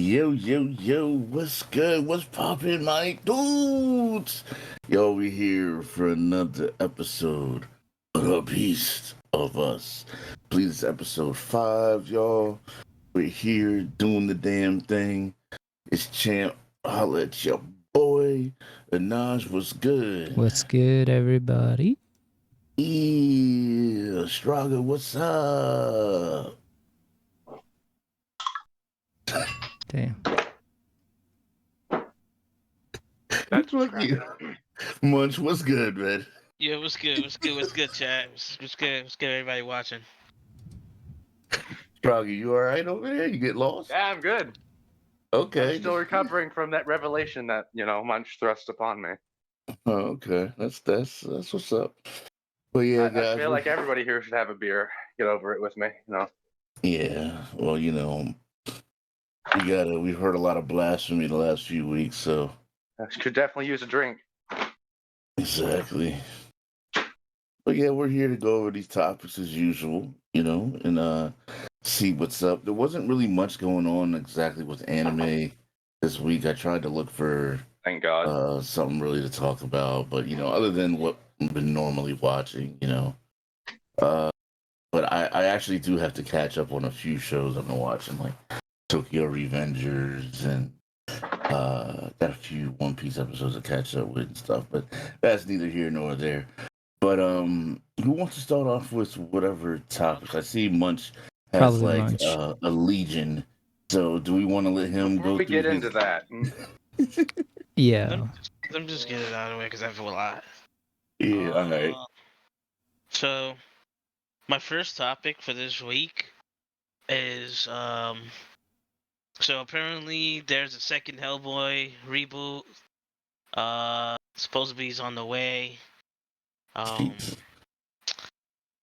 Yo, yo, yo, what's good? What's poppin', my dudes? Yo, we here for another episode of The Beast of Us. Please, episode 5, y'all. We're here doing the damn thing. It's Champ. Holla at your boy. Anaj, what's good? What's good, everybody? Yeah, Straga, what's up? Damn. That's Look you. Munch, what's good, man? Yeah, what's good? What's good? What's good, chat? What's good? What's good, everybody watching? Straga, you all right over there? You get lost? Yeah, I'm good. Okay. I'm still recovering from that revelation that Munch thrust upon me. Oh, okay. That's what's up. But yeah, guys. I feel like everybody here should have a beer. Get over it with me, Yeah. Well, we've heard a lot of blasphemy the last few weeks, so I could definitely use a drink. exactly. But yeah, we're here to go over these topics as usual, and see what's up. There wasn't really much going on exactly with anime this week. I tried to look for Thank God. something really to talk about, but other than what I've been normally watching, but I actually do have to catch up on a few shows I've been watching, like Tokyo Revengers, and got a few One Piece episodes to catch up with and stuff, but that's neither here nor there. But who wants to start off with whatever topics? I see Munch has Probably Munch. a legion. So do we want to let him Before go we through get into that, Yeah. I'm just getting it out of the way because I feel a lot. Yeah, all right. So, my first topic for this week is so apparently there's a second Hellboy reboot. Supposedly he's on the way. I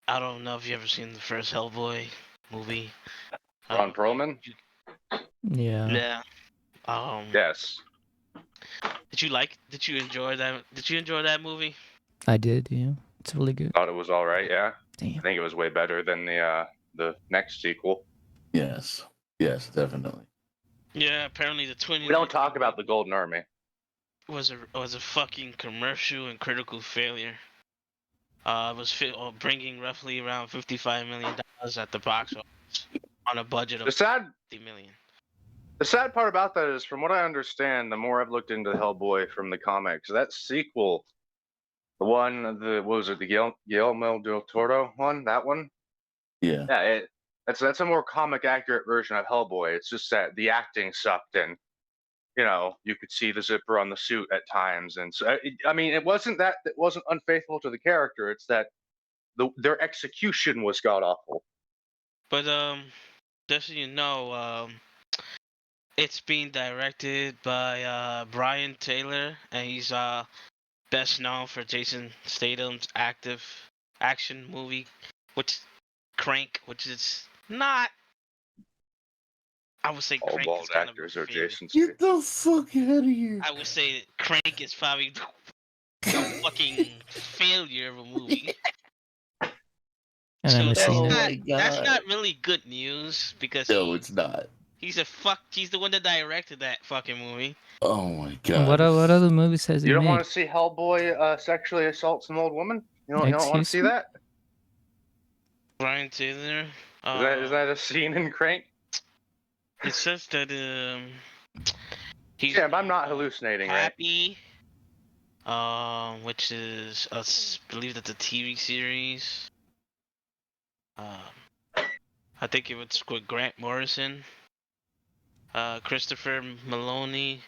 don't know if you ever seen the first Hellboy movie. Ron Perlman? Yeah. Yeah. Yes. Did you enjoy that movie? I did, yeah. It's really good. Thought it was all right, yeah. Damn. I think it was way better than the next sequel. Yes, definitely. Yeah, apparently the twin. We don't talk about the Golden Army. Was a fucking commercial and critical failure. It was bringing roughly around $55 million at the box office on a budget of $50 million. The sad part about that is, from what I understand, the more I've looked into Hellboy from the comics, that sequel, the Guillermo del Toro one, that one? Yeah. Yeah, that's a more comic accurate version of Hellboy. It's just that the acting sucked, and you could see the zipper on the suit at times, and so it wasn't unfaithful to the character. It's that their execution was god awful. But just so you know, it's being directed by Brian Taylor, and he's best known for Jason Statham's action movie, Crank, which is not. I would say All Crank bald is kind actors of are Jason Get the fuck out of here. I would say that Crank is probably a fucking failure of a movie. And So I'm that's not really good news because it's not. He's the one that directed that fucking movie. Oh my god. What other movies has he You don't made? want to see Hellboy sexually assault some old woman? You don't want to Excuse see me? that? Brian Taylor. Is that a scene in Crank? It says that he's. Yeah, but I'm not hallucinating, Happy. Which is I believe that's a TV series. I think it was with Grant Morrison, Christopher Maloney,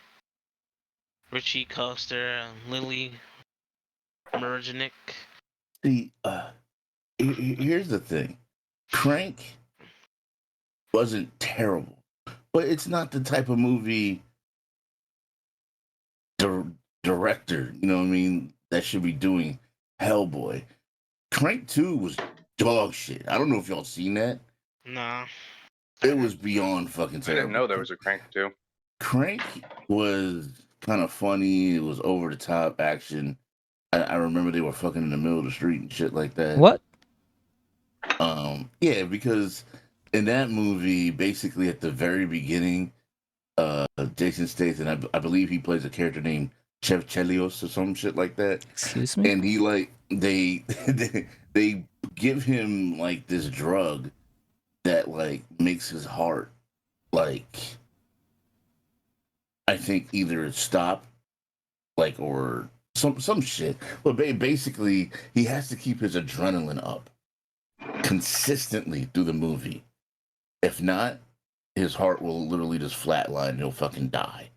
Richie Coster, and Lily Mergenik. See, here's the thing. Crank wasn't terrible, but it's not the type of movie director, that should be doing Hellboy. Crank 2 was dog shit. I don't know if y'all seen that. Nah. It was beyond fucking I terrible. didn't know there was a Crank 2. Crank was kind of funny. It was over the top action. I remember they were fucking in the middle of the street and shit like that. What? Yeah, because in that movie, basically at the very beginning, Jason Statham. I believe he plays a character named Chev Chelios or some shit like that. Excuse me? And he like they give him like this drug that like makes his heart like I think either stop like or some shit. But basically he has to keep his adrenaline up consistently through the movie. If not, his heart will literally just flatline and he'll fucking die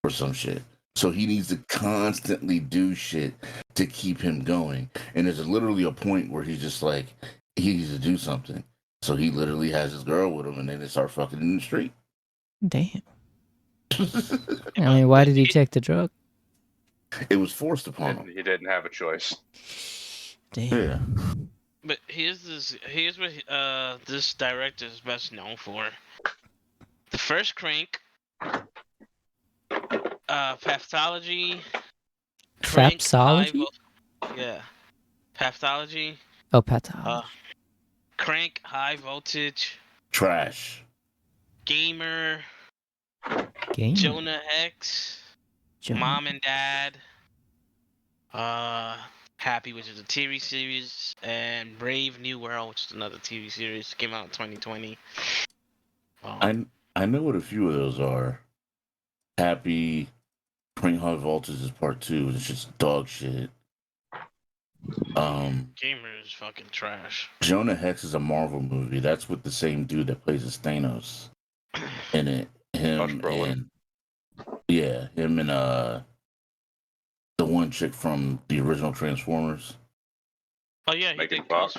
or some shit. So he needs to constantly do shit to keep him going. And there's literally a point where he's just like, he needs to do something. So he literally has his girl with him and then they start fucking in the street. Damn. I mean, why did he take the drug? It was forced upon him. He didn't have a choice. Damn. Yeah. But here's what this director is best known for. The first Crank, Pathology, Crank, Fapsology? yeah, Pathology, Oh, pathology. Crank, High Voltage, Trash. Gamer, Game. Jonah X, Jonah. Mom and Dad, Happy, which is a TV series, and Brave New World, which is another TV series, came out in 2020. I know what a few of those are. Happy, Crank High Voltage is part 2. It's just dog shit. Gamer is fucking trash. Jonah Hex is a Marvel movie. That's with the same dude that plays as Thanos in it. Him and him and the one chick from the original Transformers. Oh yeah, he did Fox.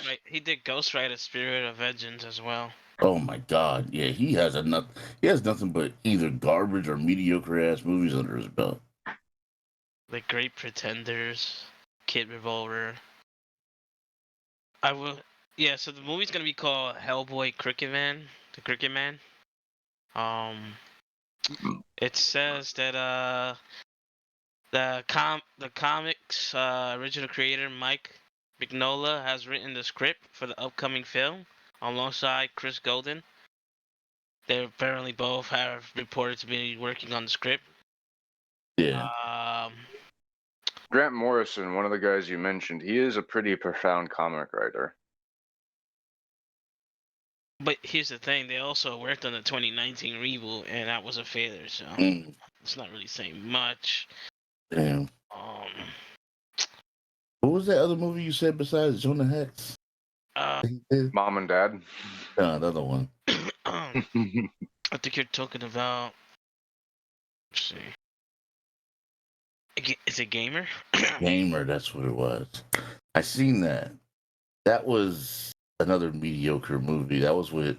Ghost Rider: Spirit of Vengeance as well. Oh my god, yeah, he has nothing but either garbage or mediocre ass movies under his belt. The Great Pretenders, Kid Revolver. So the movie's gonna be called Hellboy Cricket Man, the Cricket Man. It says that the comics original creator Mike Mignola has written the script for the upcoming film alongside Chris Golden. They apparently both have reported to be working on the script. Yeah. Grant Morrison, one of the guys you mentioned, he is a pretty profound comic writer. But here's the thing: they also worked on the 2019 reboot, and that was a failure. So it's not really saying much. Damn. What was that other movie you said besides Jonah Hex? Mom and Dad. No, the other one. I think you're talking about. Let's see. Is it Gamer? Gamer, that's what it was. I seen that. That was another mediocre movie. That was with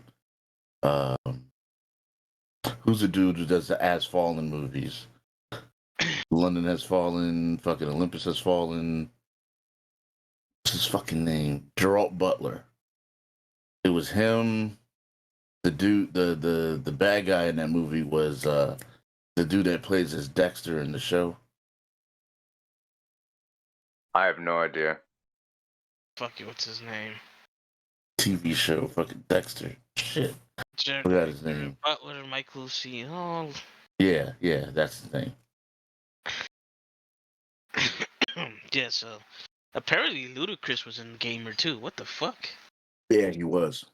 who's the dude who does the As Fallen movies? London Has Fallen, fucking Olympus Has Fallen. What's his fucking name? Geralt Butler. It was him. The dude, the bad guy in that movie was the dude that plays as Dexter in the show. I have no idea. Fuck you, what's his name? TV show, fucking Dexter. Shit. Forgot his name. Butler, Michael C. Oh. Yeah, that's his name. Yeah, so apparently Ludacris was in Gamer too. What the fuck? Yeah, he was.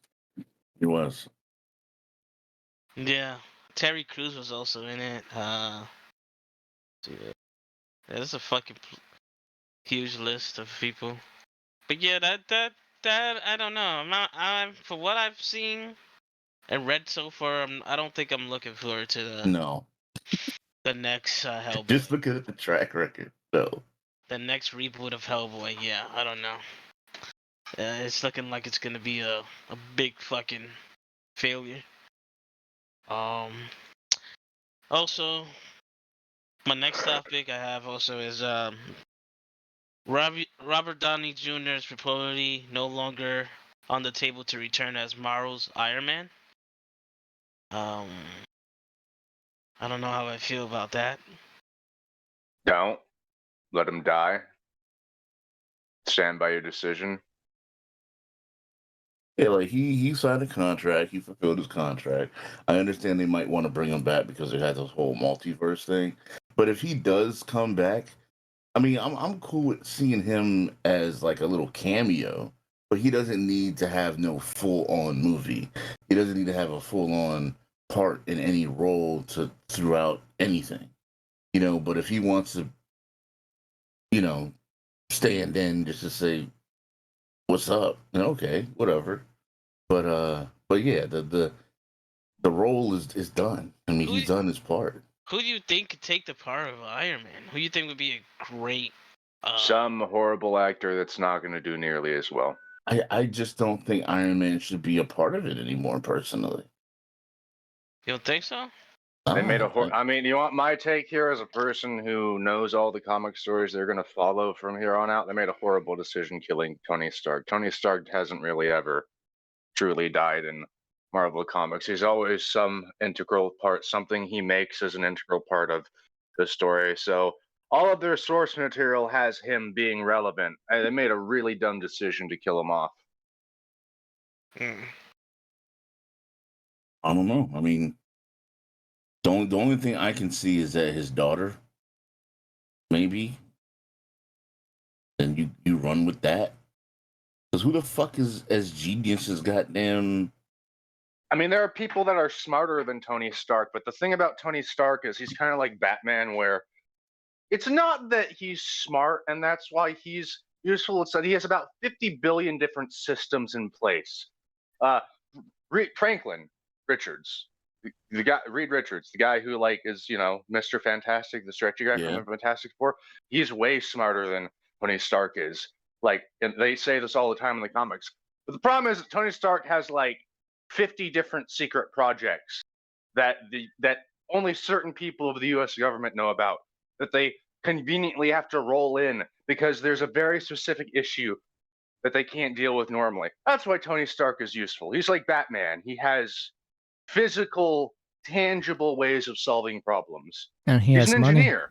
He was. Yeah, Terry Crews was also in it. That's a fucking huge list of people. But yeah, that I don't know. I'm for what I've seen and read so far. I don't think I'm looking forward to the next Hellboy. Just looking at the track record, no. The next reboot of Hellboy. Yeah, I don't know. It's looking like it's gonna be a big fucking failure. Also, my next topic I have also is Robert Downey Jr. is reportedly no longer on the table to return as Marvel's Iron Man. I don't know how I feel about that. Don't let him die. Stand by your decision. Yeah, like he signed a contract, he fulfilled his contract. I understand they might want to bring him back because they had this whole multiverse thing. But if he does come back, I mean, I'm cool with seeing him as like a little cameo, but he doesn't need to have no full on movie. He doesn't need to have a full on part in any role to throughout anything. But if he wants to, you know, stand in just to say what's up, okay, whatever. But yeah, the role is done. I mean, Who he's done his part. who do you think could take the part of Iron Man? Who do you think would be a great Some horrible actor that's not going to do nearly as well. I just don't think Iron Man should be a part of it anymore, personally. You don't think so? They made a I, I mean, you want my take here as a person who knows all the comic stories they're going to follow from here on out? They made a horrible decision killing Tony Stark. Tony Stark hasn't really ever truly died in Marvel Comics. He's always some integral part. Something he makes is an integral part of the story. So all of their source material has him being relevant. And they made a really dumb decision to kill him off. Mm. I don't know. I mean, the only thing I can see is that his daughter, maybe, and you run with that. Because who the fuck is as genius as goddamn? I mean, there are people that are smarter than Tony Stark, but the thing about Tony Stark is he's kind of like Batman, where it's not that he's smart and that's why he's useful. It's that he has about 50 billion different systems in place. Uh, Franklin Richards, the guy, Reed Richards, the guy who like is Mr. Fantastic, the stretchy guy from the Fantastic Four. He's way smarter than Tony Stark is. Like, and they say this all the time in the comics. But the problem is that Tony Stark has like 50 different secret projects that only certain people of the U.S. government know about, that they conveniently have to roll in because there's a very specific issue that they can't deal with normally. That's why Tony Stark is useful. He's like Batman. He has physical, tangible ways of solving problems. And he He's has an money. engineer.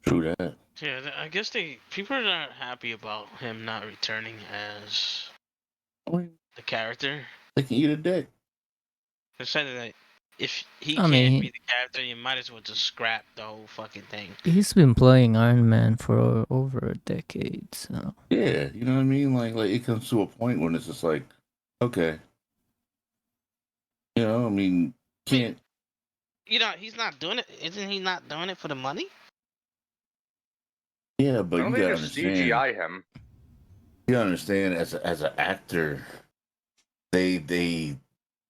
True that. Yeah, I guess people are not happy about him not returning as the character. They can eat a dick. They said that if he I can't mean, be the character, you might as well just scrap the whole fucking thing. He's been playing Iron Man for over a decade, so Yeah, you know what I mean? Like it comes to a point when it's just like, okay. I mean, can't. He's not doing it. Isn't he not doing it for the money? Yeah, but I don't you think gotta just understand. CGI him. You gotta understand, as an actor, they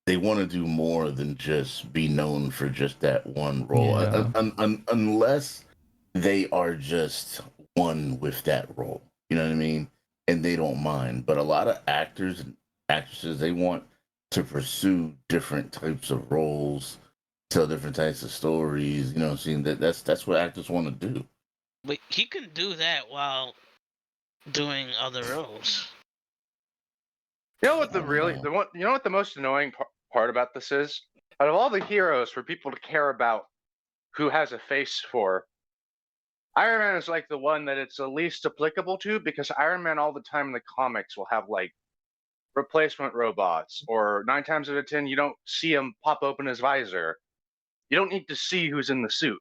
want to do more than just be known for just that one role, Yeah. unless they are just one with that role. You know what I mean? And they don't mind. But a lot of actors and actresses, they want to pursue different types of roles, tell different types of stories. You know, seeing that's what actors want to do. But he can do that while doing other roles. You know what you know what the most annoying part about this is? Out of all the heroes for people to care about who has a face for, Iron Man is like the one that it's the least applicable to, because Iron Man all the time in the comics will have like replacement robots, or 9 times out of 10 you don't see him pop open his visor. You don't need to see who's in the suit.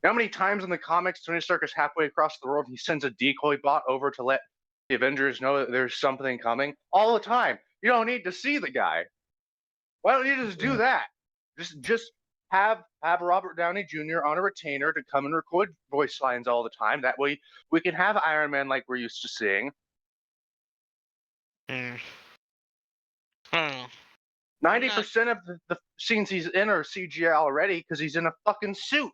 You know how many times in the comics Tony Stark is halfway across the world, he sends a decoy bot over to let the Avengers know that there's something coming? All the time. You don't need to see the guy. Why don't you just do that? Just have Robert Downey Jr. on a retainer to come and record voice lines all the time. That way we can have Iron Man like we're used to seeing. I don't know. 90% of the scenes he's in are CGI already because he's in a fucking suit.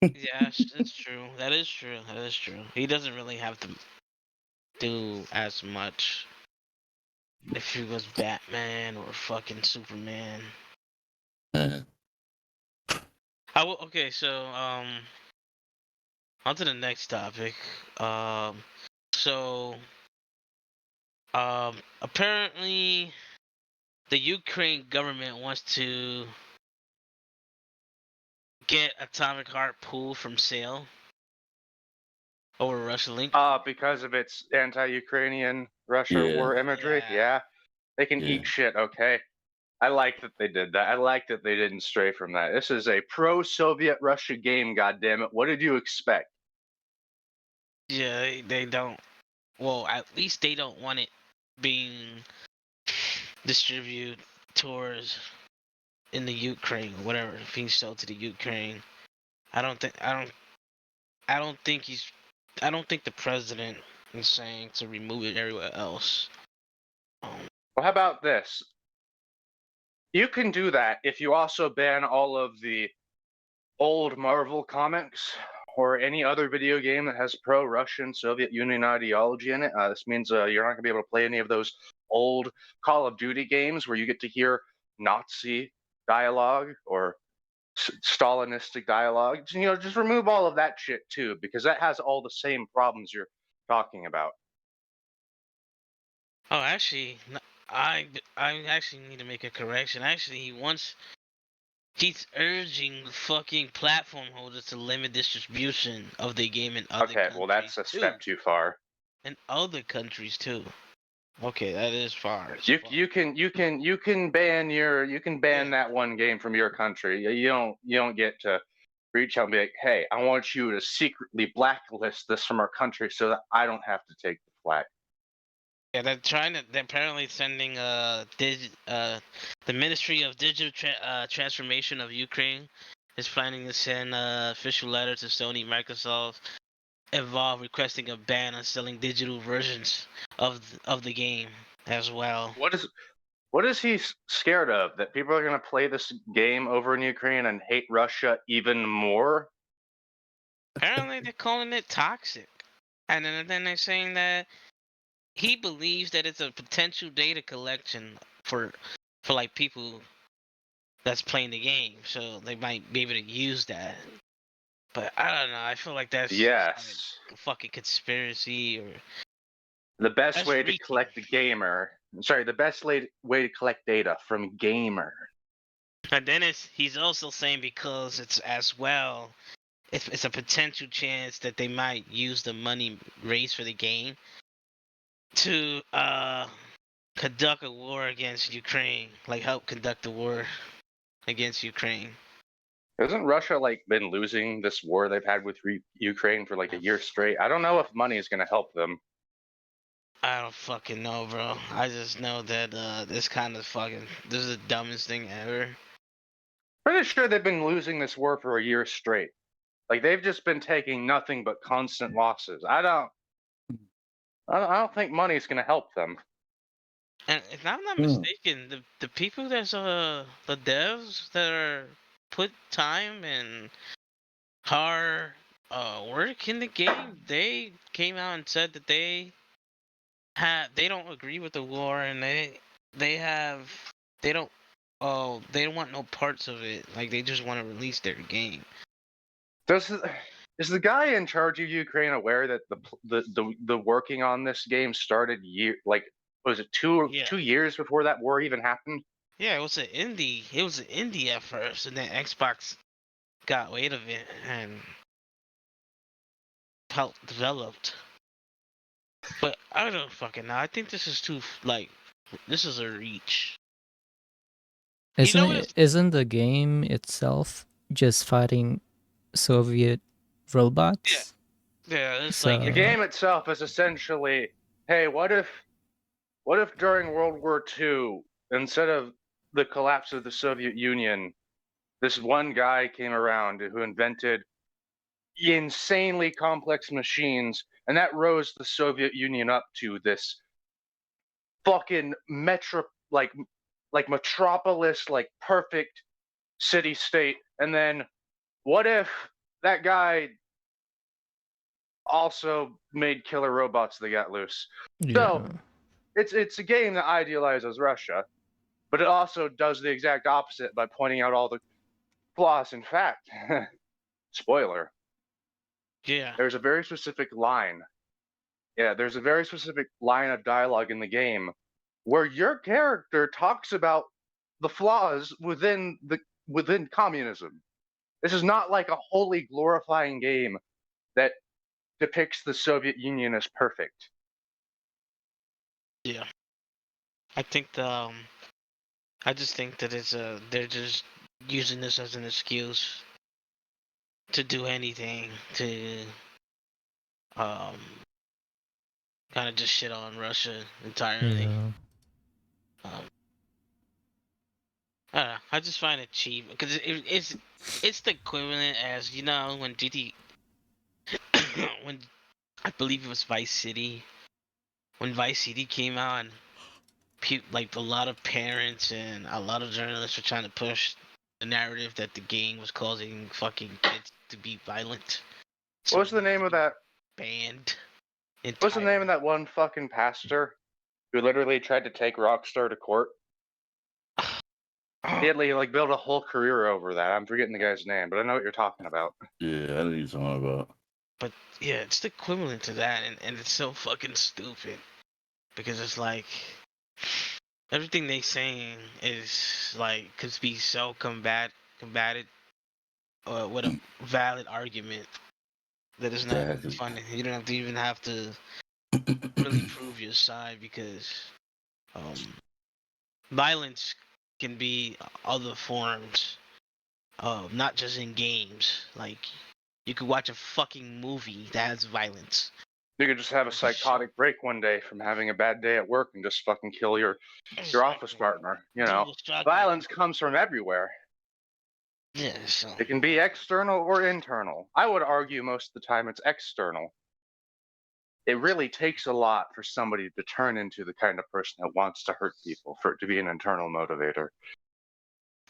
Yeah, that's true. That is true. That is true. He doesn't really have to do as much if he was Batman or fucking Superman. Okay, so on to the next topic. So apparently the Ukraine government wants to get Atomic Heart Pool from sale. over Russia link. Because of its anti-Ukrainian Russia Yeah. war imagery. Yeah. They can Yeah. eat shit, okay? I like that they did that. I like that they didn't stray from that. This is a pro-Soviet Russia game, goddammit. What did you expect? Yeah, they don't. Well, at least they don't want it being distributed towards in the Ukraine, whatever, being sold to the Ukraine. I don't think the president is saying to remove it everywhere else. Well, how about this? You can do that if you also ban all of the old Marvel comics or any other video game that has pro-Russian Soviet Union ideology in it. This means you're not going to be able to play any of those old Call of Duty games where you get to hear Nazi dialogue or Stalinistic dialogue. You know, just remove all of that shit too, because that has all the same problems you're talking about. Oh, actually, I actually need to make a correction. Actually, he's urging fucking platform holders to limit distribution of the game in other countries. Okay, well that's a step too far. In other countries too. Okay, that is far. You can ban that one game from your country. You don't get to reach out and be like, hey, I want you to secretly blacklist this from our country so that I don't have to take the flag. Yeah, they're apparently sending the Ministry of Digital Transformation of Ukraine is planning to send an official letter to Sony, Microsoft, Evolve, requesting a ban on selling digital versions of the game as well. What is he scared of? That people are going to play this game over in Ukraine and hate Russia even more? Apparently, they're calling it toxic, and then they're saying that he believes that it's a potential data collection for like people that's playing the game, so they might be able to use that. But I don't know. I feel like that's like a fucking conspiracy or the best way to collect the best way to collect data from gamer. And then he's also saying because it's as well, it's a potential chance that they might use the money raised for the game to conduct a war against Ukraine, like help conduct a war against Ukraine. Hasn't Russia like been losing this war they've had with Ukraine for like a year straight? I don't know if money is going to help them. I don't fucking know, bro. I just know that this is the dumbest thing ever. Pretty sure they've been losing this war for a year straight. Like they've just been taking nothing but constant losses. I don't think money is going to help them. And if I'm not mistaken, the people that's the devs that are put time and hard work in the game, they came out and said that they don't agree with the war and they don't want no parts of it. Like they just want to release their game. Is the guy in charge of Ukraine aware that the working on this game started was it two years before that war even happened? Yeah, it was an indie. It was an indie at first, and then Xbox got weight of it and helped developed. But I don't fucking know. I think this is this is a reach. Isn't the game itself just fighting Soviet robots? Yeah, it's So, like the game itself is essentially, hey, what if during World War II, instead of the collapse of the Soviet Union, this one guy came around who invented insanely complex machines, and that rose the Soviet Union up to this fucking metropolis, like perfect city state. And then what if that guy also made killer robots that got loose? yeah. So it's a game that idealizes Russia, but it also does the exact opposite by pointing out all the flaws. In fact, spoiler. Yeah. There's a very specific line. Yeah, there's a very specific line of dialogue in the game where your character talks about the flaws within communism. This is not like a wholly glorifying game that depicts the Soviet Union as perfect. Yeah. I think I just think that they're just using this as an excuse to do anything to um kind of just shit on Russia entirely. Yeah. I don't know. I just find it cheap because it's the equivalent as when when I believe it was Vice City, when Vice City came out and like a lot of parents and a lot of journalists were trying to push the narrative that the game was causing fucking kids to be violent. So What was the name of that? Banned. What's the name of that one fucking pastor who literally tried to take Rockstar to court? He had like built a whole career over that. I'm forgetting the guy's name, but I know what you're talking about. Yeah, I know what you're talking about. But yeah, it's the equivalent to that, and it's so fucking stupid because it's like everything they saying is like could be so combated with a valid argument that is not Exactly. funny. You don't even have to really prove your side because violence can be other forms, not just in games. Like you could watch a fucking movie that has violence. You could just have a psychotic break one day from having a bad day at work and just fucking kill your office partner. Violence comes from everywhere. Yeah, so It can be external or internal. I would argue most of the time it's external. It really takes a lot for somebody to turn into the kind of person that wants to hurt people, for it to be an internal motivator.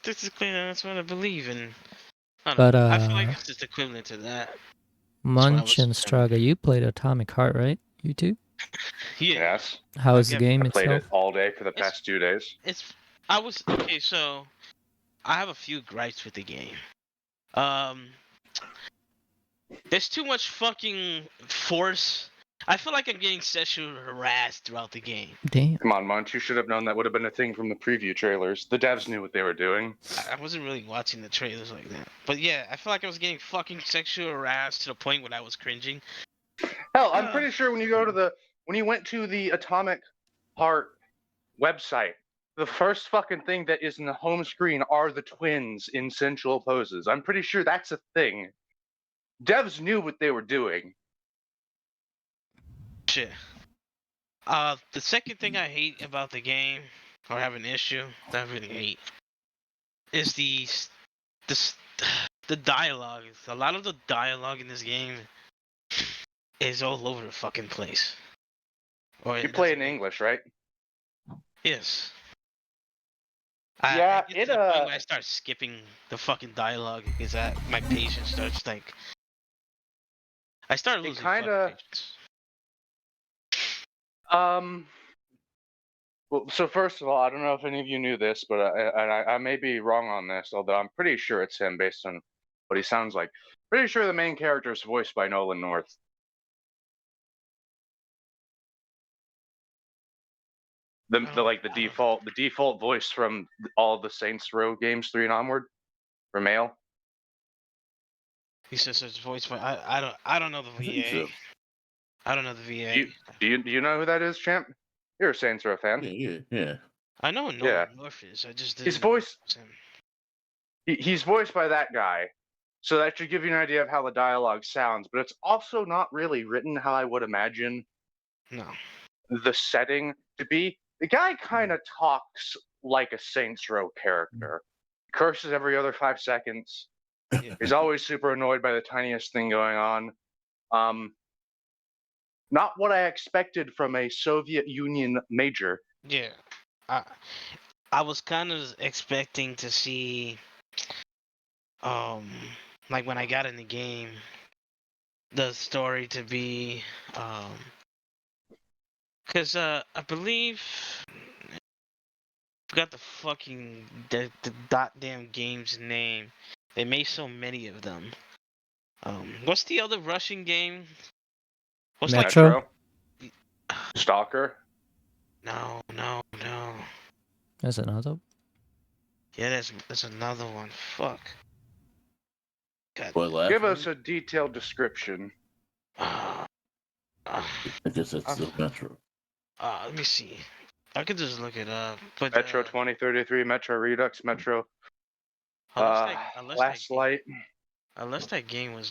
That's what I believe in. I feel like it's just equivalent to that. Munch and Straga, you played Atomic Heart, right? You too? Yeah. Yes. How is the game I played itself? it all day for the past 2 days. Okay, so I have a few gripes with the game. There's too much fucking force. I feel like I'm getting sexually harassed throughout the game. Damn. Come on, Munch, you should have known that would have been a thing from the preview trailers. The devs knew what they were doing. I wasn't really watching the trailers like that. But yeah, I feel like I was getting fucking sexually harassed to the point where I was cringing. Hell, I'm pretty sure when you went to the Atomic Heart website, the first fucking thing that is in the home screen are the twins in sensual poses. I'm pretty sure that's a thing. Devs knew what they were doing. Shit. The second thing I hate about the game, or have an issue that I really hate, is the dialogue. A lot of the dialogue in this game is all over the fucking place. You play in English, right? Yes. Yeah, I get to the point where I start skipping the fucking dialogue because my patience starts like. I start losing fucking patience. Well, so first of all, I don't know if any of you knew this, but I may be wrong on this, although I'm pretty sure it's him based on what he sounds like. Pretty sure the main character is voiced by Nolan North. The default voice from all the Saints Row games 3 and onward for male. He says it's voiced by I don't know the VA. I don't know the VA. Do you know who that is, Champ? You're a Saints Row fan. Yeah. I know Nolan North is. I just didn't. He's voiced by that guy, so that should give you an idea of how the dialogue sounds. But it's also not really written how I would imagine. No. The setting to be. The guy kind of talks like a Saints Row character. He curses every other 5 seconds. Yeah. He's always super annoyed by the tiniest thing going on. Not what I expected from a Soviet Union major. Yeah. I was kind of expecting to see, like when I got in the game, the story to be, because I believe, I forgot the goddamn game's name. They made so many of them. What's the other Russian game? What's Metro? Stalker? No. There's another? Yeah, there's another one. Fuck. God. Give us a detailed description. Uh, I guess that's still Metro. let me see. I could just look it up. But Metro 2033, Metro Redux, Metro Last Light, unless that game was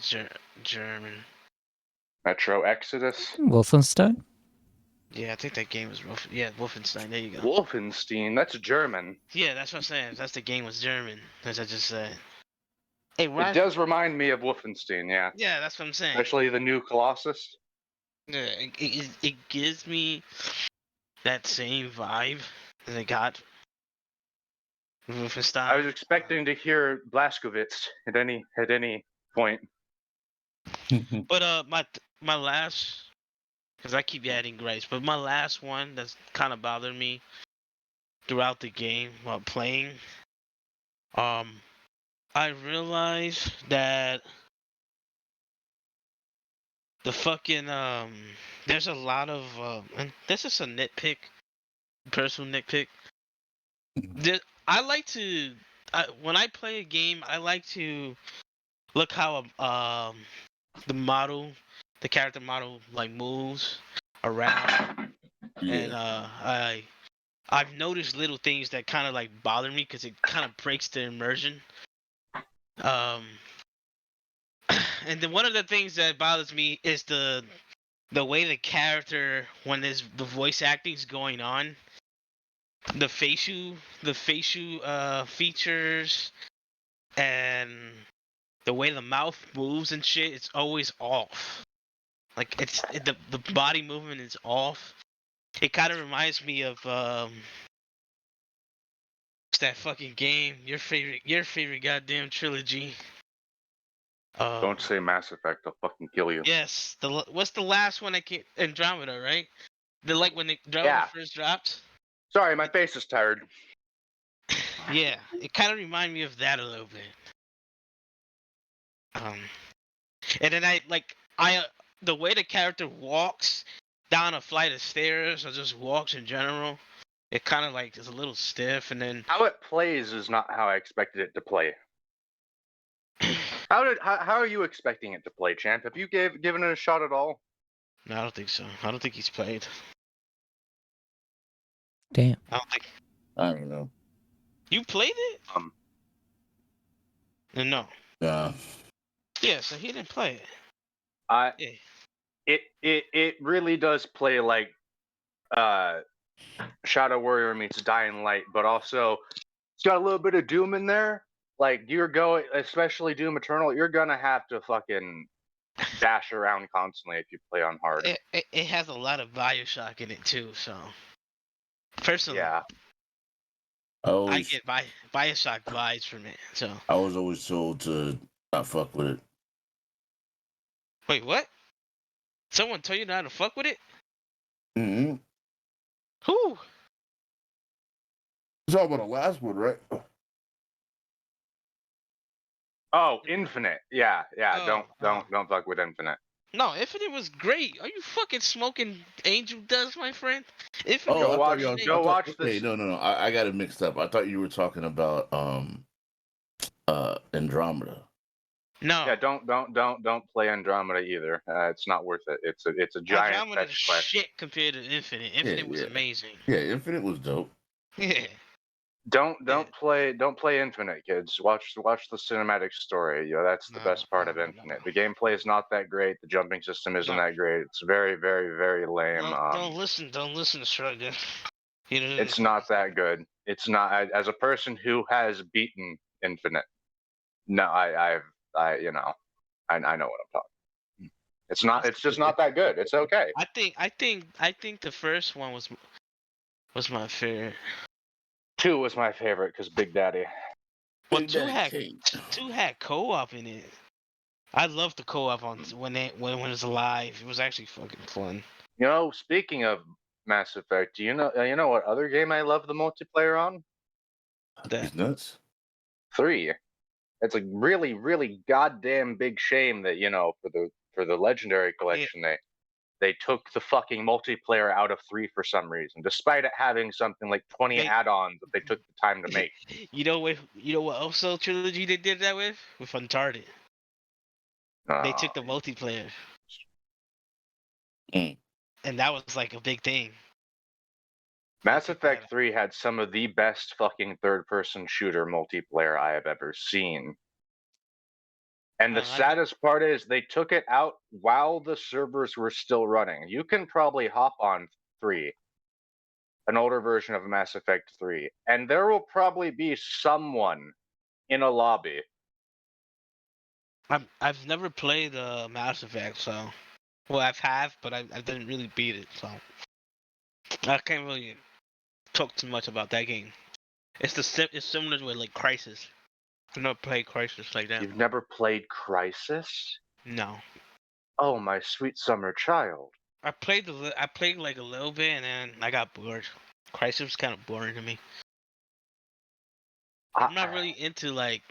German. Metro Exodus, Wolfenstein? Yeah, I think that game was Wolfenstein. There you go. Wolfenstein. That's German. Yeah, that's what I'm saying. That's the game was German, as I just said. Hey, It does remind me of Wolfenstein, yeah. Yeah, that's what I'm saying. Especially the new Colossus. Yeah, it gives me that same vibe that I got with Wolfenstein. I was expecting to hear Blazkowicz at any point. But my last, because I keep adding gripes, but my last one that's kind of bothered me throughout the game while playing, I realized that the fucking there's a lot of and this is a nitpick, personal nitpick. I like to when I play a game, I like to look how the character model like moves around, and I've noticed little things that kind of like bother me because it kind of breaks the immersion. And then one of the things that bothers me is the way the character, when there's the voice acting's going on, the facial features and the way the mouth moves and shit, it's always off. Like the body movement is off. It kind of reminds me of that fucking game, your favorite goddamn trilogy. Don't say Mass Effect, I'll fucking kill you. Yes, what's the last one that came? Andromeda, right? Like when Andromeda first dropped. Sorry, my face is tired. Yeah, it kind of reminded me of that a little bit. And then the way the character walks down a flight of stairs or just walks in general, it kind of like is a little stiff, and then how it plays is not how I expected it to play. How are you expecting it to play, champ? Have you given it a shot at all? No, I don't think so. I don't think he's played. Damn. I don't know. You played it? No. Yeah. Yeah, so he didn't play it. It really does play like Shadow Warrior meets Dying Light, but also it's got a little bit of Doom in there. Like especially Doom Eternal, you're gonna have to fucking dash around constantly if you play on hard. It has a lot of Bioshock in it too, so personally, yeah. I get Bioshock vibes from it. So I was always told to not fuck with it. Wait, what? Someone told you not to fuck with it? Mm-hmm. Who? It's all about the last one, right? Oh, Infinite. Yeah. Oh, Don't fuck with Infinite. No, Infinite was great. Are you fucking smoking Angel Dust, my friend? Infinite. Go watch this. No. I got it mixed up. I thought you were talking about Andromeda. No. Yeah, don't play Andromeda either. It's not worth it. It's a giant Andromeda fetch quest. shit compared to Infinite. Infinite was amazing. Yeah, Infinite was dope. Yeah. Don't play Infinite, kids. Watch the cinematic story. That's the best part of Infinite. The gameplay is not that great. The jumping system isn't that great. It's very, very, very lame. Don't listen to Shredder. It's not that good. It's not. As a person who has beaten Infinite, no, I know what I'm talking. It's not. It's just not that good. It's okay. I think the first one was my favorite. 2 was my favorite because Big Daddy. Well, 2 had co-op in it. I loved the co-op on when it was live. It was actually fucking fun. You know, speaking of Mass Effect, do you know what other game I love the multiplayer on? He's nuts. 3. It's a really, really goddamn big shame that for the Legendary Collection they took the fucking multiplayer out of 3 for some reason, despite it having something like 20 add-ons that they took the time to make. You know what also trilogy they did that with? With Uncharted. They took the multiplayer. Mm. And that was like a big thing. Mass Effect 3 had some of the best fucking third-person shooter multiplayer I have ever seen. And the saddest part is they took it out while the servers were still running. You can probably hop on 3, an older version of Mass Effect 3, and there will probably be someone in a lobby. I've never played Mass Effect, so but I didn't really beat it, so I can't really talk too much about that game. It's similar to like Crisis. I've never played Crisis like that. You've never played Crisis? No. Oh, my sweet summer child. I played like a little bit and then I got bored. Crisis was kind of boring to me. I'm not really into like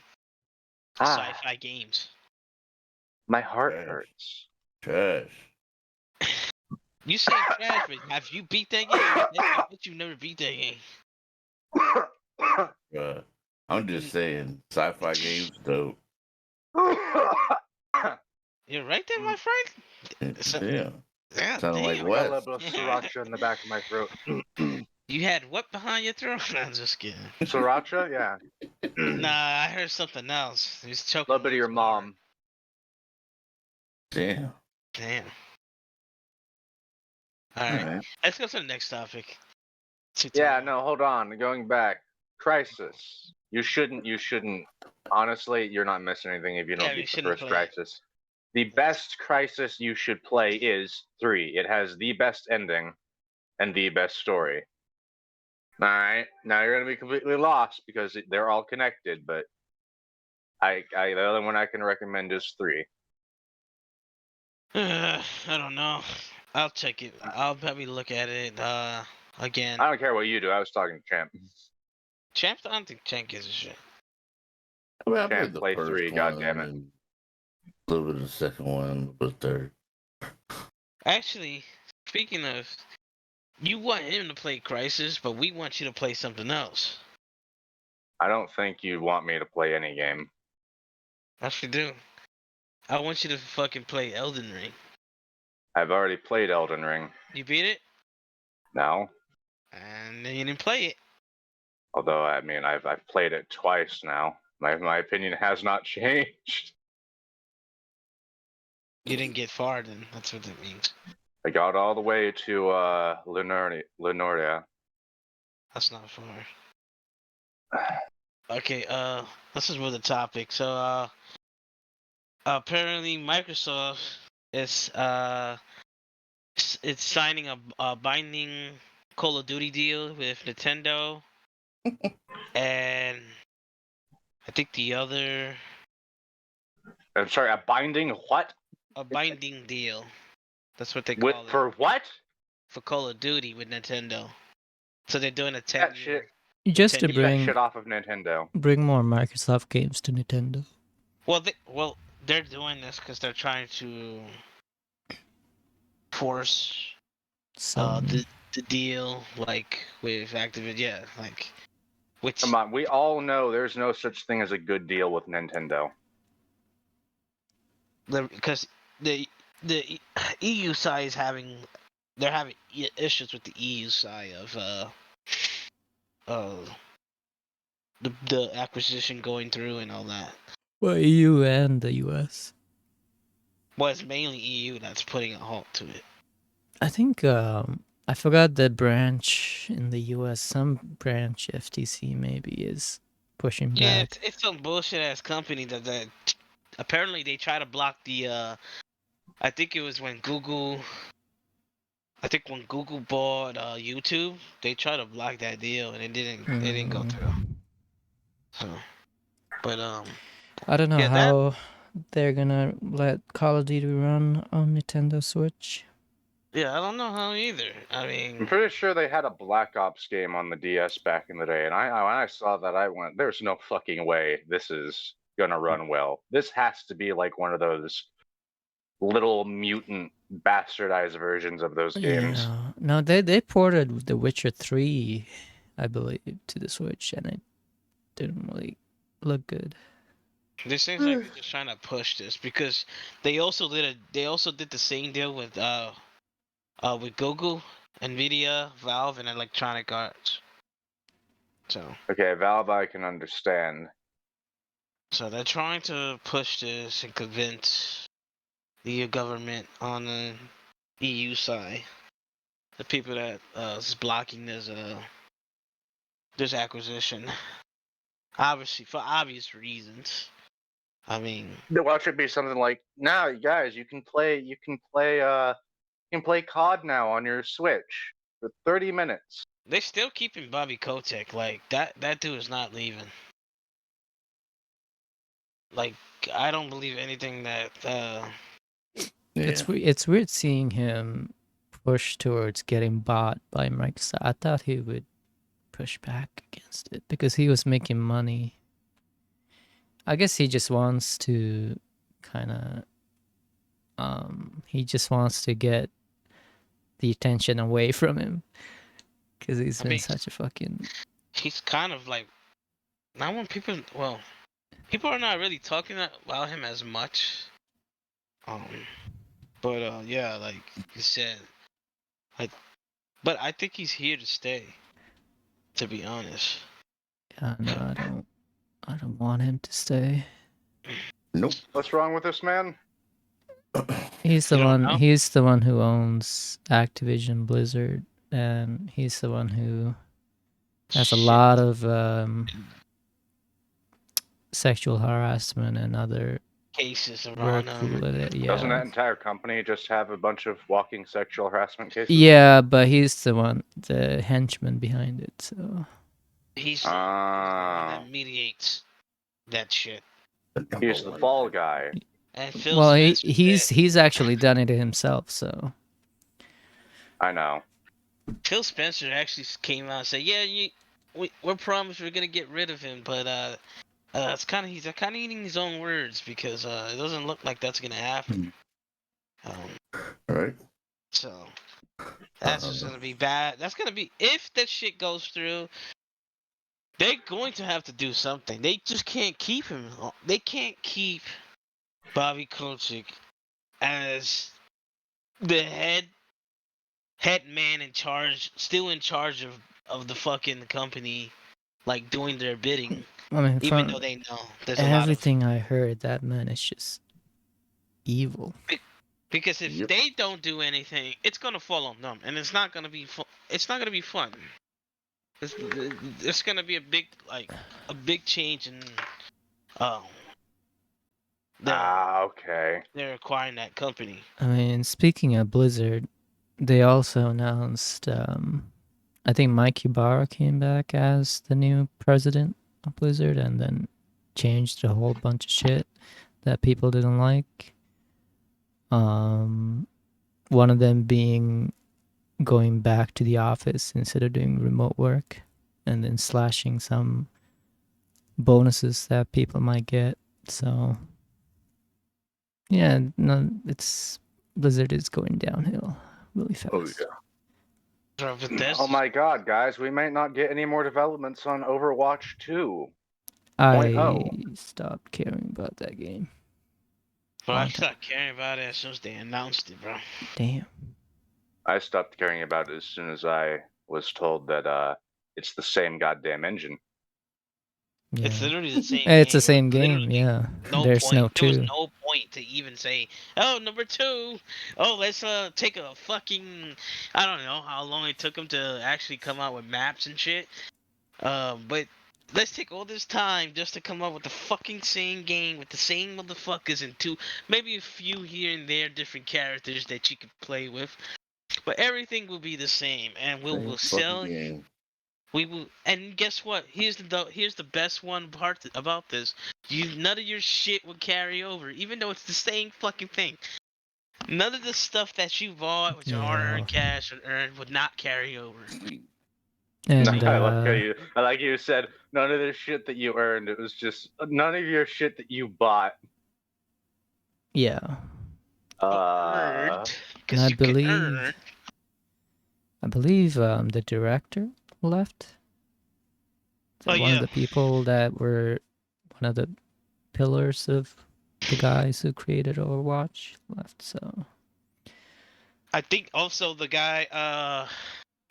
sci-fi games. My heart hurts. Trash. You say trash, but have you beat that game? I bet you never beat that game. I'm just saying, sci-fi games dope. You're right there, my friend. Yeah. Yeah, Sounding like I what? got a little bit of sriracha in the back of my throat. You had what behind your throat? No, I'm just kidding. Sriracha? Yeah. Nah, I heard something else. He's choking. A little bit of your mom. Damn. Damn. All right. Let's go to the next topic. Yeah, no, hold on. Going back. Crisis. You shouldn't. Honestly, you're not missing anything if you don't beat the first Crisis. The best Crisis you should play is 3. It has the best ending and the best story. Alright, now you're going to be completely lost because they're all connected, but the only one I can recommend is 3. I don't know. I'll check it. I'll probably look at it again. I don't care what you do. I was talking to Champ. Champ, I don't think Champ gives a shit. I mean, I Champ played the first 3, goddammit. A little bit of the second one, but third. Actually, speaking of, you want him to play Crisis, but we want you to play something else. I don't think you want me to play any game. Yes, we do. I want you to fucking play Elden Ring. I've already played Elden Ring. You beat it? No. And then you didn't play it. Although, I mean, I've played it twice now. My opinion has not changed. You didn't get far, then. That's what that means. I got all the way to Lenordia. That's not far. Okay, let's just move the topic. So, apparently Microsoft is it's signing a binding Call of Duty deal with Nintendo, and I think the other. I'm sorry, a binding what? A binding deal. That's what they call it. For what? For Call of Duty with Nintendo. So they're doing a 10-year. Just to bring that shit off of Nintendo. Bring more Microsoft games to Nintendo. Well, they're doing this because they're trying to force the deal, like with Activision. Yeah, like. Which, come on, we all know there's no such thing as a good deal with Nintendo. Because the EU side is having issues with the EU side of the acquisition going through and all that. Well, EU and the US. Well, it's mainly EU that's putting a halt to it. I think I forgot the branch in the US. Some branch FTC maybe is pushing back. Yeah, it's some bullshit ass company that apparently they try to block the. I think it was when Google. I think when Google bought YouTube, they tried to block that deal and it didn't go through. So, but I don't know how they're gonna let Call of Duty run on Nintendo Switch. Yeah, I don't know how either. I mean, I'm pretty sure they had a Black Ops game on the DS back in the day, and when I saw that, I went, "There's no fucking way this is gonna run well. This has to be like one of those little mutant bastardized versions of those games." Yeah. No, they ported The Witcher 3, I believe, to the Switch, and it didn't really look good. This seems like they're just trying to push this because they also did the same deal with with Google, Nvidia, Valve, and Electronic Arts. So. Okay, Valve, I can understand. So they're trying to push this and convince the EU government on the EU side, the people that is blocking this acquisition, obviously for obvious reasons. I mean, Well, it should be something like, now, you guys, you can play COD now on your Switch for 30 minutes. they still keeping Bobby Kotick. Like that dude is not leaving. Like I don't believe anything that. It's weird seeing him push towards getting bought by Microsoft. I thought he would push back against it because he was making money. I guess he just wants to kind of he just wants to get the attention away from him because he's been such a fucking. He's kind of like, not when people. Well, people are not really talking about him as much. But yeah, like you said, but I think he's here to stay. To be honest. Yeah, no, I don't want him to stay. Nope. What's wrong with this man? He's the one. He's the one who owns Activision Blizzard, and he's the one who has a lot of sexual harassment and other cases around Doesn't that entire company just have a bunch of walking sexual harassment cases? Yeah, but he's the one, the henchman behind it. So he's the one that mediates that shit. He's the fall guy. And Phil well, Spencer he's actually done it himself. So I know. Phil Spencer actually came out and said, "Yeah, we're promised we're gonna get rid of him, but it's kind of he's kind of eating his own words because it doesn't look like that's gonna happen." All right. So that's just gonna be bad. That's gonna be if that shit goes through. They're going to have to do something. They just can't keep him. They can't keep Bobby Kotick as the head man in charge, still in charge of the fucking company, like doing their bidding. I mean, even though they know there's everything I heard, that man is just evil. Because if they don't do anything, it's gonna fall on them, and it's not gonna be it's not gonna be fun. It's gonna be a big change in okay. They're acquiring that company. I mean, speaking of Blizzard, they also announced I think Mike Ibarra came back as the new president of Blizzard and then changed a whole bunch of shit that people didn't like. One of them being going back to the office instead of doing remote work, and then slashing some bonuses that people might get. So yeah, no, it's Blizzard is going downhill really fast. Oh yeah. Oh my god, guys, we might not get any more developments on Overwatch 2. I stopped caring about that game. Bro, I stopped caring about it as soon as they announced it, bro. Damn. I stopped caring about it as soon as I was told that it's the same goddamn engine. Yeah. It's literally the same It's the same game, yeah. There's point. no 2. There was no point to even say, oh, number 2. Oh, let's take a fucking, I don't know how long it took them to actually come out with maps and shit. But let's take all this time just to come up with the fucking same game with the same motherfuckers and maybe a few here and there different characters that you could play with. But everything will be the same, and we'll sell. We will, and guess what? Here's the best one part about this. None of your shit will carry over, even though it's the same fucking thing. None of the stuff that you bought with your hard-earned cash and earned would not carry over. And I like you said, none of the shit that you earned. It was just none of your shit that you bought. Yeah. And I believe the director left. One of the people that were one of the pillars of the guys who created Overwatch left. So I think also the guy,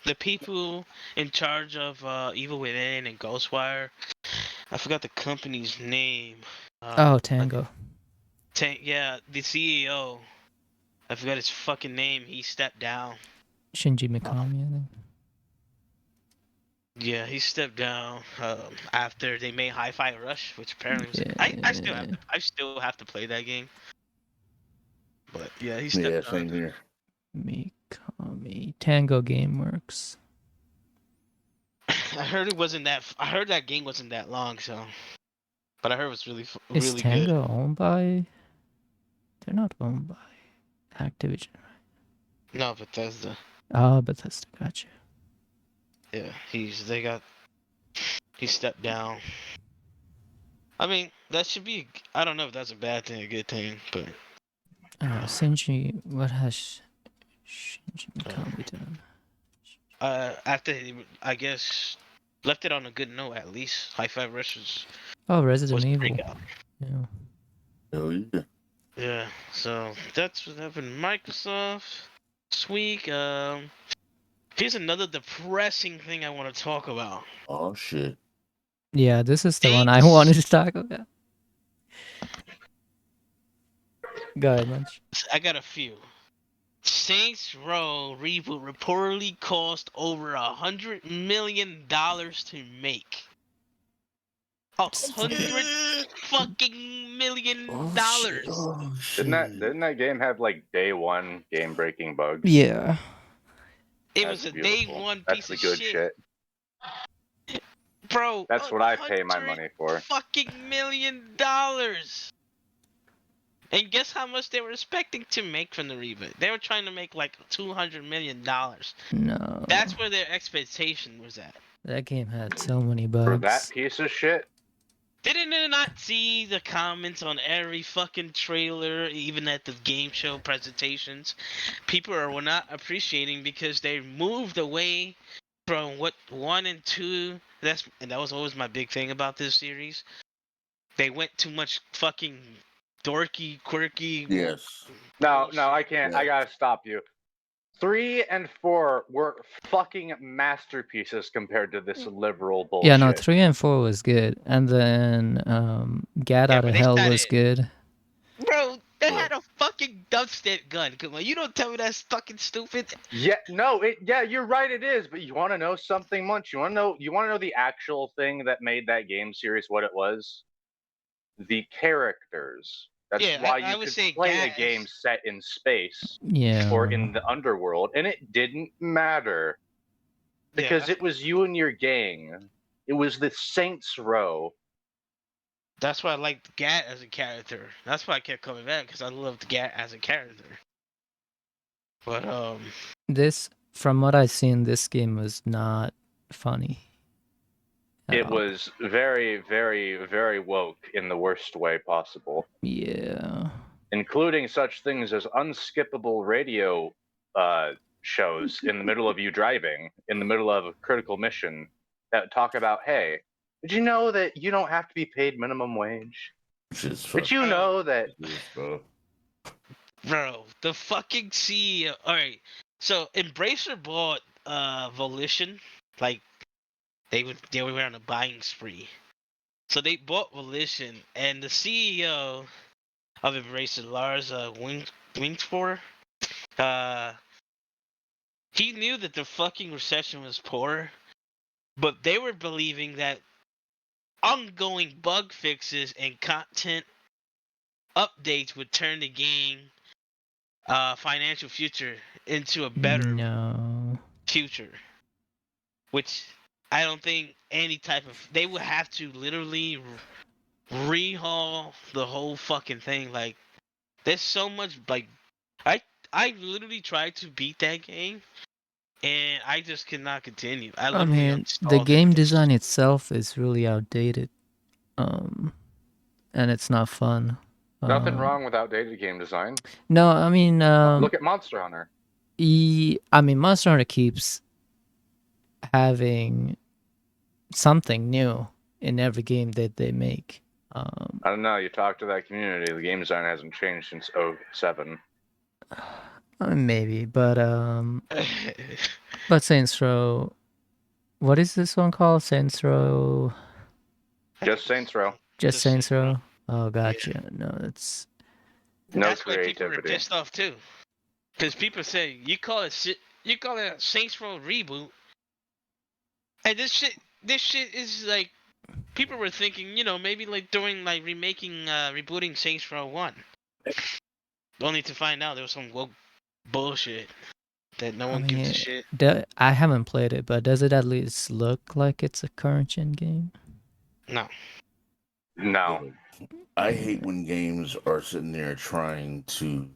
the people in charge of Evil Within and Ghostwire, I forgot the company's name. Oh, Tango. Yeah, the CEO. I forgot his fucking name. He stepped down. Shinji Mikami, I think. Yeah, he stepped down after they made Hi-Fi Rush, which apparently was. Yeah. I still have to play that game. But yeah, he Yeah, stepped same down. here. Mikami. Tango Gameworks. I heard it wasn't that. I heard that game wasn't that long, so. But I heard it was really, Is really good. Tango owned by? They're not owned by Activision, right? No, Bethesda. Oh, Bethesda. Gotcha. Yeah, he stepped down. I mean, that should be. I don't know if that's a bad thing, a good thing, but. Shinji. What has Shinji Mikami done? After he, I guess, left it on a good note at least. Hi-Fi Rush Oh, was Resident a Evil. breakout. Yeah. Oh yeah. Yeah, so that's what happened. Microsoft this week. Here's another depressing thing I want to talk about. Oh shit. Yeah, this is the one I Thanks. wanted to talk about. Go ahead, Munch. I got a few. Saints Row reboot reportedly cost over $100 million to make. $100 million. Oh, shit. Didn't that game have like day one game breaking bugs? Yeah. It That's was a beautiful. day one That's piece the of good shit. Bro, That's what I pay my money for. Fucking $100 million. And guess how much they were expecting to make from the reboot? They were trying to make like $200 million. No. That's where their expectation was at. That game had so many bugs. For that piece of shit? Didn't they not see the comments on every fucking trailer, even at the game show presentations? People were not appreciating because they moved away from what 1 and 2. And that was always my big thing about this series. They went too much fucking dorky, quirky. Yes. No, I can't. Yeah. I gotta stop you. 3 and 4 were fucking masterpieces compared to this liberal bullshit. Yeah, no, 3 and 4 was good. And then Get Out of Hell was good. Bro, they had a fucking dubstep gun. Come on, you don't tell me that's fucking stupid. Yeah, no, you're right, it is. But you want to know something, Munch? You want to know the actual thing that made that game series what it was? The characters. That's why you could play a game set in space, or in the underworld, and it didn't matter because it was you and your gang. It was the Saints Row. That's why I liked Gat as a character. That's why I kept coming back, because I loved Gat as a character. But this, from what I've seen, this game was not funny. It was very, very, very woke in the worst way possible. Yeah. Including such things as unskippable radio shows in the middle of you driving, in the middle of a critical mission, that talk about, hey, did you know that you don't have to be paid minimum wage? Did you know that... Bro, the fucking CEO... Alright, so Embracer bought Volition, like, they were on a buying spree. So they bought Volition, and the CEO of Embracer, Lars Wingspoor, he knew that the fucking recession was poor, but they were believing that ongoing bug fixes and content updates would turn the game financial future into a better future. Which I don't think any type of... They would have to literally rehaul the whole fucking thing. Like, there's so much... Like, I literally tried to beat that game, and I just could not continue. I mean, the game design itself is really outdated. And it's not fun. Nothing wrong with outdated game design. No, I mean... look at Monster Hunter. I mean, Monster Hunter keeps having something new in every game that they make. I don't know, you talk to that community, the game design hasn't changed since 07. Maybe, but Saints Row. What is this one called? Saints Row. Just Saints Row. Just Saints Saints Row. Row. Oh, Yeah. gotcha. No, it's No That's why people were creativity. pissed off too, because people say you call it a Saints Row reboot, and this shit is like people were thinking, maybe like doing like rebooting Saints Row 1, only to find out there was some woke bullshit that no one gives a shit. I haven't played it, but does it at least look like it's a current gen game? No. No. I hate when games are sitting there trying to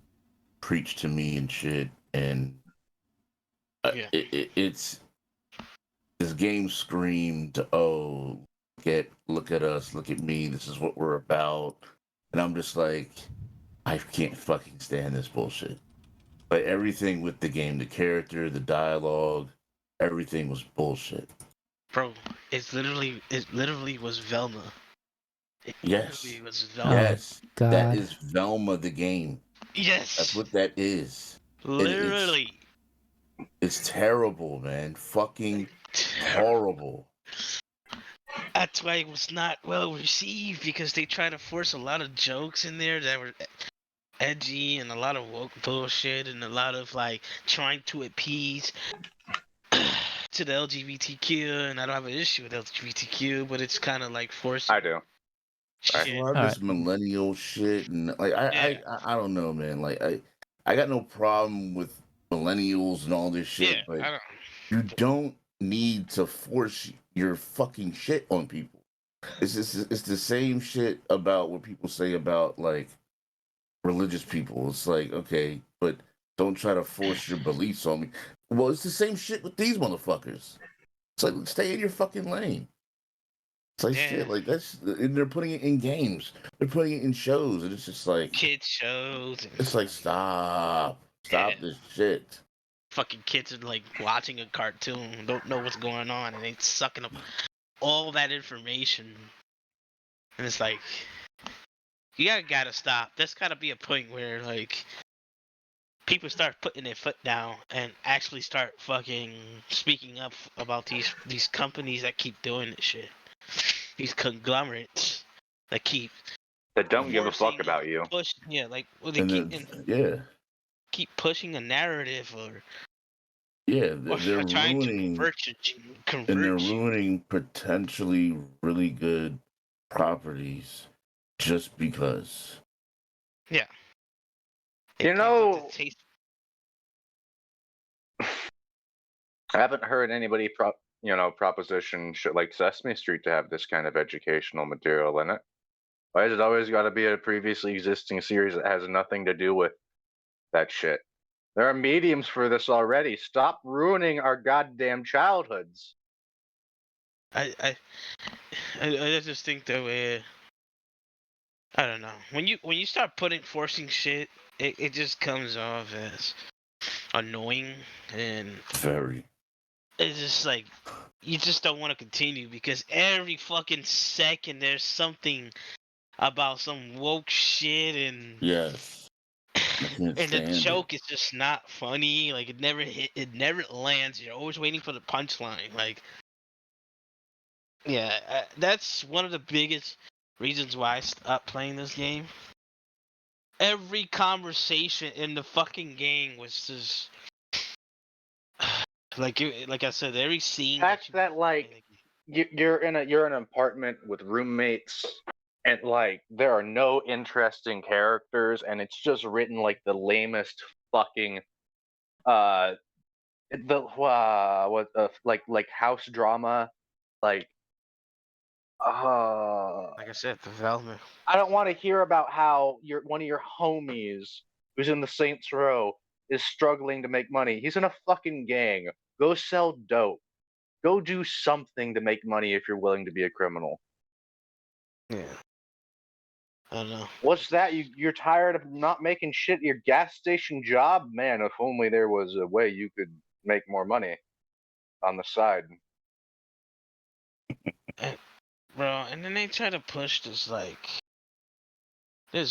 preach to me and shit, and Yeah. it's this game screamed, "Oh, look at us, look at me. This is what we're about," and I'm just like, I can't fucking stand this bullshit. Like everything with the game, the character, the dialogue, everything was bullshit. Bro, it literally was Velma. It Yes. literally was Velma. Yes. God. That is Velma the game. Yes. That's what that is. Literally. It's terrible, man. Fucking horrible. That's why it was not well received, because they tried to force a lot of jokes in there that were edgy and a lot of woke bullshit and a lot of like trying to appease to the LGBTQ, and I don't have an issue with LGBTQ, but it's kind of like forced. I do. A lot of this millennial shit, and like I don't know, man. Like I got no problem with millennials and all this shit, but you don't need to force your fucking shit on people. It's the same shit about what people say about like religious people. It's like, okay, but don't try to force your beliefs on me. Well, it's the same shit with these motherfuckers. It's like, stay in your fucking lane. It's like shit, like and they're putting it in games. They're putting it in shows, and it's just like kids shows. It's like stop this shit. Fucking kids are like watching a cartoon, don't know what's going on, and they sucking up all that information. And it's like, you gotta stop. There's gotta be a point where like people start putting their foot down and actually start fucking speaking up about these companies that keep doing this shit. These conglomerates that don't give a fuck about you. Keep pushing a narrative or they're trying ruining to convert and they're ruining potentially really good properties just because. Yeah. You know, I haven't heard anybody proposition shit like Sesame Street to have this kind of educational material in it. Why has it always got to be a previously existing series that has nothing to do with that shit? There are mediums for this already. Stop ruining our goddamn childhoods. I just think that way. I don't know. When you start forcing shit, it just comes off as annoying and very. It's just like you just don't want to continue because every fucking second there's something about some woke shit and yes. And the joke is just not funny. Like it never lands. You're always waiting for the punchline. Like, yeah, that's one of the biggest reasons why I stopped playing this game. Every conversation in the fucking game was just like I said, every scene. The fact that like you're in an apartment with roommates. And like there are no interesting characters, and it's just written like the lamest fucking like house drama, like I said, the development. I don't want to hear about how one of your homies who's in the Saints Row is struggling to make money. He's in a fucking gang. Go sell dope. Go do something to make money if you're willing to be a criminal. Yeah. I don't know. What's that? You're tired of not making shit at your gas station job? Man, if only there was a way you could make more money on the side. Bro, and then they try to push this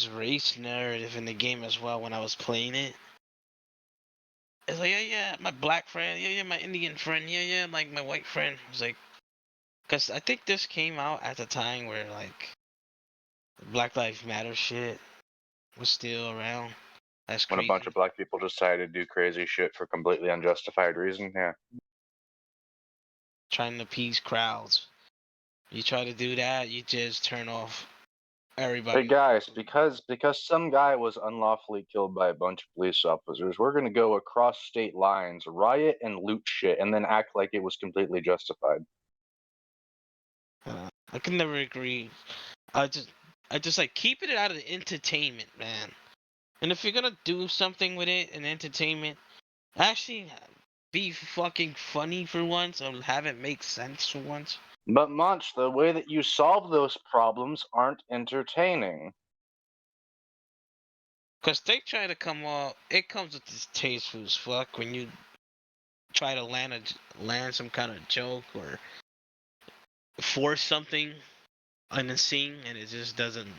race narrative in the game as well when I was playing it. It's like, yeah, my black friend, yeah, my Indian friend, yeah, like my white friend. It's like, cause I think this came out at the time where like Black Lives Matter shit was still around. That's When a bunch crazy. of black people decided to do crazy shit for completely unjustified reason, yeah. Trying to appease crowds. You try to do that, you just turn off everybody. Hey guys, because some guy was unlawfully killed by a bunch of police officers, we're gonna go across state lines, riot and loot shit, and then act like it was completely justified. I can never agree. I just like keep it out of the entertainment, man. And if you're gonna do something with it in entertainment, actually be fucking funny for once, or have it make sense for once. But Munch, the way that you solve those problems aren't entertaining. Cause they try to come up, it comes with this tasteful as fuck when you try to land some kind of joke or force something on a scene, and it just doesn't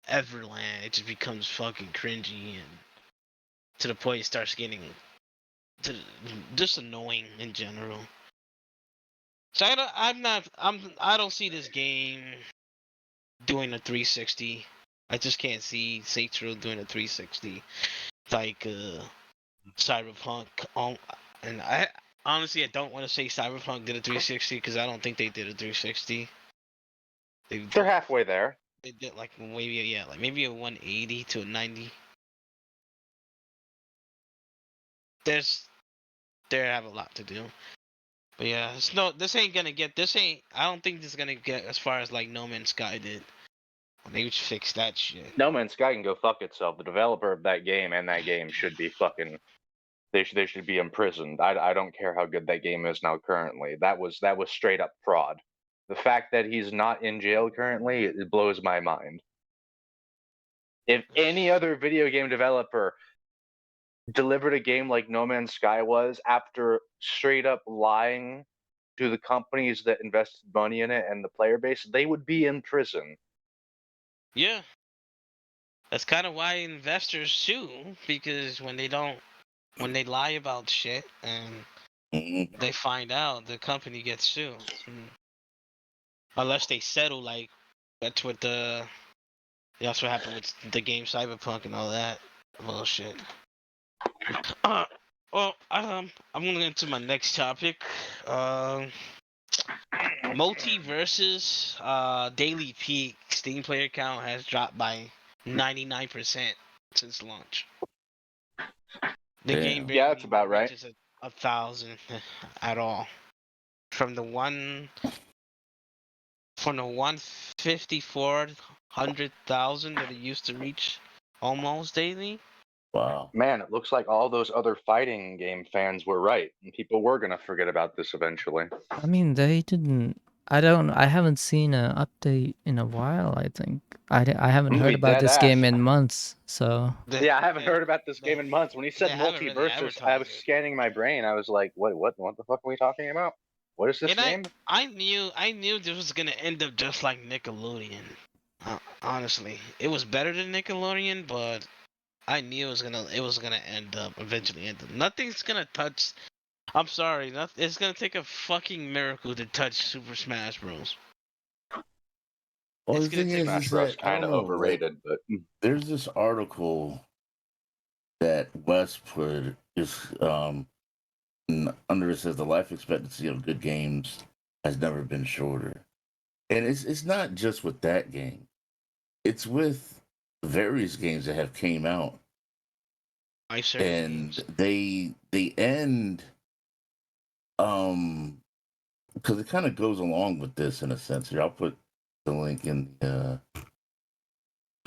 ever land. It just becomes fucking cringy, and to the point it starts getting just annoying in general. So I don't see this game doing a 360. I just can't see CenTruL doing a 360 like Cyberpunk. And I honestly I don't want to say Cyberpunk did a 360 because I don't think they did a 360. They're halfway there. They did like maybe a 180 to a 90. They have a lot to do. But yeah, this ain't gonna get, I don't think this is gonna get as far as like No Man's Sky did. They would fix that shit. No Man's Sky can go fuck itself. The developer of that game and that game should be fucking. They should be imprisoned. I don't care how good that game is now currently. That was straight up fraud. The fact that he's not in jail currently, it blows my mind. If any other video game developer delivered a game like No Man's Sky was after straight up lying to the companies that invested money in it and the player base, they would be in prison. Yeah. That's kind of why investors sue, because when they lie about shit and they find out, the company gets sued. Unless they settle, like that's what that's what happened with the game Cyberpunk and all that bullshit. Well, I'm gonna get into my next topic. Multiverses daily peak Steam player count has dropped by 99% since launch. The game barely that's about right. reaches 1,000 at all. From the 154,000 that it used to reach almost daily. Wow. Man, it looks like all those other fighting game fans were right. And people were going to forget about this eventually. I mean, they didn't. I haven't seen an update in a while. I think I haven't heard about this game in months. So yeah, I haven't heard about this game in months. When he said multiverses, really I was scanning my brain. I was like, what the fuck are we talking about? What is this game? I knew this was gonna end up just like Nickelodeon. Honestly, it was better than Nickelodeon, but I knew it was gonna eventually end up. Nothing's gonna touch. I'm sorry, it's gonna take a fucking miracle to touch Super Smash Bros. Well, the thing is that kind of overrated, but there's this article that Wes put under it says the life expectancy of good games has never been shorter, and it's not just with that game; it's with various games that have came out, and they end because it kind of goes along with this in a sense. Here, I'll put the link in the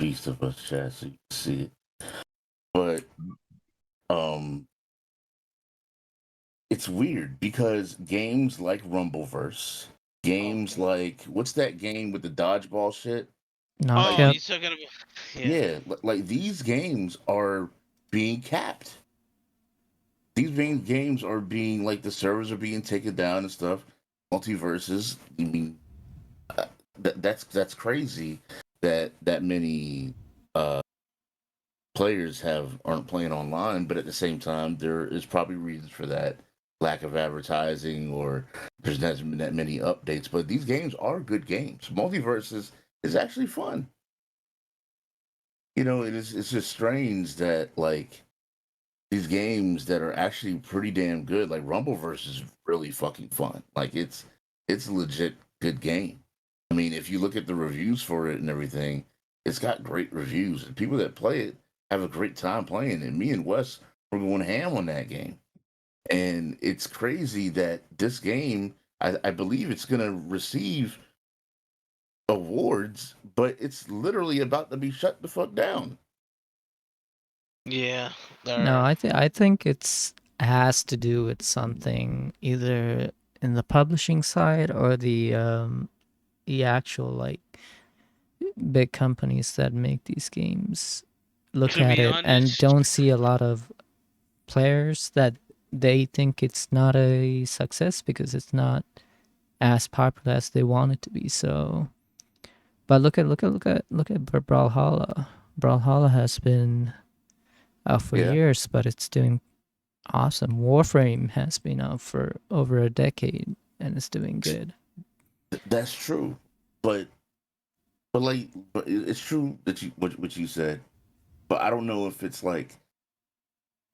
Beast of Us chat so you can see it. But it's weird because games like Rumbleverse, games like what's that game with the dodgeball shit? Knockout. Yeah, like these games are being capped. These games are being like the servers are being taken down and stuff. Multiverses, I mean, that's crazy that many players aren't playing online, but at the same time, there is probably reasons for that. Lack of advertising, or there's not been that many updates. But these games are good games. Multiverses is actually fun. It's just strange that like these games that are actually pretty damn good, like Rumbleverse is really fucking fun. Like it's a legit good game. I mean, if you look at the reviews for it and everything, it's got great reviews. And people that play it have a great time playing it. Me and Wes were going ham on that game. And it's crazy that this game, I believe it's going to receive awards, but it's literally about to be shut the fuck down. Yeah. No, I think has to do with something either in the publishing side or the actual like big companies that make these games look To at be it and honest, don't see a lot of players that they think it's not a success because it's not as popular as they want it to be. So, but look at Brawlhalla. Brawlhalla has been out for Yeah. years, but it's doing awesome. Warframe has been out for over a decade and it's doing good. That's true. But it's true that what you said, but I don't know if it's like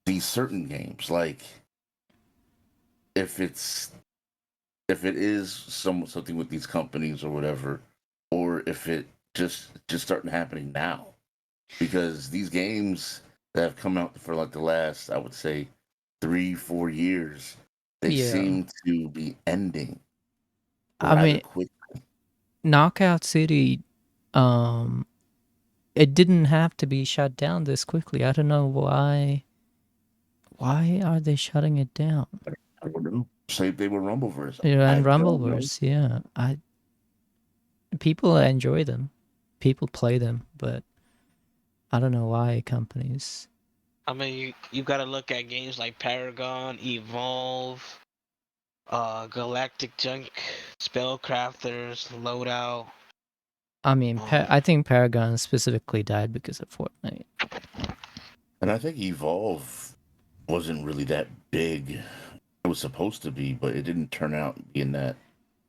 these certain games, like if it is something with these companies or whatever, or if it just starting happening now, because these games that have come out for like the last, I would say, 3-4 years, they Yeah. seem to be ending I rather mean, quick. Knockout City, it didn't have to be shut down this quickly. I don't know why. Why are they shutting it down? I don't know. Same thing with Rumbleverse. Yeah, I and don't know. Rumbleverse, yeah. People enjoy them. People play them, but I don't know why companies. I mean, you gotta look at games like Paragon, Evolve, Galactic Junk, Spellcrafters, Loadout. I mean, I think Paragon specifically died because of Fortnite. And I think Evolve wasn't really that big. It was supposed to be, but it didn't turn out being that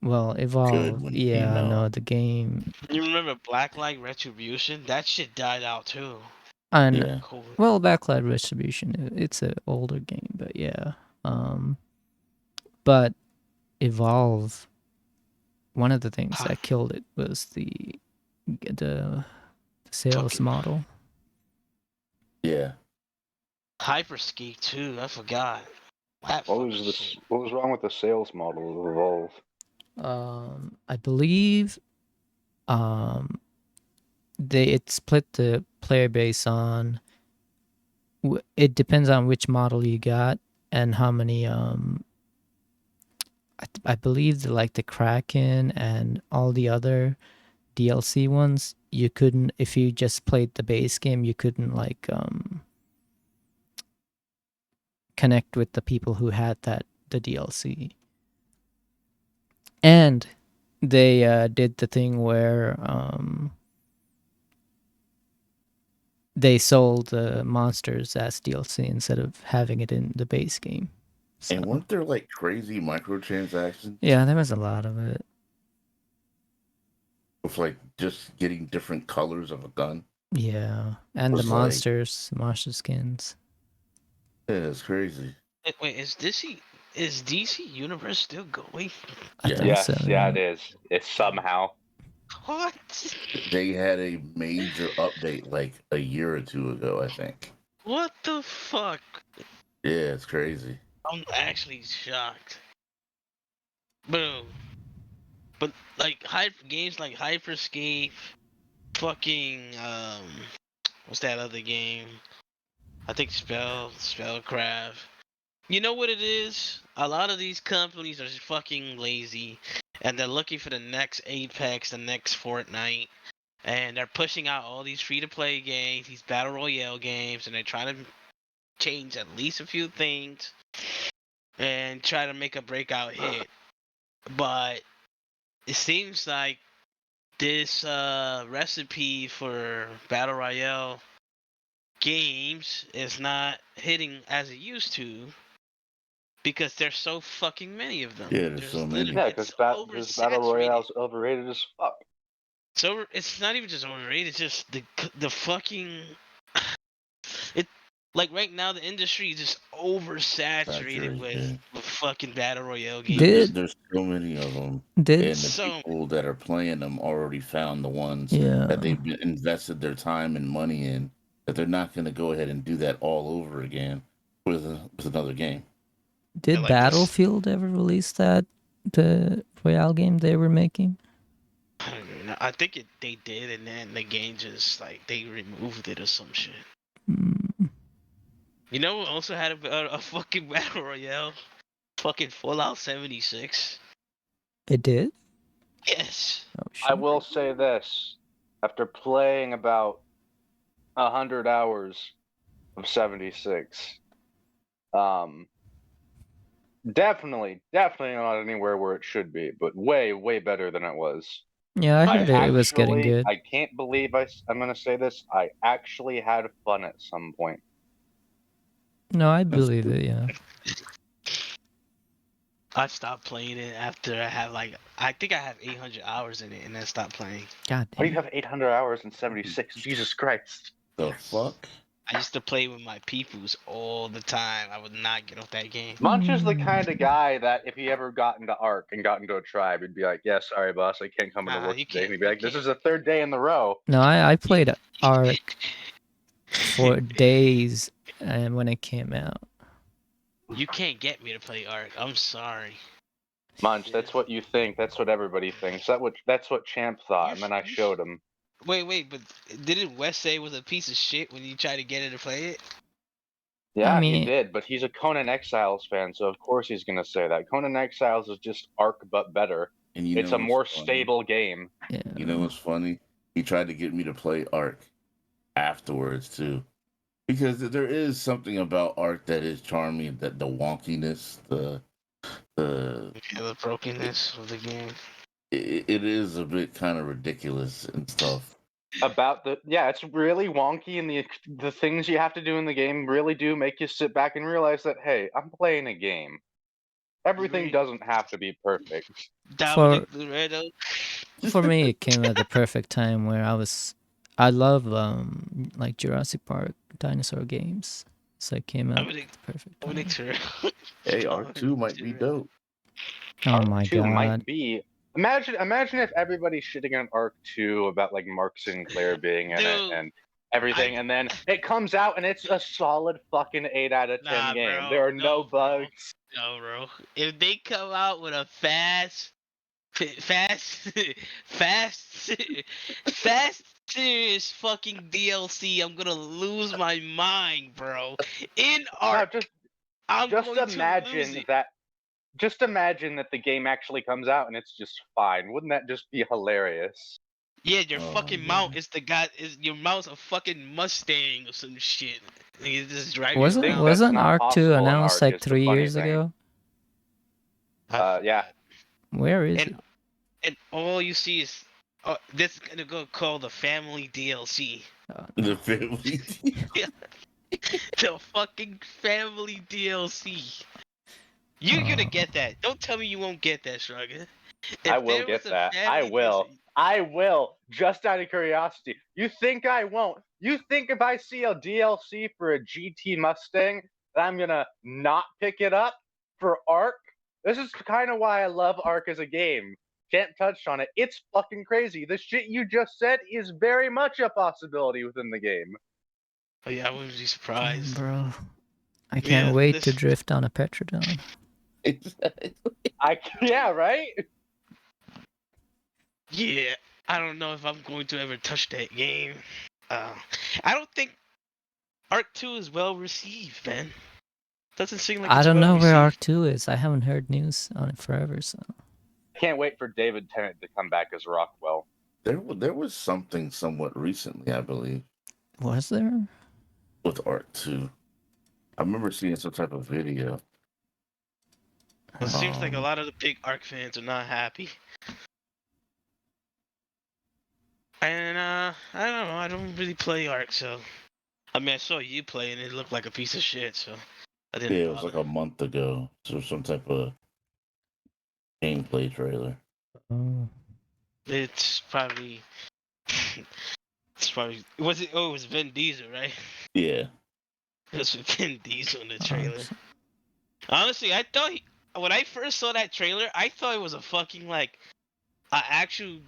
Well, good Evolve, when it came yeah, out. no, the game. You remember Blacklight Retribution? That shit died out too. And Yeah. Cool. well, Backlight Retribution, it's an older game, but yeah. But Evolve, one of the things that killed it was the sales Fucking model. Yeah. Hyperscape too. I forgot. What was wrong with the sales model of Evolve? I believe it split the player base on. It depends on which model you got and how many. I believe like the Kraken and all the other DLC ones, you couldn't, if you just played the base game, you couldn't like connect with the people who had the DLC. And they did the thing where they sold the monsters as DLC instead of having it in the base game. So, And weren't there like crazy microtransactions? yeah, there was a lot of it. With like just getting different colors of a gun. Yeah, and the Was like- monster skins. Yeah, it's crazy. Wait, is DC Universe still going? I Yeah. think Yes, so. yeah, it is. It's somehow. What? They had a major update like a year or two ago, I think. What the fuck? Yeah, it's crazy. I'm actually shocked. Boom. But like games like Hyperscape, fucking what's that other game? I think Spellcraft. You know what it is? A lot of these companies are just fucking lazy, and they're looking for the next Apex, the next Fortnite, and they're pushing out all these free-to-play games, these battle royale games, and they're trying to change at least a few things and try to make a breakout hit. But it seems like this recipe for battle royale games is not hitting as it used to because there's so fucking many of them. Yeah, there's so many. Yeah, because Battle Royale's overrated as fuck. So it's not even just overrated. It's just the fucking it. Like right now, the industry is just oversaturated with fucking battle royale games. There's so many of them, and the people that are playing them already found the ones that they've invested their time and money in. That they're not going to go ahead and do that all over again with another game. Did like Battlefield ever release the Royale game they were making? I don't know. I think they did, and then the game just like they removed it or some shit. You know, we also had a fucking battle royale, fucking Fallout 76. It did? Yes. Oh, shit. I will say this: after playing about 100 hours of 76, definitely not anywhere where it should be, but way better than it was. Yeah, I heard it was getting good. I can't believe I'm going to say this. I actually had fun at some point. No, I believe it, yeah. I stopped playing it after I had I think I have 800 hours in it and then stopped playing. God damn. How do you have 800 hours in 76? Jesus Christ. The fuck? I used to play with my peoples all the time. I would not get off that game. Munch is the kind of guy that if he ever got into ARC and got into a tribe, he'd be like, yeah, sorry, boss, I can't come into work today. And he'd be like, this is the third day in the row. No, I played ARC for days and when it came out. You can't get me to play ARC. I'm sorry. Munch, that's what you think. That's what everybody thinks. That's what Champ thought, and then I showed him. Wait, but didn't Wes say it was a piece of shit when you tried to get her to play it? Yeah, he did, but he's a Conan Exiles fan, so of course he's going to say that. Conan Exiles is just ARC, but better. And it's a more stable game. Yeah. You know what's funny? He tried to get me to play ARC afterwards, too. Because there is something about ARC that is charming, that the wonkiness, the brokenness of the game. It is a bit kind of ridiculous and stuff. It's really wonky, and the things you have to do in the game really do make you sit back and realize that, hey, I'm playing a game. Everything doesn't have to be perfect. For me, it came at the perfect time where I love like Jurassic Park dinosaur games, so it came out at the perfect time. Hey, ARC 2 might be dope. Oh my god! Might be. Imagine if everybody's shitting on ARC 2 about like Mark Sinclair being in it and everything, and then it comes out and it's a solid fuking 8 out of 10 game. Bro, there are no bugs. No, bro. If they come out with a fast, serious fucking DLC, I'm gonna lose my mind, bro. In ARC, Just imagine that the game actually comes out and it's just fine. Wouldn't that just be hilarious? Yeah, your fucking mount is your mount's a fucking Mustang or some shit. You just drive Wasn't ARC 2 announced like 3 years ago? Yeah. Where is it? And all you see is this is gonna go called the family DLC. The family DLC. The fucking family DLC. You're gonna get that. Don't tell me you won't get that, Shruggin. I will get that. I will. I will. Just out of curiosity. You think I won't? You think if I see a DLC for a GT Mustang that I'm gonna not pick it up for ARC? This is kind of why I love ARC as a game. Can't touch on it. It's fucking crazy. The shit you just said is very much a possibility within the game. Oh yeah, I wouldn't be surprised. Bro, I can't wait to drift on a Petrodome. Exactly. Yeah, right? Yeah, I don't know if I'm going to ever touch that game. I don't think ARC 2 is well received, man. Doesn't seem like I don't know where ARC 2 is. I haven't heard news on it forever, so. Can't wait for David Tennant to come back as Rockwell. There was something somewhat recently, I believe. Was there? With ARC 2. I remember seeing some type of video. It seems like a lot of the big ARC fans are not happy. And I don't know, I don't really play ARC, so I mean, I saw you play and it looked like a piece of shit, so I didn't Yeah, it was bother. like a month ago. So some type of gameplay trailer. Oh. It's probably. It's probably. Was it? Oh, it was Vin Diesel, right? Yeah. It was Vin Diesel in the Oh, trailer. Honestly, I thought when I first saw that trailer, I thought it was a fucking like an actual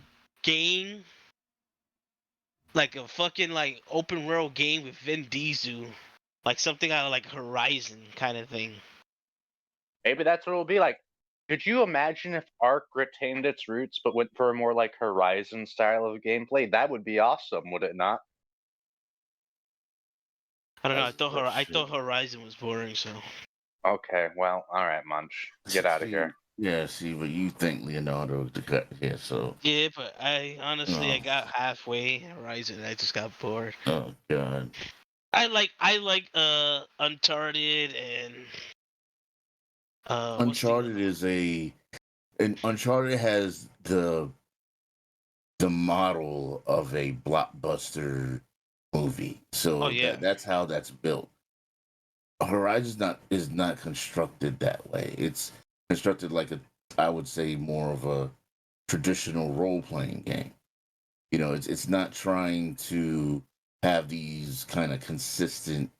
game, like a fucking like open world game with Vin Diesel, like something out of like Horizon kind of thing. Maybe that's what it'll be like. Could you imagine if Ark retained its roots but went for a more like Horizon style of gameplay? That would be awesome, would it not? I don't know. That's I shit. thought Horizon was boring, so. Okay, well, all right, Munch, get out of here. Yeah, see, but you think Leonardo DiCaprio, so. Yeah, but I honestly I Oh. got halfway Horizon and I just got bored. Oh god. I like Uncharted and what's the Uncharted other and Uncharted has the model of a blockbuster movie. Oh So yeah. that's how that's built. Horizon is not constructed that way. It's constructed like I would say more of a traditional role playing game. You know, it's not trying to have these kind of consistent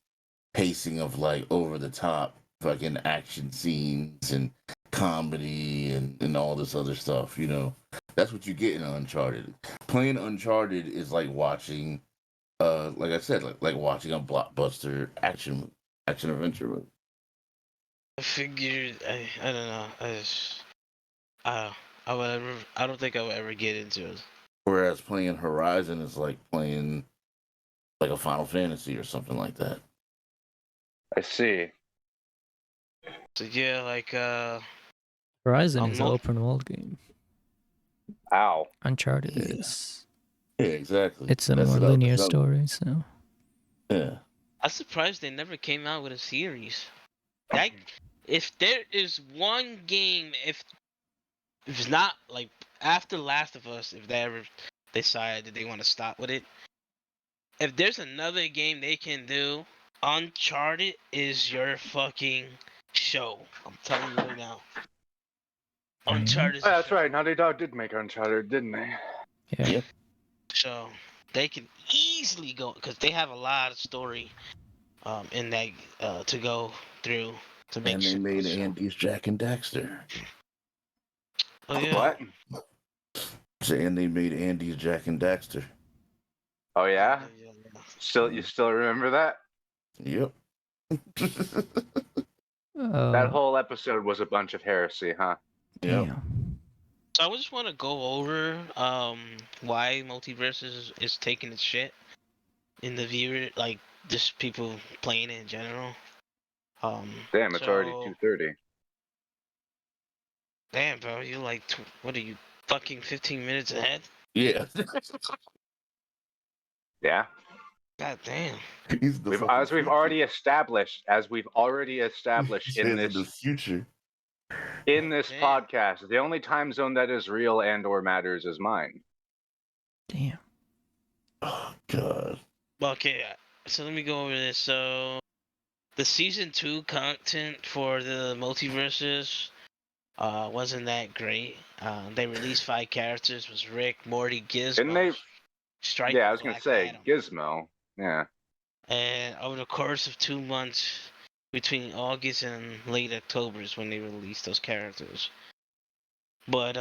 pacing of like over the top fucking action scenes and comedy and all this other stuff, you know. That's what you get in Uncharted. Playing Uncharted is like watching like I said, like watching a blockbuster action adventure movie. I figured I don't know. I don't think I would ever get into it. Whereas playing Horizon is like playing like a Final Fantasy or something like that. I see. So yeah, like Horizon I'm is an not- open world game. Ow. Uncharted Yeah. is. Yeah, exactly. It's a That's more what I was- linear story, so. Yeah. I'm surprised they never came out with a series. Like, if there is one game, if it's not like after Last of Us, if they ever decide that they want to stop with it, if there's another game they can do, Uncharted is your fucking show. I'm telling you right now. Uncharted is Oh, a that's show. right. Naughty Dog did make Uncharted, didn't they? Yeah. Yep. So they can easily go because they have a lot of story in that to go through to make And they sure. made Andy's Jack and Daxter. Oh yeah. What? And they made Andy's Jack and Daxter. Oh yeah? Yeah. You still remember that? Yep. That whole episode was a bunch of heresy, huh? Yep. Damn. So I just want to go over why multiverses is taking its shit in the viewer, like just people playing it in general. Damn, it's already 2:30. Damn, bro, you like what are you fucking 15 minutes ahead? Yeah. Yeah. God damn. As we've already established Says in in the this future. podcast, the only time zone that is real and or matters is mine. Damn. Oh god. Okay, so let me go over this. So the season 2 content for the multiverses wasn't that great. They released 5 characters: was Rick, Morty, Gizmo, Didn't they? Striker, Yeah, I was gonna Black say Adam. Gizmo. Yeah. And over the course of 2 months, between August and late October is when they released those characters. But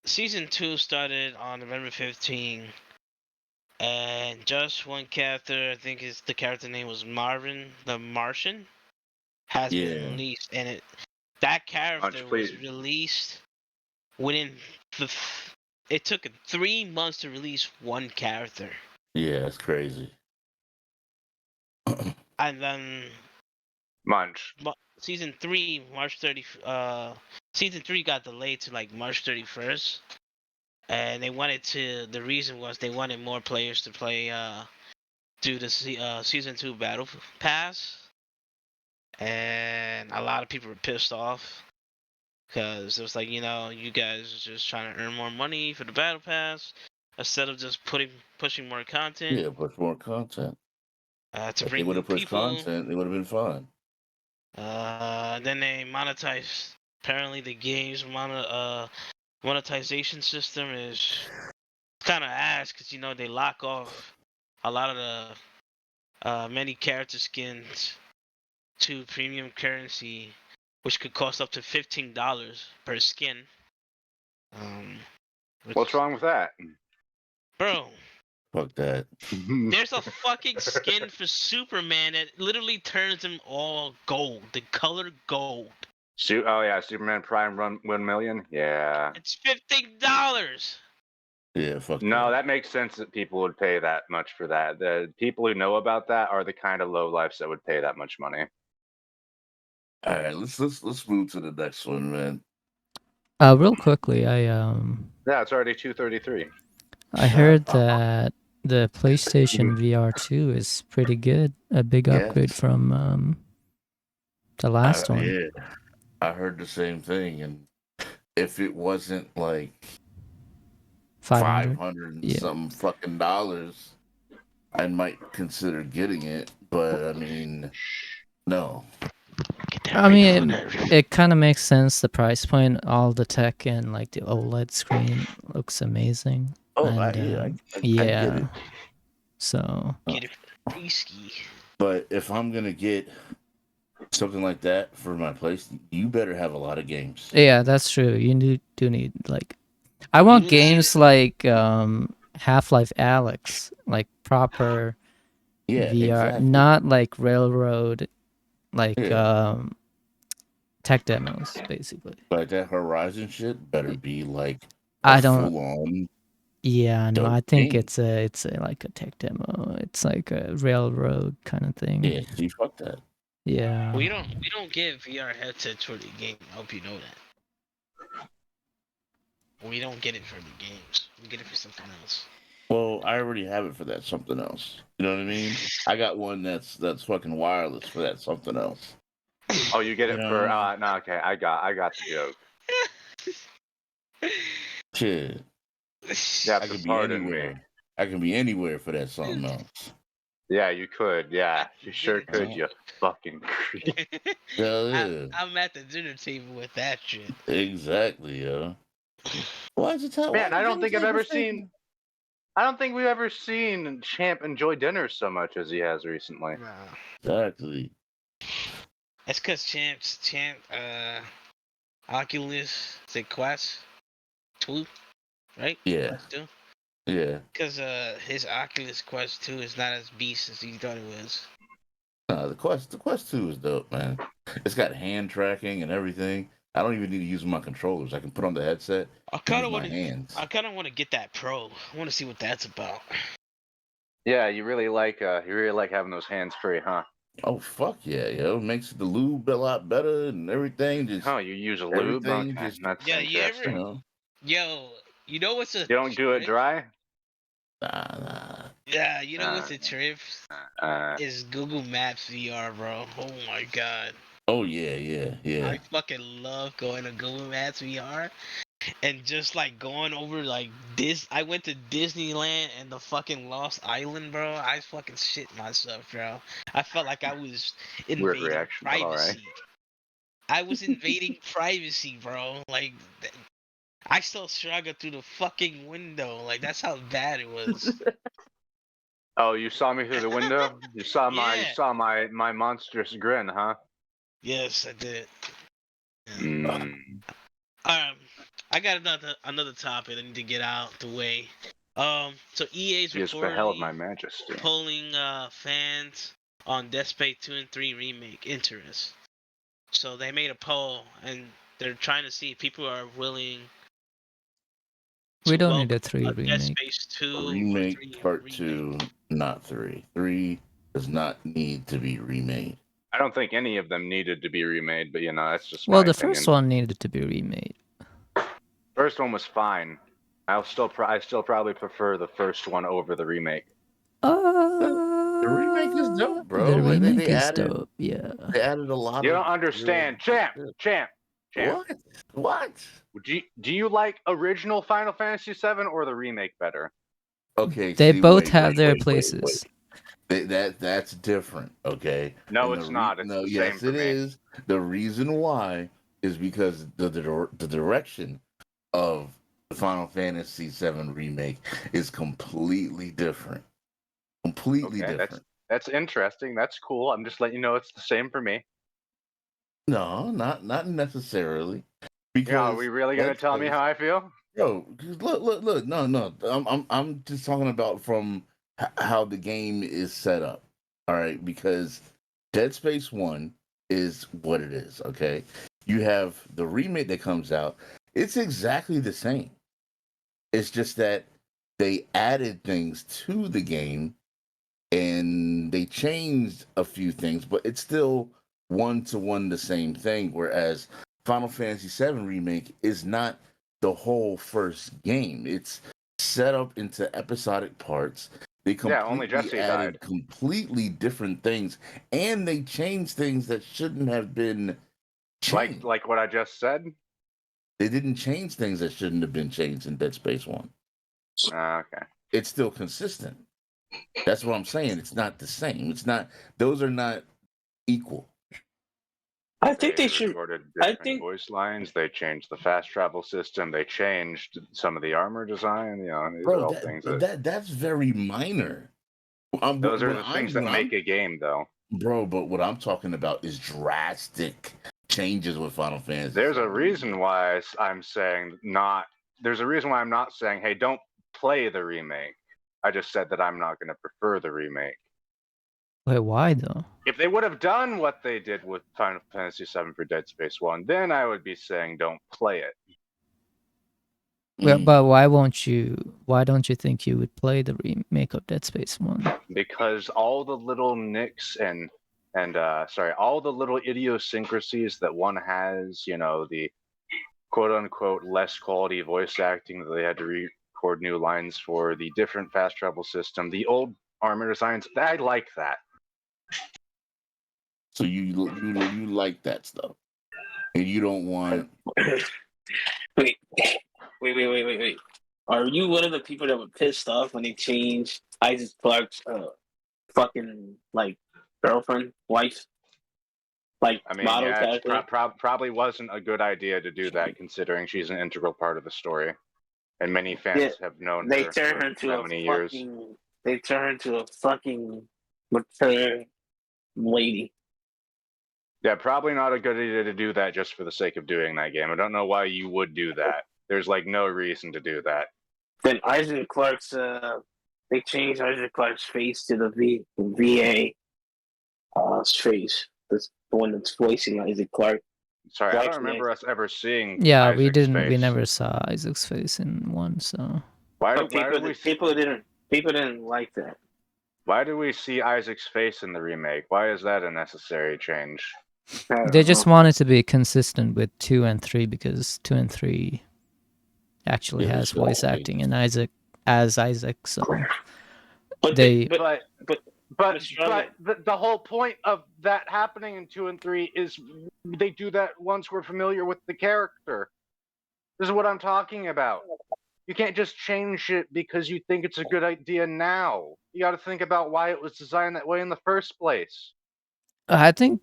season 2 started on November 15, and just one character, I think the character name was Marvin the Martian, has been released, and that character was released within it took 3 months to release one character. Yeah, it's crazy. And then Munch. season 3 season 3 got delayed to like March 31st, and the reason was they wanted more players to play do the season 2 battle pass, and a lot of people were pissed off because it was like, you guys are just trying to earn more money for the battle pass instead of just pushing more content. Yeah, push more content. to If they bring would new have pushed people. content, it would have been fun. Then they monetize. Apparently, the game's monetization system is kind of ass because they lock off a lot of the many character skins to premium currency, which could cost up to $15 per skin. What's wrong with that? Bro, Fuck that. there's a fucking skin for Superman that literally turns him all gold, the color gold. Oh yeah, Superman Prime run 1 million. Yeah. It's $15. Yeah, fuck No, that makes sense that people would pay that much for that. The people who know about that are the kind of low lifes that would pay that much money. All right, let's move to the next one, man. Real quickly, Yeah, it's already 2:33. I heard that the PlayStation VR 2 is pretty good. A big upgrade from the last one. Yeah, I heard the same thing, and if it wasn't like 500 and some fucking dollars, I might consider getting it. But I mean, no. I mean, it kind of makes sense. The price point, all the tech, and like the OLED screen looks amazing. Oh, and, I get it. So. Get it risky. But if I'm gonna get something like that for my place, you better have a lot of games. Yeah, that's true. You do need like, I want games like Half-Life Alyx, like proper VR, exactly. not like Railroad, like tech demos, basically. Like that Horizon shit better be like full on. Yeah, no, I think it's a like a tech demo. It's like a Railroad kind of thing. Yeah, you fuck that. Yeah. We don't get VR headsets for the game. I hope you know that. We don't get it for the games. We get it for something else. Well, I already have it for that something else. You know what I mean? I got one that's fucking wireless for that something else. Oh, you get it for no, okay. I got the joke. Shit. Yeah, I could be anywhere. I can be anywhere for that something else. Yeah, you could. Yeah, you sure could. You fucking creep. I'm at the dinner table with that shit. Exactly, yo. Why is it time? Man, I don't think I've ever seen. I don't think we've ever seen Champ enjoy dinner so much as he has recently. Nah. Exactly. That's because Champ, Oculus, is it Quest 2, right? Yeah. Quest 2? Yeah. Because his Oculus Quest 2 is not as beast as he thought it was. The Quest 2 is dope, man. It's got hand tracking and everything. I don't even need to use my controllers. I can put on the headset. I kind of want to get that Pro. I want to see what that's about. Yeah, you really like having those hands free, huh? Oh fuck yeah, yo! It makes the lube a lot better and everything. You use a lube? Okay. That's interesting. You know what's a? You don't do it dry? Nah. Yeah, you know what's a trip? Is Google Maps VR, bro. Oh my god. Oh yeah. I fucking love going to Google Maps VR and just like going over like this. I went to Disneyland and the fucking Lost Island, bro. I fucking shit myself, bro. I felt like I was invading privacy. I was invading privacy, bro. Like, I still struggled through the fucking window. Like, that's how bad it was. Oh, you saw me through the window? You saw my monstrous grin, huh? Yes, I did. Yeah. I got another topic I need to get out the way. So EA's beheld my majesty. Polling fans on Death Space 2 and 3 remake interest. So they made a poll and they're trying to see if people are willing. We don't need a 3 remake. Death Space 2 remake part 2, not 3. 3 does not need to be remade. I don't think any of them needed to be remade, but that's just well, the opinion. first one needed to be remade. First one was fine. I still probably prefer the first one over the remake. The remake is dope, bro. The remake is dope. Yeah. They added a lot. You don't understand, Champ. What? Do you like original Final Fantasy VII or the remake better? Okay. They both have their places. That's different, okay? No, And it's not. It's no, the same yes, for it me. is. The reason why is because the direction of the Final Fantasy VII remake is completely different. Completely Okay, different. that's interesting. That's cool. I'm just letting you know it's the same for me. No, not necessarily. Yeah, are Because we really gonna Dead tell me Space, how I feel? yo, just look. No. I'm just talking about from how the game is set up. All right, because Dead Space One is what it is. Okay, you have the remake that comes out. It's exactly the same. It's just that they added things to the game and they changed a few things, but it's still one to one the same thing. Whereas Final Fantasy VII Remake is not the whole first game, it's set up into episodic parts. They Yeah, only completely Jesse died. added completely different things, and they changed things that shouldn't have been changed. Like what I just said. They didn't change things that shouldn't have been changed in Dead Space 1. Okay. It's still consistent. That's what I'm saying. It's not the same. It's not, those are not equal. I think they should. Recorded I different think voice lines. They changed the fast travel system. They changed some of the armor design. You know, these are Bro, all things that. that's very minor. Those are the things that make a game, though. Bro, but what I'm talking about is drastic changes with Final Fantasy. There's a reason why I'm saying not. There's a reason why I'm not saying, hey, don't play the remake. I just said that I'm not going to prefer the remake. Wait, why though? If they would have done what they did with Final Fantasy VII for Dead Space 1, then I would be saying don't play it. But why won't you? Why don't you think you would play the remake of Dead Space 1? Because all the little nicks and all the little idiosyncrasies that one has, you know, the quote unquote less quality voice acting that they had to record new lines for, the different fast travel system, the old armor designs, I like that. So you like that stuff, and you don't want. Wait. Are you one of the people that were pissed off when they changed Isaac Clarke's fucking like girlfriend, wife? Like, I mean, model yeah, it character? probably wasn't a good idea to do that, considering she's an integral part of the story, and many fans have known They her turned for her into that a many fucking. years. They turned her into a fucking mature lady. Yeah, probably not a good idea to do that just for the sake of doing that game. I don't know why you would do that. There's like no reason to do that. Then Isaac Clarke's they changed Isaac Clarke's face to the VA face. That's the one that's voicing Isaac Clarke. Sorry, I don't remember us ever seeing. Yeah, Isaac's we didn't. face. We never saw Isaac's face in one. So people didn't like that. Why do we see Isaac's face in the remake? Why is that a necessary change? They just wanted to be consistent with 2 and 3 because 2 and 3 actually has voice acting and Isaac as Isaac. So but the whole point of that happening in 2 and 3 is they do that once we're familiar with the character. This is what I'm talking about. You can't just change it because you think it's a good idea now. You got to think about why it was designed that way in the first place. I think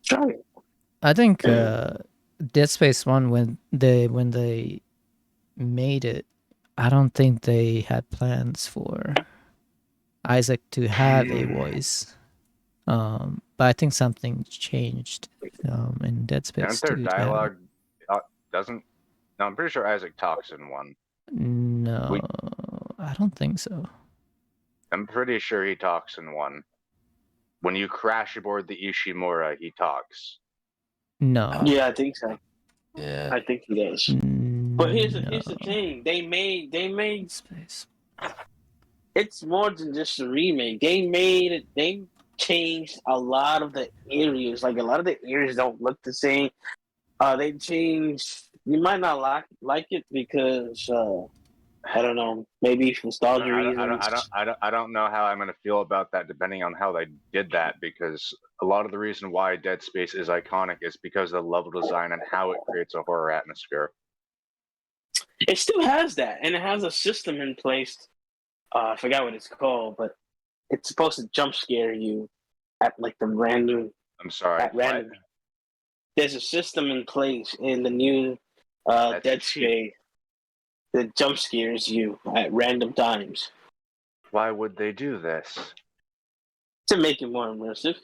Dead Space 1 when they made it, I don't think they had plans for Isaac to have a voice. But I think something changed in Dead Space 2. Their dialogue doesn't. No, I'm pretty sure Isaac talks in 1. No, I don't think so. I'm pretty sure he talks in 1. When you crash aboard the Ishimura, he talks. No. Yeah, I think so. Yeah, I think he does. But here's the thing: they made Space. It's more than just a remake. They changed a lot of the areas. Like, a lot of the areas don't look the same. They changed. You might not like it because I don't know, maybe for nostalgia reasons. I don't know how I'm going to feel about that depending on how they did that, because a lot of the reason why Dead Space is iconic is because of the level design and how it creates a horror atmosphere. It still has that, and it has a system in place. I forgot what it's called, but it's supposed to jump scare you at like the random. I'm sorry. At random. What? There's a system in place in the new Dead Space that jump scares you at random times. Why would they do this? To make it more immersive.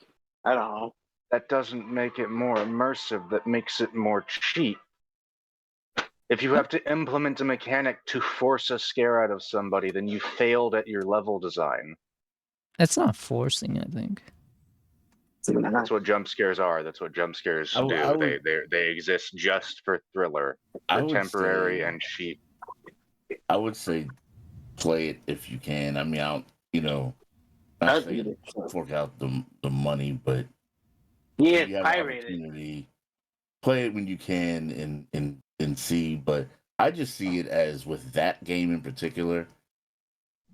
I don't know. That doesn't make it more immersive. That makes it more cheap. If you have to implement a mechanic to force a scare out of somebody, then you failed at your level design. It's not forcing, I think. That's what jump scares are. That's what jump scares do. They exist just for thriller. They're temporary and cheap. I would say play it if you can. I mean, not saying fork out the money, but you have pirate it. Play it when you can and see. But I just see it as, with that game in particular,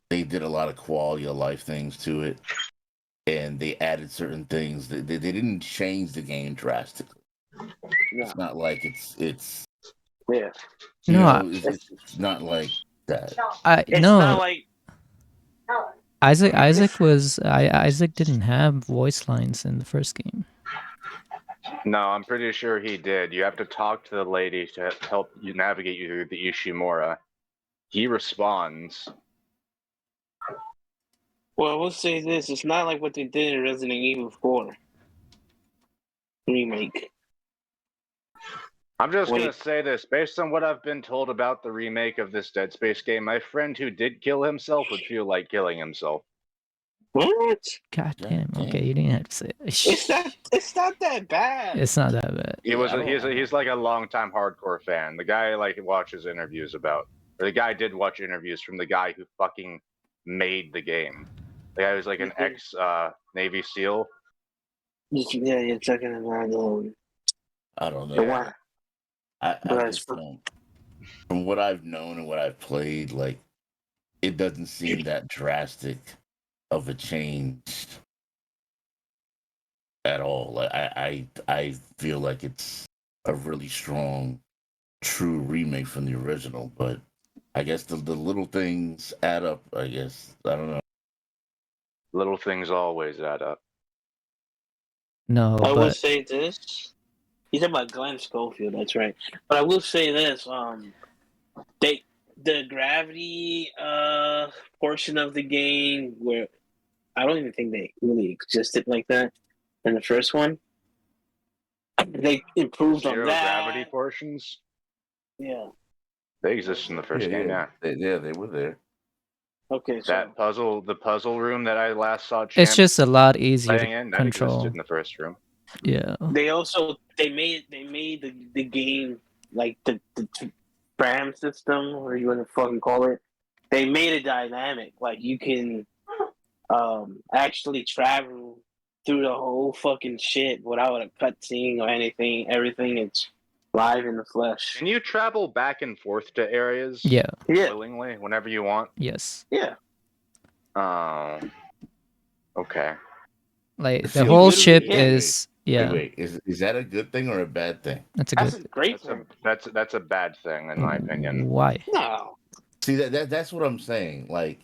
they did a lot of quality of life things to it, and they added certain things. They didn't change the game drastically. No. It's not like it's yeah. It's not like that. It's not like Isaac didn't have voice lines in the first game. No, I'm pretty sure he did. You have to talk to the lady to help you navigate you through the Ishimura. He responds. Well, I will say this: it's not like what they did in Resident Evil 4 remake. I'm just going to say this. Based on what I've been told about the remake of this Dead Space game, my friend who did kill himself would feel like killing himself. What? God damn. Okay, you didn't have to say it. It's not that bad. It's not that bad. He's like a longtime hardcore fan. The guy watches interviews the guy did watch interviews from the guy who fucking made the game. The guy was like an ex Navy SEAL. Yeah, you're checking it out. I don't know. I just don't. From what I've known and what I've played, like, it doesn't seem that drastic of a change at all. Like, I feel like it's a really strong, true remake from the original, but I guess the little things add up, I guess. I don't know. Little things always add up. No, I will say this. He's talking about Glenn Schofield, that's right. But I will say this, the gravity portion of the game, where I don't even think they really existed like that in the first one. They improved on that. Gravity portions? Yeah. They exist in the first game, yeah. They were there. Okay, so the puzzle room that I last saw it's just a lot easier to control. That existed in the first room. Yeah. They made the game, like the tram system, or you want to fucking call it. They made it dynamic. Like, you can actually travel through the whole fucking shit without a cutscene or anything. Everything is live in the flesh. Can you travel back and forth to areas? Yeah. Willingly, whenever you want? Yes. Yeah. Oh. Okay. Like, the whole ship is... Yeah. Wait. Is that a good thing or a bad thing? That's a great thing. That's a bad thing, in my opinion. Why? No. See, that's what I'm saying. Like,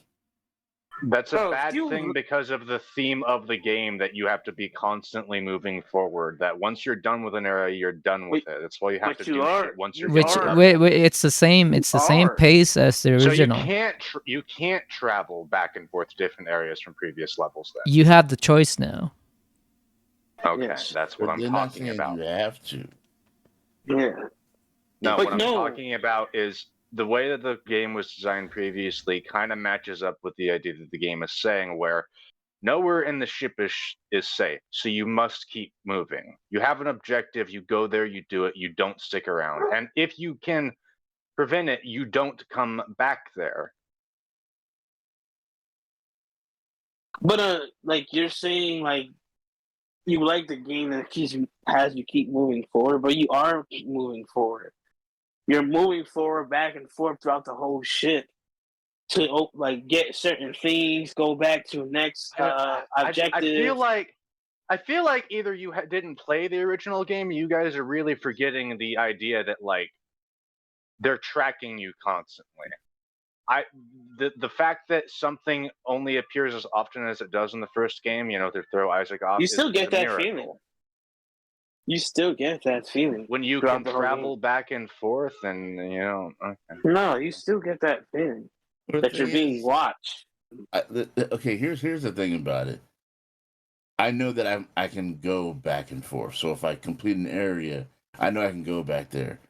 that's a bad thing because of the theme of the game, that you have to be constantly moving forward. That once you're done with an area, you're done with it. That's why you have to do shit once you're done. Wait, it's the same. It's the same pace as the original. So you can't travel back and forth to different areas from previous levels. Then you have the choice now. Okay, that's what I'm talking about. You have to. Yeah. No, what I'm talking about is the way that the game was designed previously kind of matches up with the idea that the game is saying, where nowhere in the ship is safe, so you must keep moving. You have an objective, you go there, you do it, you don't stick around. And if you can prevent it, you don't come back there. But like, you're saying, like, you like the game that has you keep moving forward, but you are moving forward. You're moving forward, back and forth throughout the whole shit to like get certain things, go back to next objective. I feel like either you didn't play the original game, or you guys are really forgetting the idea that, like, they're tracking you constantly. The fact that something only appears as often as it does in the first game, to throw Isaac off, You still get a that miracle. feeling. You still get that feeling When you can travel back and forth, and okay. No, you still get that feeling that you're being watched. Okay, here's the thing about it. I know that I can go back and forth. So if I complete an area, I know I can go back there.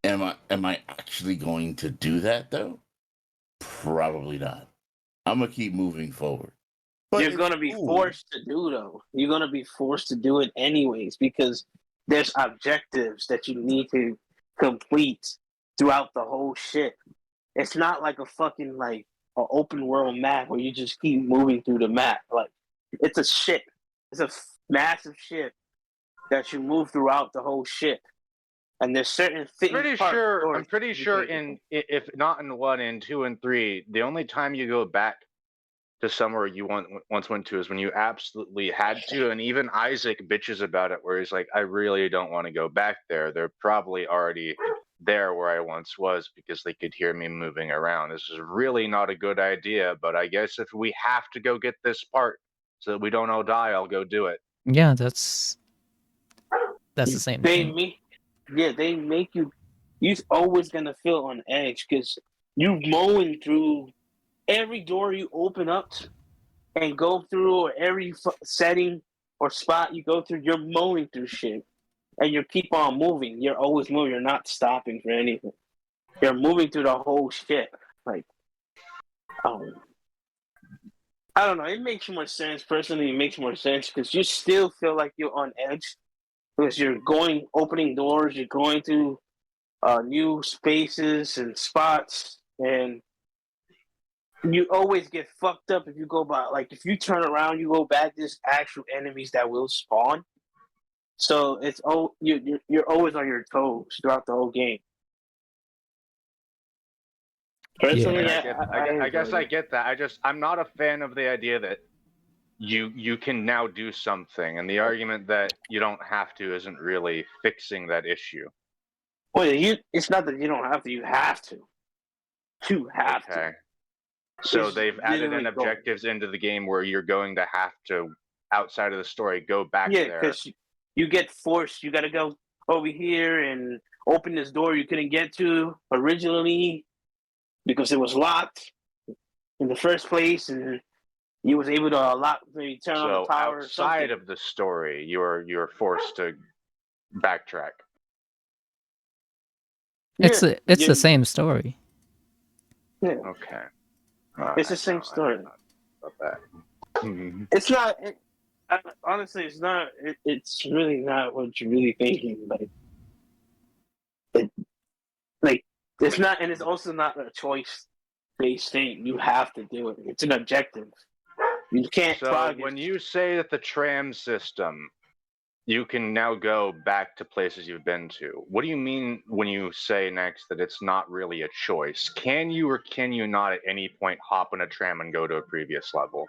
Am I actually going to do that though? Probably not. I'm gonna keep moving forward. But you're gonna be forced to do though. You're gonna be forced to do it anyways because there's objectives that you need to complete throughout the whole shit. It's not like a fucking like an open world map where you just keep moving through the map. Like it's a ship. It's a massive ship that you move throughout the whole ship. And there's certain things. I'm pretty sure if not in 1 and 2 and 3, the only time you go back to somewhere you once went to is when you absolutely had to. And even Isaac bitches about it, where he's like, I really don't want to go back there. They're probably already there where I once was because they could hear me moving around. This is really not a good idea, but I guess if we have to go get this part so that we don't all die, I'll go do it. Yeah, that's the same thing. They make you. You're always gonna feel on edge because you're mowing through every door you open up and go through, or every setting or spot you go through. You're mowing through shit, and you keep on moving. You're always moving. You're not stopping for anything. You're moving through the whole shit. Like, I don't know. It makes more sense. Personally, it makes more sense because you still feel like you're on edge because you're opening doors. You're going to new spaces and spots, and you always get fucked up if you go by. Like, if you turn around, you go back, there's actual enemies that will spawn. So you're always on your toes throughout the whole game. Personally, I guess I get that. I'm not a fan of the idea that you can now do something, and the argument that you don't have to isn't really fixing that issue. Well, it's not that you don't have to. You have to. You have to. So they've added in objectives into the game where you're going to have to, outside of the story, go back there. Yeah, because you get forced. You got to go over here and open this door you couldn't get to originally because it was locked in the first place, and you was able to maybe turn on the power. So outside of the story, you're forced to backtrack. It's the same story. Yeah. Okay. It's the same story. It's not. Honestly, it's not. It's really not what you're really thinking. It's not, and it's also not a choice-based thing. You have to do it. It's an objective. You can't. So when you say that the tram system, you can now go back to places you've been to. What do you mean when you say next that it's not really a choice? Can you or can you not at any point hop on a tram and go to a previous level?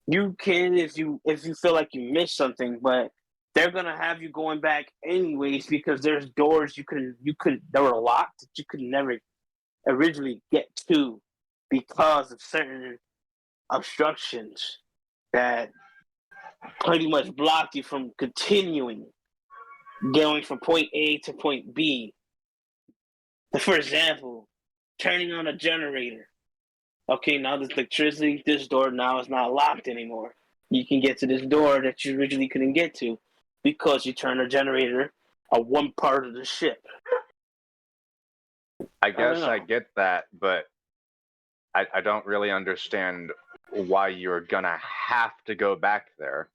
You can if you feel like you missed something, but they're gonna have you going back anyways because there's doors you could that were locked that you could never originally get to because of certain obstructions that pretty much blocked you from continuing going from point A to point B. For example, turning on a generator. Okay, now there's electricity. This door now is not locked anymore. You can get to this door that you originally couldn't get to because you turn a generator on one part of the ship. I guess I get that, but I don't really understand why you're gonna have to go back there.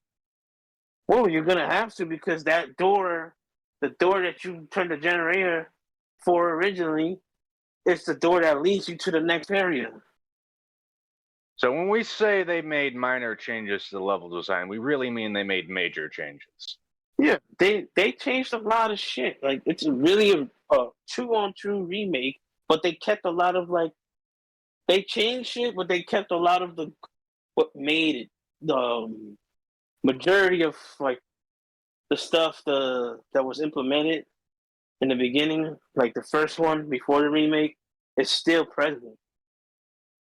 Well, you're gonna have to because that door, the door that you turned the generator for originally, is the door that leads you to the next area. So when we say they made minor changes to the level design, we really mean they made major changes. Yeah, they changed a lot of shit. Like, it's really a true-on-true remake, but they kept a lot of, like, they changed shit, but they kept a lot of what made it. The majority of, like, the stuff that was implemented in the beginning, like the first one before the remake, is still present.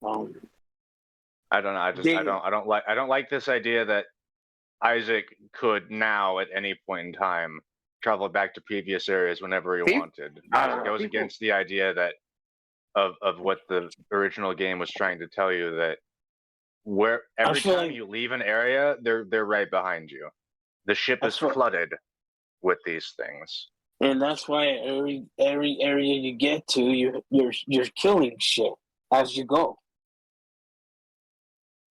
I don't know. I don't like this idea that Isaac could now at any point in time travel back to previous areas whenever he wanted. It goes against the idea that of what the original game was trying to tell you, that where every time you leave an area, they're right behind you. The ship is flooded with these things. And that's why every area you get to, you're killing shit as you go.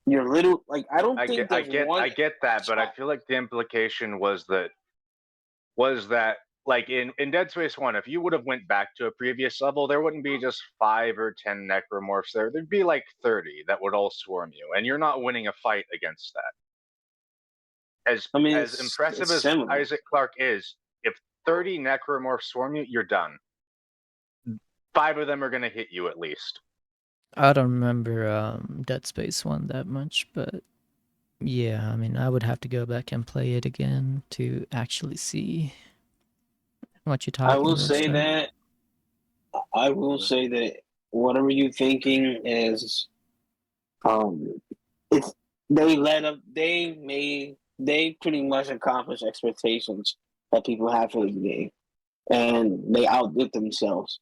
You're little like I get that, but I feel like the implication was that like in Dead Space 1, if you would have went back to a previous level, there wouldn't be just 5 or 10 necromorphs there. There'd be like 30 that would all swarm you, and you're not winning a fight against that. As impressive as Isaac Clarke is, if 30 necromorphs swarm you, you're done. 5 of them are gonna hit you at least. I don't remember Dead Space 1 that much, but yeah, I mean, I would have to go back and play it again to actually see what you're talking about. I will say that whatever you're thinking is, it's they pretty much accomplished expectations that people have for the game, and they outdid themselves.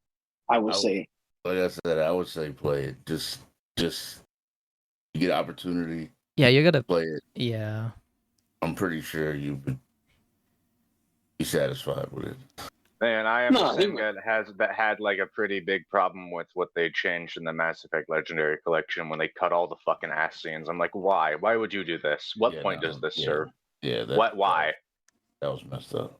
I would say. Like I said, I would say play it. Just you get opportunity. Yeah, you're gonna play it. Yeah. I'm pretty sure you would be satisfied with it. Man, I am a thing that had like a pretty big problem with what they changed in the Mass Effect Legendary Collection when they cut all the fucking ass scenes. I'm like, why? Why would you do this? What point does this serve? Yeah. Why? That was messed up.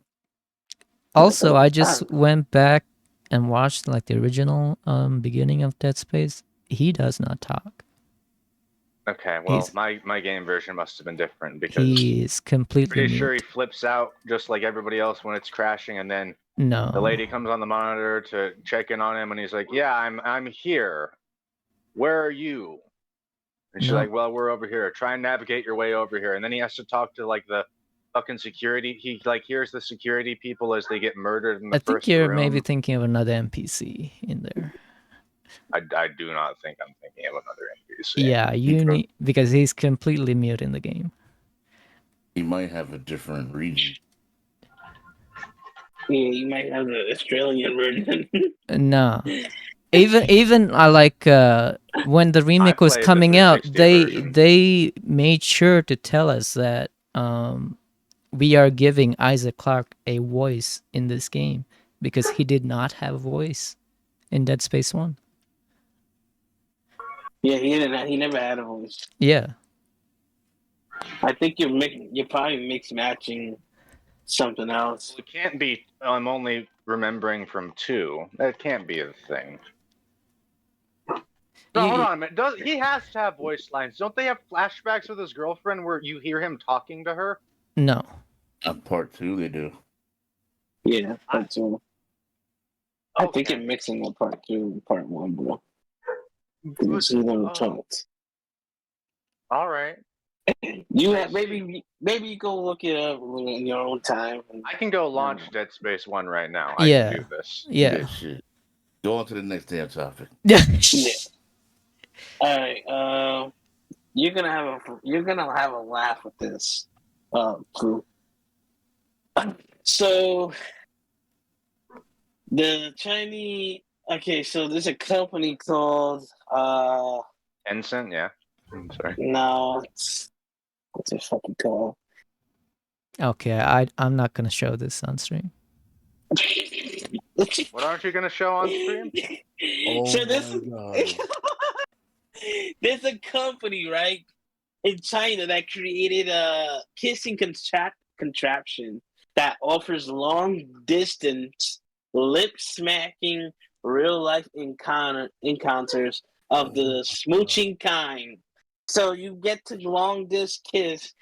Also, I just went back and watched like the original beginning of Dead Space. He does not talk. Okay, well, my game version must have been different because he's completely pretty mute. sure he flips out just like everybody else when it's crashing, and then the lady comes on the monitor to check in on him, and he's like, "Yeah, I'm here. Where are you?" And she's like, "Well, we're over here. Try and navigate your way over here." And then he has to talk to like the fucking security. He like hears the security people as they get murdered in the first room. I think you're maybe thinking of another NPC in there. I do not think I'm thinking of another NPC. Yeah, you need, because he's completely mute in the game. He might have a different region. Yeah, you might have the Australian version. No. Even I like when the remake was coming out, they made sure to tell us that we are giving Isaac Clarke a voice in this game because he did not have a voice in Dead Space 1. Yeah, he never had a voice. Yeah. I think you're probably mix matching something else. Well, it can't be. I'm only remembering from 2. That can't be a thing. No, hold on a minute. He has to have voice lines? Don't they have flashbacks with his girlfriend where you hear him talking to her? No. Part 2, they do. Yeah, part 2. I think you're mixing up part 2 and part 1, bro. You see them talked. All right. You have maybe you go look it up in your own time. I can go launch Dead Space 1 right now. I can do this. Yeah. Shit. Go on to the next damn topic. Yeah. All right. You're gonna have a laugh with this, crew. So the Chinese. Okay, so there's a company called Tencent, yeah. I'm sorry. No, what's it fucking called? Okay, I'm not gonna show this on stream. What aren't you gonna show on stream? So there's a company, right, in China that created a kissing contraption that offers long distance lip smacking real life encounters of the smooching kind. So you get to long distance kiss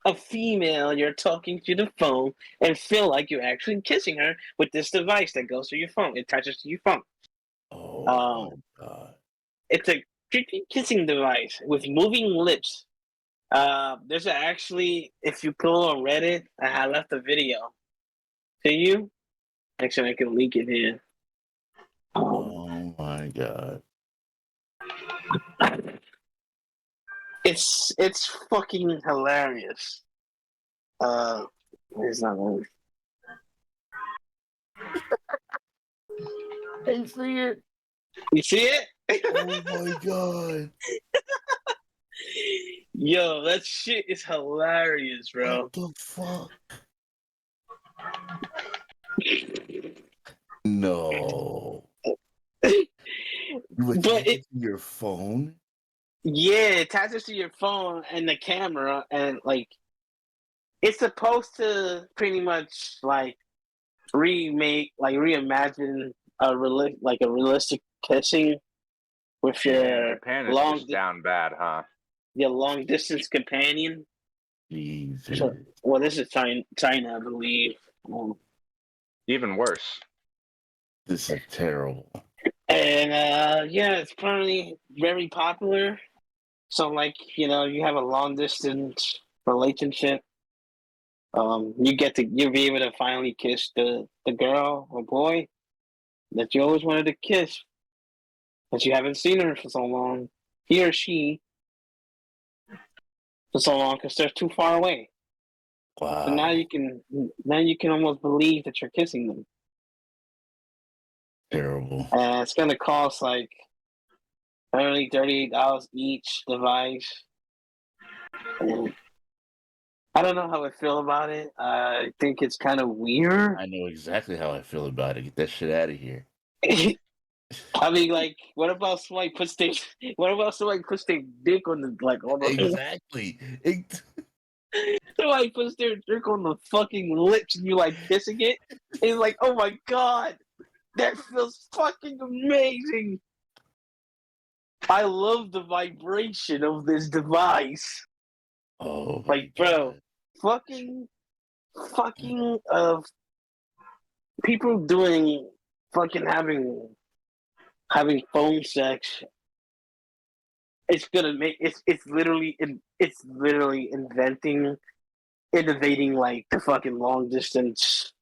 a female you're talking to the phone and feel like you're actually kissing her with this device that goes through your phone. It attaches to your phone. Oh my God. It's a creepy kissing device with moving lips. There's actually, if you go on Reddit, I left a video to you. Actually, I can link it here. Oh my God. It's fucking hilarious. It's not really. I see it. You see it? Oh my god. Yo, that shit is hilarious, bro. What the fuck? No. You attach it to your phone? Yeah, it attaches to your phone and the camera, and like it's supposed to pretty much like reimagine a realistic kissing with your Japan is just down bad, huh? Your long distance companion. Jesus. So, well, this is China, I believe. Even worse. This is terrible. And yeah, it's apparently very popular. So, like, you know, you have a long distance relationship. You'll be able to finally kiss the girl or boy that you always wanted to kiss, but you haven't seen her for so long. He or she for so long because they're too far away. Wow. So now you can almost believe that you're kissing them. Terrible. It's gonna cost like only $38 each device. I don't know how I feel about it. I think it's kind of weird. I know exactly how I feel about it. Get that shit out of here. I mean, like, what about somebody puts their dick on the Exactly. Somebody puts their dick on the fucking lips and you like kissing it? It's like, oh my god, that feels fucking amazing. I love the vibration of this device. Oh, like, bro, fucking people doing fucking having phone sex. It's gonna make it's literally innovating like the fucking long distance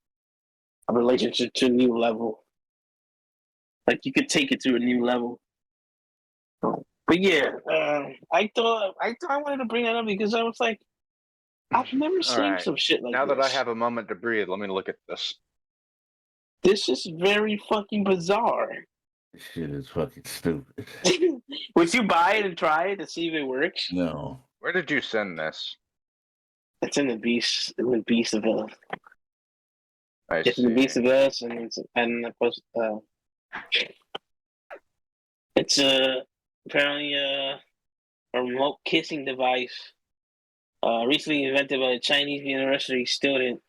relationship to a new level. Like you could take it to a new level. But yeah, I thought I wanted to bring that up because I was like, I've never seen some shit like now this. Now that I have a moment to breathe, let me look at this. This is very fucking bizarre. This shit is fucking stupid. Would you buy it and try it to see if it works? No. Where did you send this? It's in the Beast of Us. It's in the Beast of Us, and it's apparently a remote kissing device recently invented by a Chinese university student.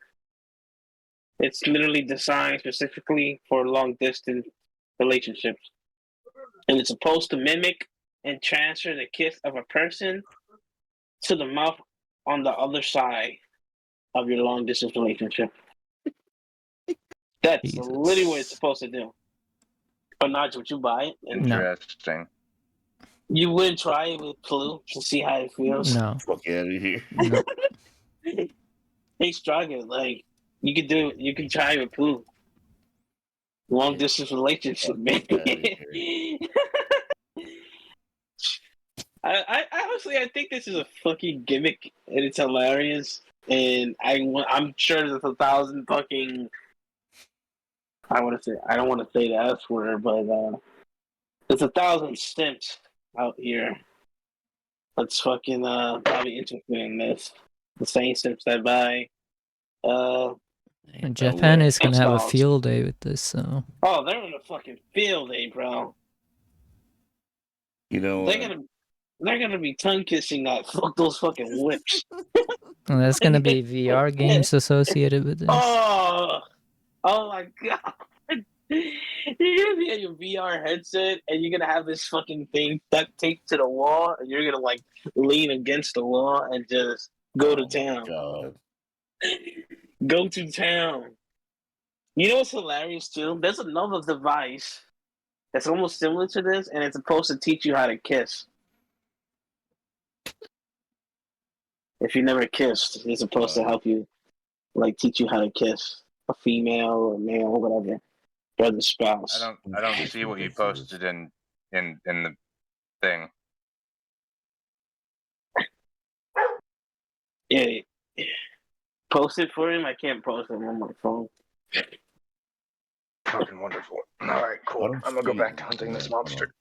It's literally designed specifically for long distance relationships, and it's supposed to mimic and transfer the kiss of a person to the mouth on the other side of your long distance relationship. That's literally what it's supposed to do. But not would you buy it? Interesting. You wouldn't try it with Clue to see how it feels? No. Fuck out of here. No. Hey, Struggle, like you could do it. You can try it with Clue. Long distance relationship, man. I honestly, I think this is a fucking gimmick, and it's hilarious. And I'm sure there's 1,000 fucking. I don't want to say the F word, but there's 1,000 simps out here. That's fucking probably interested in this. The same simps that buy. And Japan is gonna have a field day with this, so. Oh, they're in a fucking field day, bro. You know, they're gonna be tongue kissing those fucking lips. And there's gonna be VR games associated with this. Oh my god! You're gonna be on your VR headset, and you're gonna have this fucking thing duct taped to the wall, and you're gonna like lean against the wall and just go to town. God. Go to town. You know what's hilarious too? There's another device that's almost similar to this, and it's supposed to teach you how to kiss. If you never kissed, it's supposed to help you, like teach you how to kiss a female or male or whatever, brother, spouse. I don't see what you posted in the thing. Yeah. Post it for him. I can't post it on my phone. Fucking wonderful. All right, cool. I'm gonna go back to hunting this monster.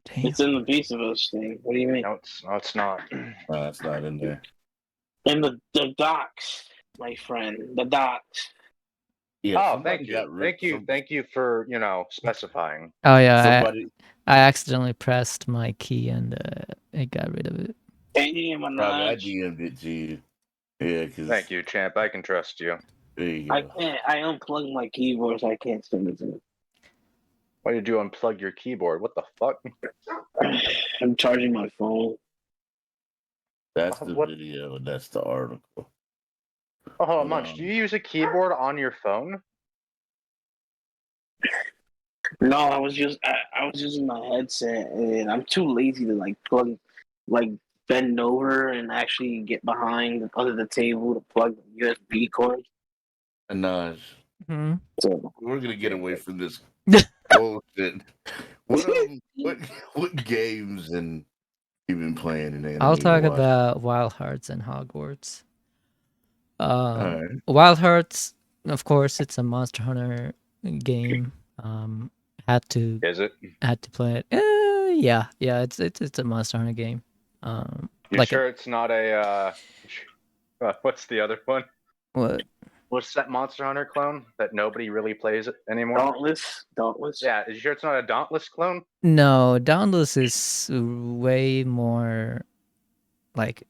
Damn. It's in the Beast of Us thing. What do you mean? No, it's not. No, it's not in there. In the docs, my friend. The docs. Yeah, Oh, thank you, thank you for specifying. Oh yeah, Somebody I accidentally pressed my key and it got rid of it. Damn, probably I DM'd it to you. Yeah, because Thank you, champ. I can trust you. there you I go. can't. I unplugged my keyboard, so I can't send it to him. Why did you unplug your keyboard? What the fuck? I'm charging my phone. That's the What? video. And that's the article. Oh, hold on, Munch. Do you use a keyboard on your phone? No, I was using my headset, and I'm too lazy to bend over and actually get behind under the table to plug the USB cord. Naj, So we're gonna get away from this bullshit. What games and you've been playing in anime? I'll talk watching? about Wild Hearts and Hogwarts. Alright. Wild Hearts, of course, it's a Monster Hunter game. Is it? Had to play it. Yeah, it's a Monster Hunter game. You like sure it's not a what's the other one? What? What's that Monster Hunter clone that nobody really plays anymore? Dauntless. Yeah, is you sure it's not a Dauntless clone? No, Dauntless is way more,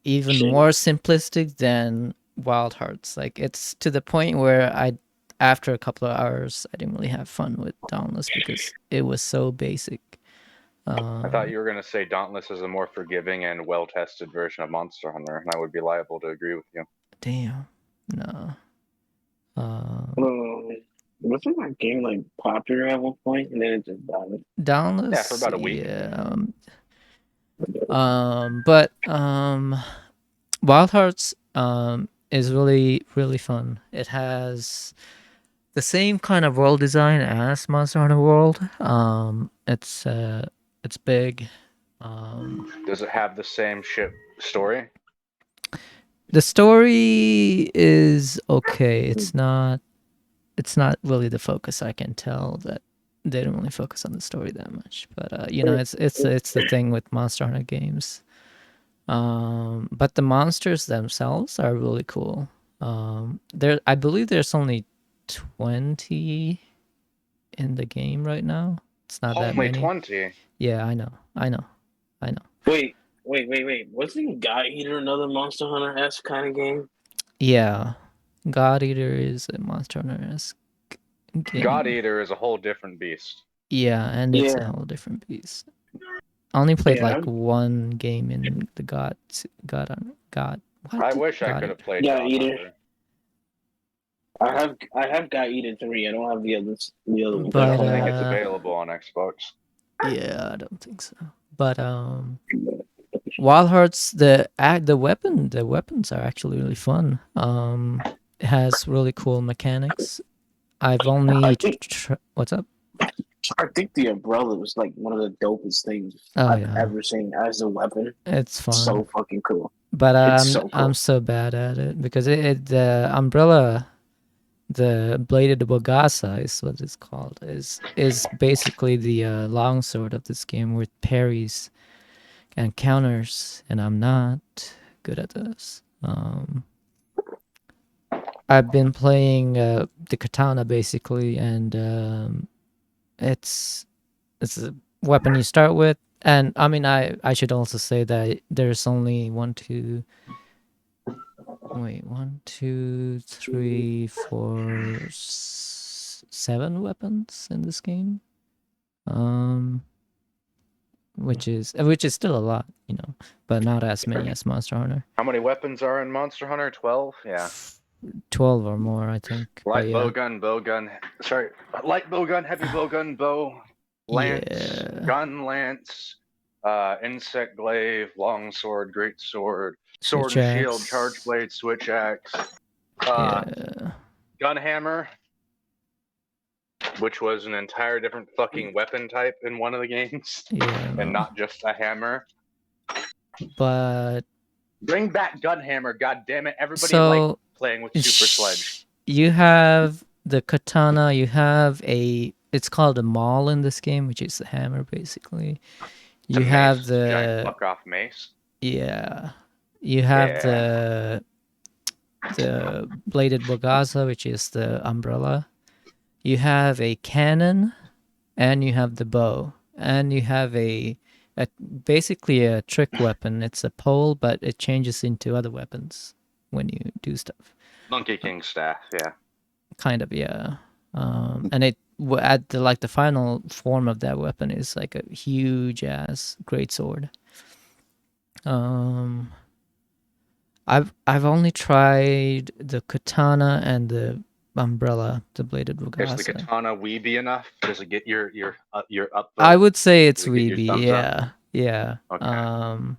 even Shit. more simplistic than Wild Hearts. Like, it's to the point where after a couple of hours, I didn't really have fun with Dauntless because it was so basic. I thought you were going to say Dauntless is a more forgiving and well-tested version of Monster Hunter, and I would be liable to agree with you. Damn. No. Wasn't that game popular at one point and then it just died? Dauntless. Yeah, for about a week. Yeah. But Wild Hearts is really, really fun. It has the same kind of world design as Monster Hunter World. It's big. Does it have the same ship story? The story is okay. It's not really the focus. I can tell that they don't really focus on the story that much. But it's the thing with Monster Hunter games. But the monsters themselves are really cool. I believe there's only 20 in the game right now. It's not that many. Only 20. Yeah, I know. Wait. Wasn't God Eater another Monster Hunter-esque kind of game? Yeah, God Eater is a Monster Hunter-esque game. God Eater is a whole different beast. Yeah, and it's a whole different beast. I only played one game in the God. I wish I could have played God God Eater. I have God Eater 3. I don't have the other one. But, I don't think it's available on Xbox. Yeah, I don't think so. But Wild Hearts, the weapons are actually really fun. It has really cool mechanics. I've only what's up? I think the umbrella was one of the dopest things I've ever seen as a weapon. It's fun. So fucking cool. But I'm so bad at it because the umbrella, the bladed wagasa is what it's called, is basically the longsword of this game with parries and counters, and I'm not good at those. I've been playing the katana basically, and it's a weapon you start with, and I mean I should also say that there's only 1, 2, 3, 4, 7 weapons in this game, which is still a lot, but not as many as Monster Hunter. How many weapons are in Monster Hunter? 12? Yeah. 12 or more, I think. Light bowgun, light bowgun, heavy bowgun, bow, lance, gun lance, insect glaive, longsword, great sword, sword and shield, charge blade, switch axe, gun hammer, which was an entire different fucking weapon type in one of the games. Yeah. And not just a hammer. But bring back Gunhammer, god damn it. Everybody so liked playing with Super Sledge. You have the katana, you have it's called a maul in this game, which is the hammer basically. You have mace, the giant fuck off mace. Yeah. You have the bladed bogaza, which is the umbrella. You have a cannon, and you have the bow, and you have basically a trick weapon. It's a pole, but it changes into other weapons when you do stuff. Monkey King staff, yeah. Kind of, yeah. And the final form of that weapon is like a huge ass greatsword. I've only tried the katana and the umbrella, the bladed bogaza. Is the katana weeby enough? Does it get your up? I would say it's weeby, yeah. Yeah. Okay. Can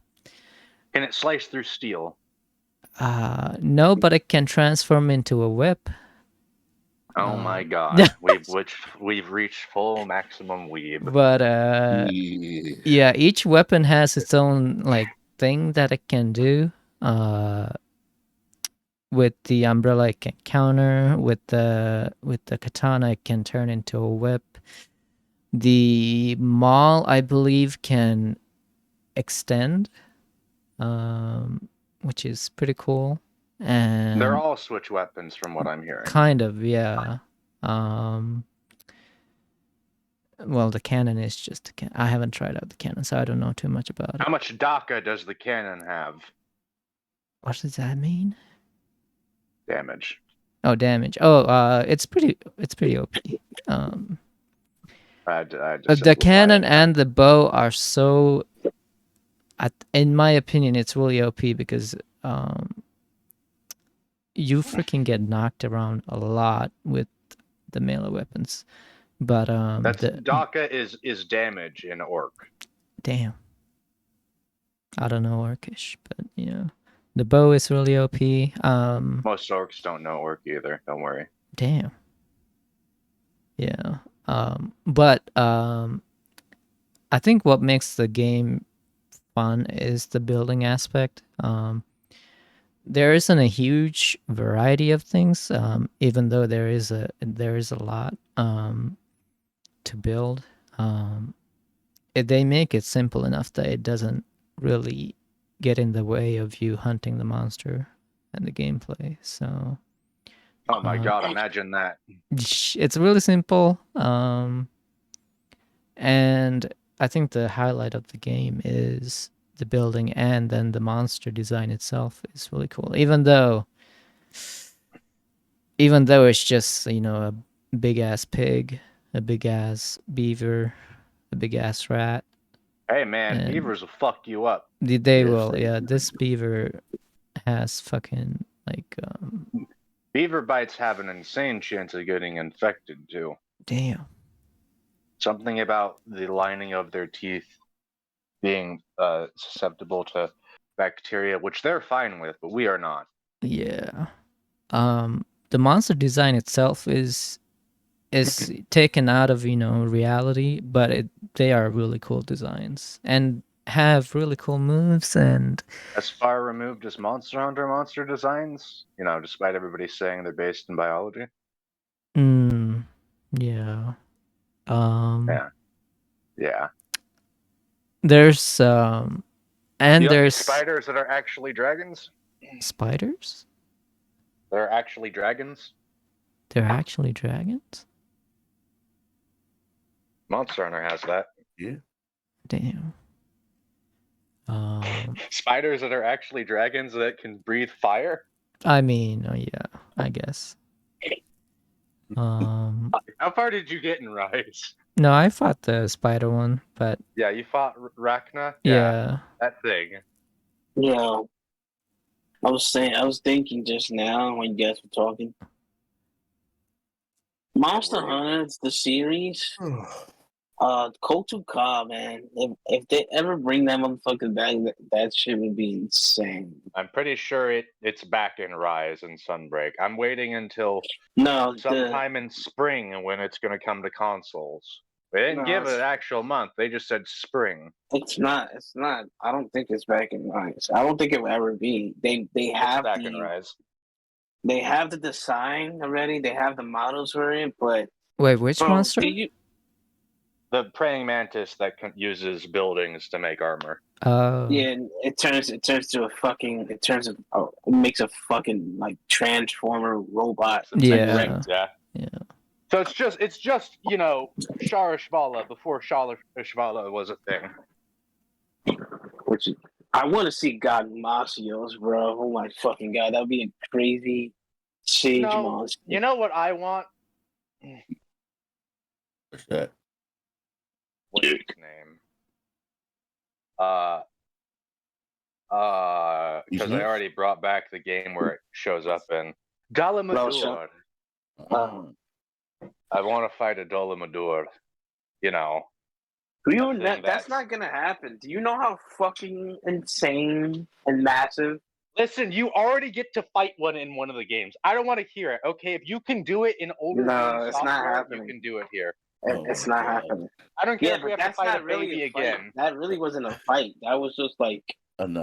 it slice through steel? No, but it can transform into a whip. Oh my god. We've reached full maximum weeb. But yeah, each weapon has its own like thing that it can do. With the umbrella it can counter, with the katana it can turn into a whip. The maul, I believe, can extend, which is pretty cool. And they're all switch weapons from what I'm hearing. Kind of, yeah. Well, the cannon is just I haven't tried out the cannon, so I don't know too much about it. How much DACA does the cannon have? What does that mean? Damage. Oh, damage. Oh, it's pretty OP. The cannon and the bow are so. In my opinion, it's really OP because you freaking get knocked around a lot with the melee weapons. But DACA is damage in Orc. Damn. I don't know Orcish, but yeah. The bow is really OP. Most Orcs don't know Orc either, don't worry. Damn. Yeah. But I think what makes the game fun is the building aspect. There isn't a huge variety of things, even though there is a lot to build. They make it simple enough that it doesn't really get in the way of you hunting the monster and the gameplay. So oh my god, imagine that. It's really simple. And I think the highlight of the game is the building, and then the monster design itself is really cool. Even though it's just, a big ass pig, a big ass beaver, a big ass rat. Hey man, beavers will fuck you up. They will, yeah. This beaver has fucking beaver bites have an insane chance of getting infected too. Damn. Something about the lining of their teeth being susceptible to bacteria, which they're fine with, but we are not. Yeah. The monster design itself is taken out of reality, but they are really cool designs and have really cool moves. And as far removed as Monster Hunter monster designs, despite everybody saying they're based in biology. Yeah. Yeah. There's there's spiders that are actually dragons. Spiders? They're actually dragons. They're actually dragons? Monster Hunter has that. Yeah. Damn. Spiders that are actually dragons that can breathe fire. I mean, yeah, I guess. How far did you get in Rise? No, I fought the spider one, but yeah, you fought Rachna. Yeah, that thing. Yeah, I was thinking just now when you guys were talking. Monster Hunter, the series, Kotuka, man. If they ever bring that motherfucker back, that shit would be insane. I'm pretty sure it's back in Rise and Sunbreak. I'm waiting until sometime in spring when it's going to come to consoles. They didn't give it an actual month. They just said spring. It's not. I don't think it's back in Rise. I don't think it will ever be. They have back in Rise. They have the design already. They have the models for it, but wait, which monster? The praying mantis that uses buildings to make armor. Yeah, it turns to a fucking. It makes a fucking like transformer robot. Yeah. So it's just Sharashvala before Sharashvala was a thing. Which I want to see God Masios, bro. Oh my fucking god, that would be a crazy sage monster. You know what I want? What's that? What's his name? Because I already brought back the game where it shows up in Dolomadur. I want to fight a Dolomadur. You know. That's not gonna happen. Do you know how fucking insane and massive? Listen, you already get to fight one in one of the games. I don't want to hear it. Okay, if you can do it in older games, it's not happening. You can do it here. It's not happening. I don't care if we have to fight a baby again. That really wasn't a fight. That was just like We've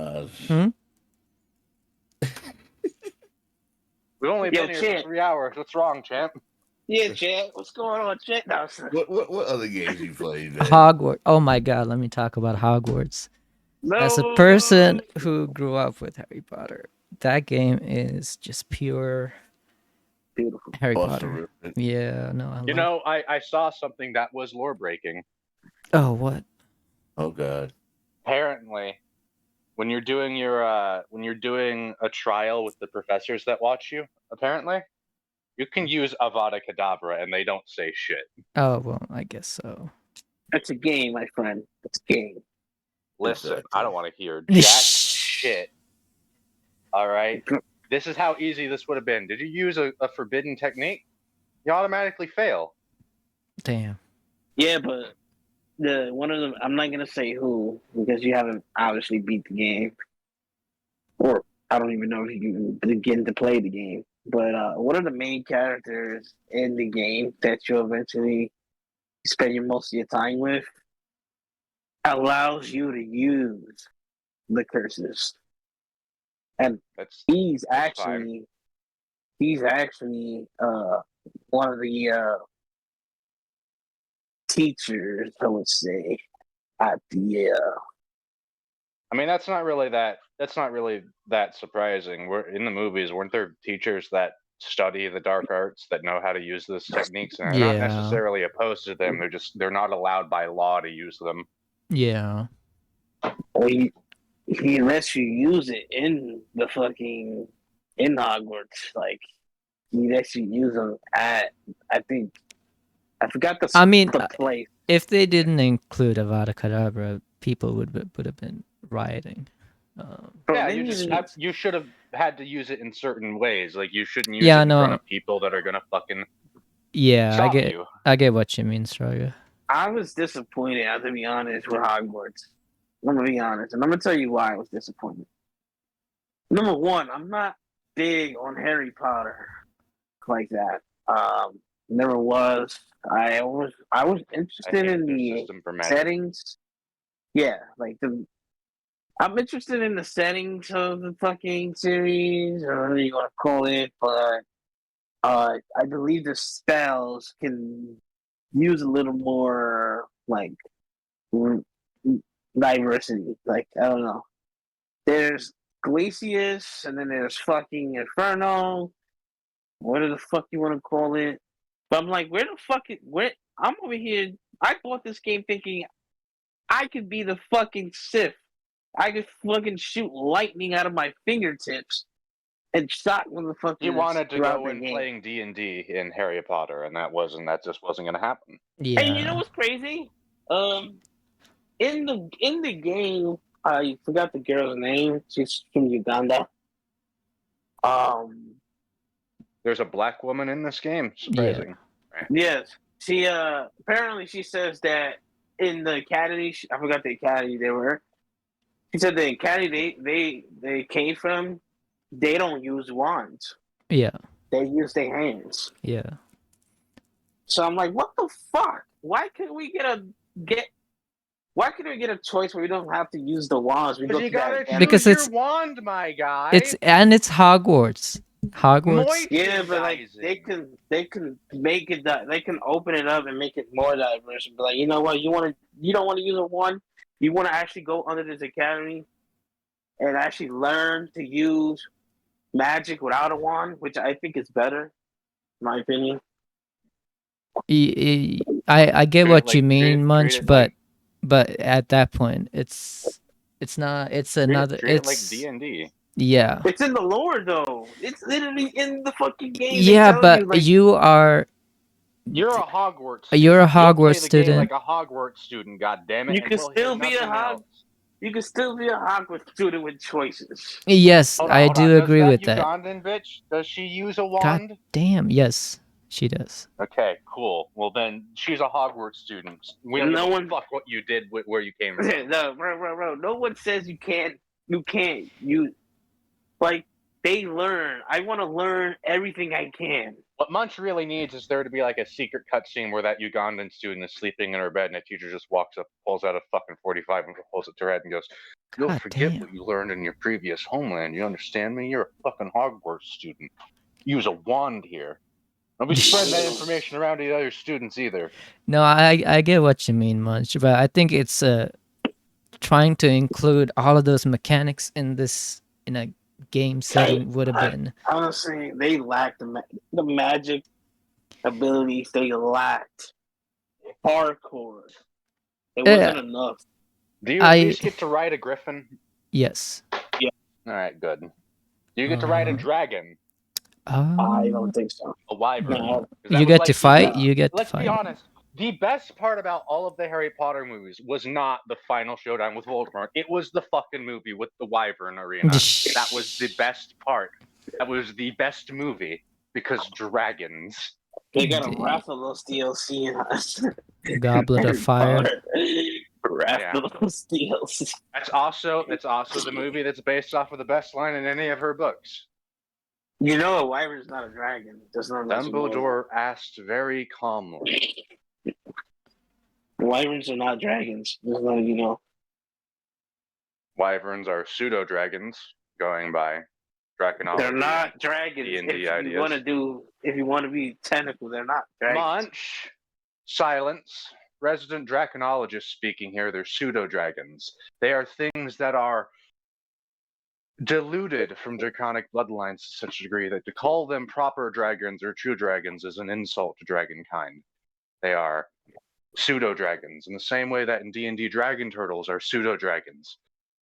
only been here for 3 hours. What's wrong, champ? Yeah, champ. What's going on, champ? No, what other games you played? Hogwarts. Oh my god, let me talk about Hogwarts. No. As a person who grew up with Harry Potter, that game is just pure beautiful Harry Potter. Yeah, no. I saw something that was lore breaking. Oh, what? Oh god. Apparently, when you're doing a trial with the professors that watch you, apparently, you can use Avada Kedavra and they don't say shit. Oh well, I guess so. It's a game, my friend. It's a game. Listen, I don't want to hear jack shit. All right? This is how easy this would have been. Did you use a forbidden technique? You automatically fail. Damn. Yeah, but one of them, I'm not going to say who, because you haven't obviously beat the game. Or I don't even know if you can begin to play the game. But one of the main characters in the game that you eventually spend most of your time with allows you to use the curses, and he's actually one of the teachers, I would say, at the. I mean, that's not really that surprising. We're in the movies, weren't there teachers that study the dark arts that know how to use those techniques, and they're not necessarily opposed to them. They're not allowed by law to use them. Yeah. Well, he lets you use it in the fucking in Hogwarts. Like he lets you use them at I forgot the place. If they didn't include Avada Kedavra, people would have been rioting. You should have had to use it in certain ways. Like you shouldn't use it in front of people that are gonna fucking. Yeah, stop I get what you mean, Straga. I was disappointed, to be honest, with Hogwarts. I'm gonna be honest, and I'm gonna tell you why I was disappointed. Number one, I'm not big on Harry Potter like that. Never was. I was interested in the settings. Yeah, like I'm interested in the settings of the fucking series, or whatever you want to call it, but I believe the spells can use a little more like diversity. Like I don't know. There's Glacius, and then there's fucking Inferno. Whatever the fuck you want to call it. But I'm like, where I'm over here. I bought this game thinking I could be the fucking Sith. I could fucking shoot lightning out of my fingertips and shot motherfuckers. You wanted to go in playing D&D in Harry Potter, and that just wasn't going to happen. Yeah. And you know what's crazy? In the game, I forgot the girl's name. She's from Uganda. There's a black woman in this game. Surprising. Yeah. Right. Yes. She apparently she says that in the academy. I forgot the academy they were. She said the academy they came from. They don't use wands. Yeah. They use their hands. Yeah. So I'm like, what the fuck? Why couldn't we get Why couldn't we get a choice where we don't have to use the wands? We go you to gotta that choose Because your it's- wand, my guy. It's Hogwarts. Hogwarts. Yeah, but like they can make it that they can open it up and make it more diverse. But like, you know what? You don't want to use a wand. You want to actually go under this academy and actually learn to use magic without a wand, which I think is better, in my opinion. I get Treat it what like- you treat mean, it Munch, like- but at that point, it's not. It's another. Treat it like It's D&D. yeah. It's in the lore though. It's literally in the fucking game. They Yeah, tell but you, like, you are. You're a Hogwarts. You're a student. You'll play Hogwarts the game student. like a Hogwarts student. God damn it! You and can we'll hear still be a nothing else. You can still be a Hogwarts student with choices. Yes, Hold on, I hold do on. agree Does with that. Ugandan bitch, does she use a God wand? damn. Yes, she does. Okay, cool. Well then, she's a Hogwarts student. We don't No give a one- fuck what you did, where you came from. No, bro. No one says you can't. You can't. You like they learn. I want to learn everything I can. What Munch really needs is there to be like a secret cutscene where that Ugandan student is sleeping in her bed and a teacher just walks up, pulls out a fucking 45 and pulls it to her head and goes, "You'll God forget damn. what you learned in your previous homeland. You understand me? You're a fucking Hogwarts student. Use a wand here." Don't be spreading that information around to the other students either. No, I get what you mean, Munch, but I think it's trying to include all of those mechanics in a game setting would have been. Honestly, they lacked the magic abilities. They lacked hardcore. It wasn't enough. Do you at least get to ride a griffin? Yes. Yeah. All right, good. Do you get to ride a dragon? I don't think so. A wyvern? No. 'Cause that You was get like to the- fight. You get to Let's be fight. honest. The best part about all of the Harry Potter movies was not the final showdown with Voldemort. It was the fucking movie with the wyvern arena. That was the best part. That was the best movie because dragons. They got a Rathalos DLC in us. Goblet of Fire. Rathalos DLC. That's also the movie that's based off of the best line in any of her books. You know, a wyvern's not a dragon. Does not let you know. Dumbledore asked very calmly. Wyverns are not dragons. Just letting you know. Wyverns are pseudo dragons, going by Draconology. They're not dragons. D&D If ideas. you want to be technical, they're not dragons. Munch, silence. Resident draconologist speaking here. They're pseudo dragons. They are things that are diluted from draconic bloodlines to such a degree that to call them proper dragons or true dragons is an insult to dragonkind. They are pseudo dragons in the same way that in D&D dragon turtles are pseudo dragons.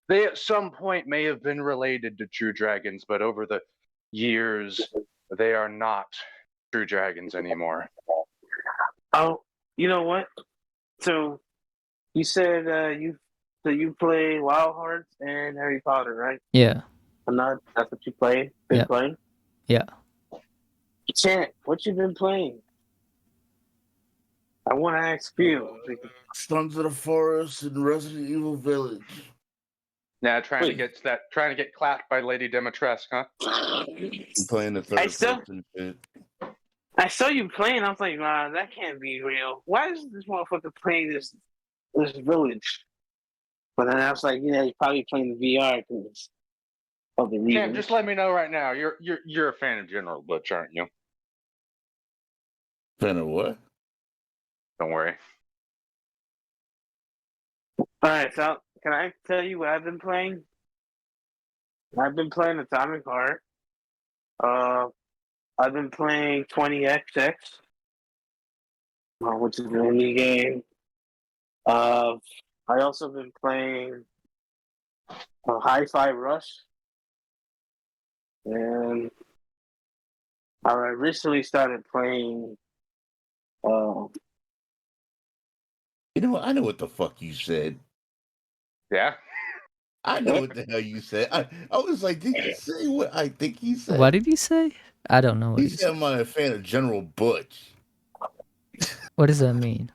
They at some point may have been related to true dragons, but over the years they are not true dragons anymore. Oh, you know what? So you said you play Wild Hearts and Harry Potter, right? Yeah. That's what you been playing? Yeah. Champ, what you been playing? I want to ask you. Sons of the Forest and Resident Evil Village. Yeah, trying to get clapped by Lady Dimitrescu, huh? I'm playing the third person shit. I saw you playing. I was like, nah, that can't be real. Why is this motherfucker playing this village? But then I was like, yeah, he's probably playing the VR because of the reason. Cam, just let me know right now. You're a fan of General Butch, aren't you? Fan of what? Don't worry. All right, so can I tell you what I've been playing? I've been playing Atomic Heart. I've been playing 20XX, which is an indie game. I also been playing Hi-Fi Rush, and I recently started playing. You know what? I know what the fuck you said. Yeah. I know what the hell you said. I was like, did you say what I think he said? What did you say? I don't know what He you said said. I'm not a fan of General Butch. What does that mean?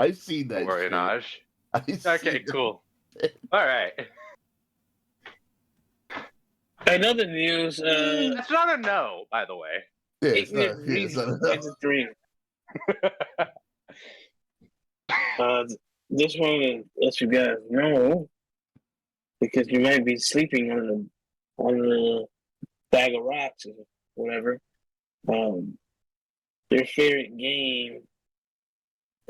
I see that. Don't worry, shit. Naj. Okay, that. cool. All right. Another news. That's not a no, by the way. Yeah, It's a 3. This one lets you guys know because you might be sleeping on a bag of rocks or whatever. Your favorite game,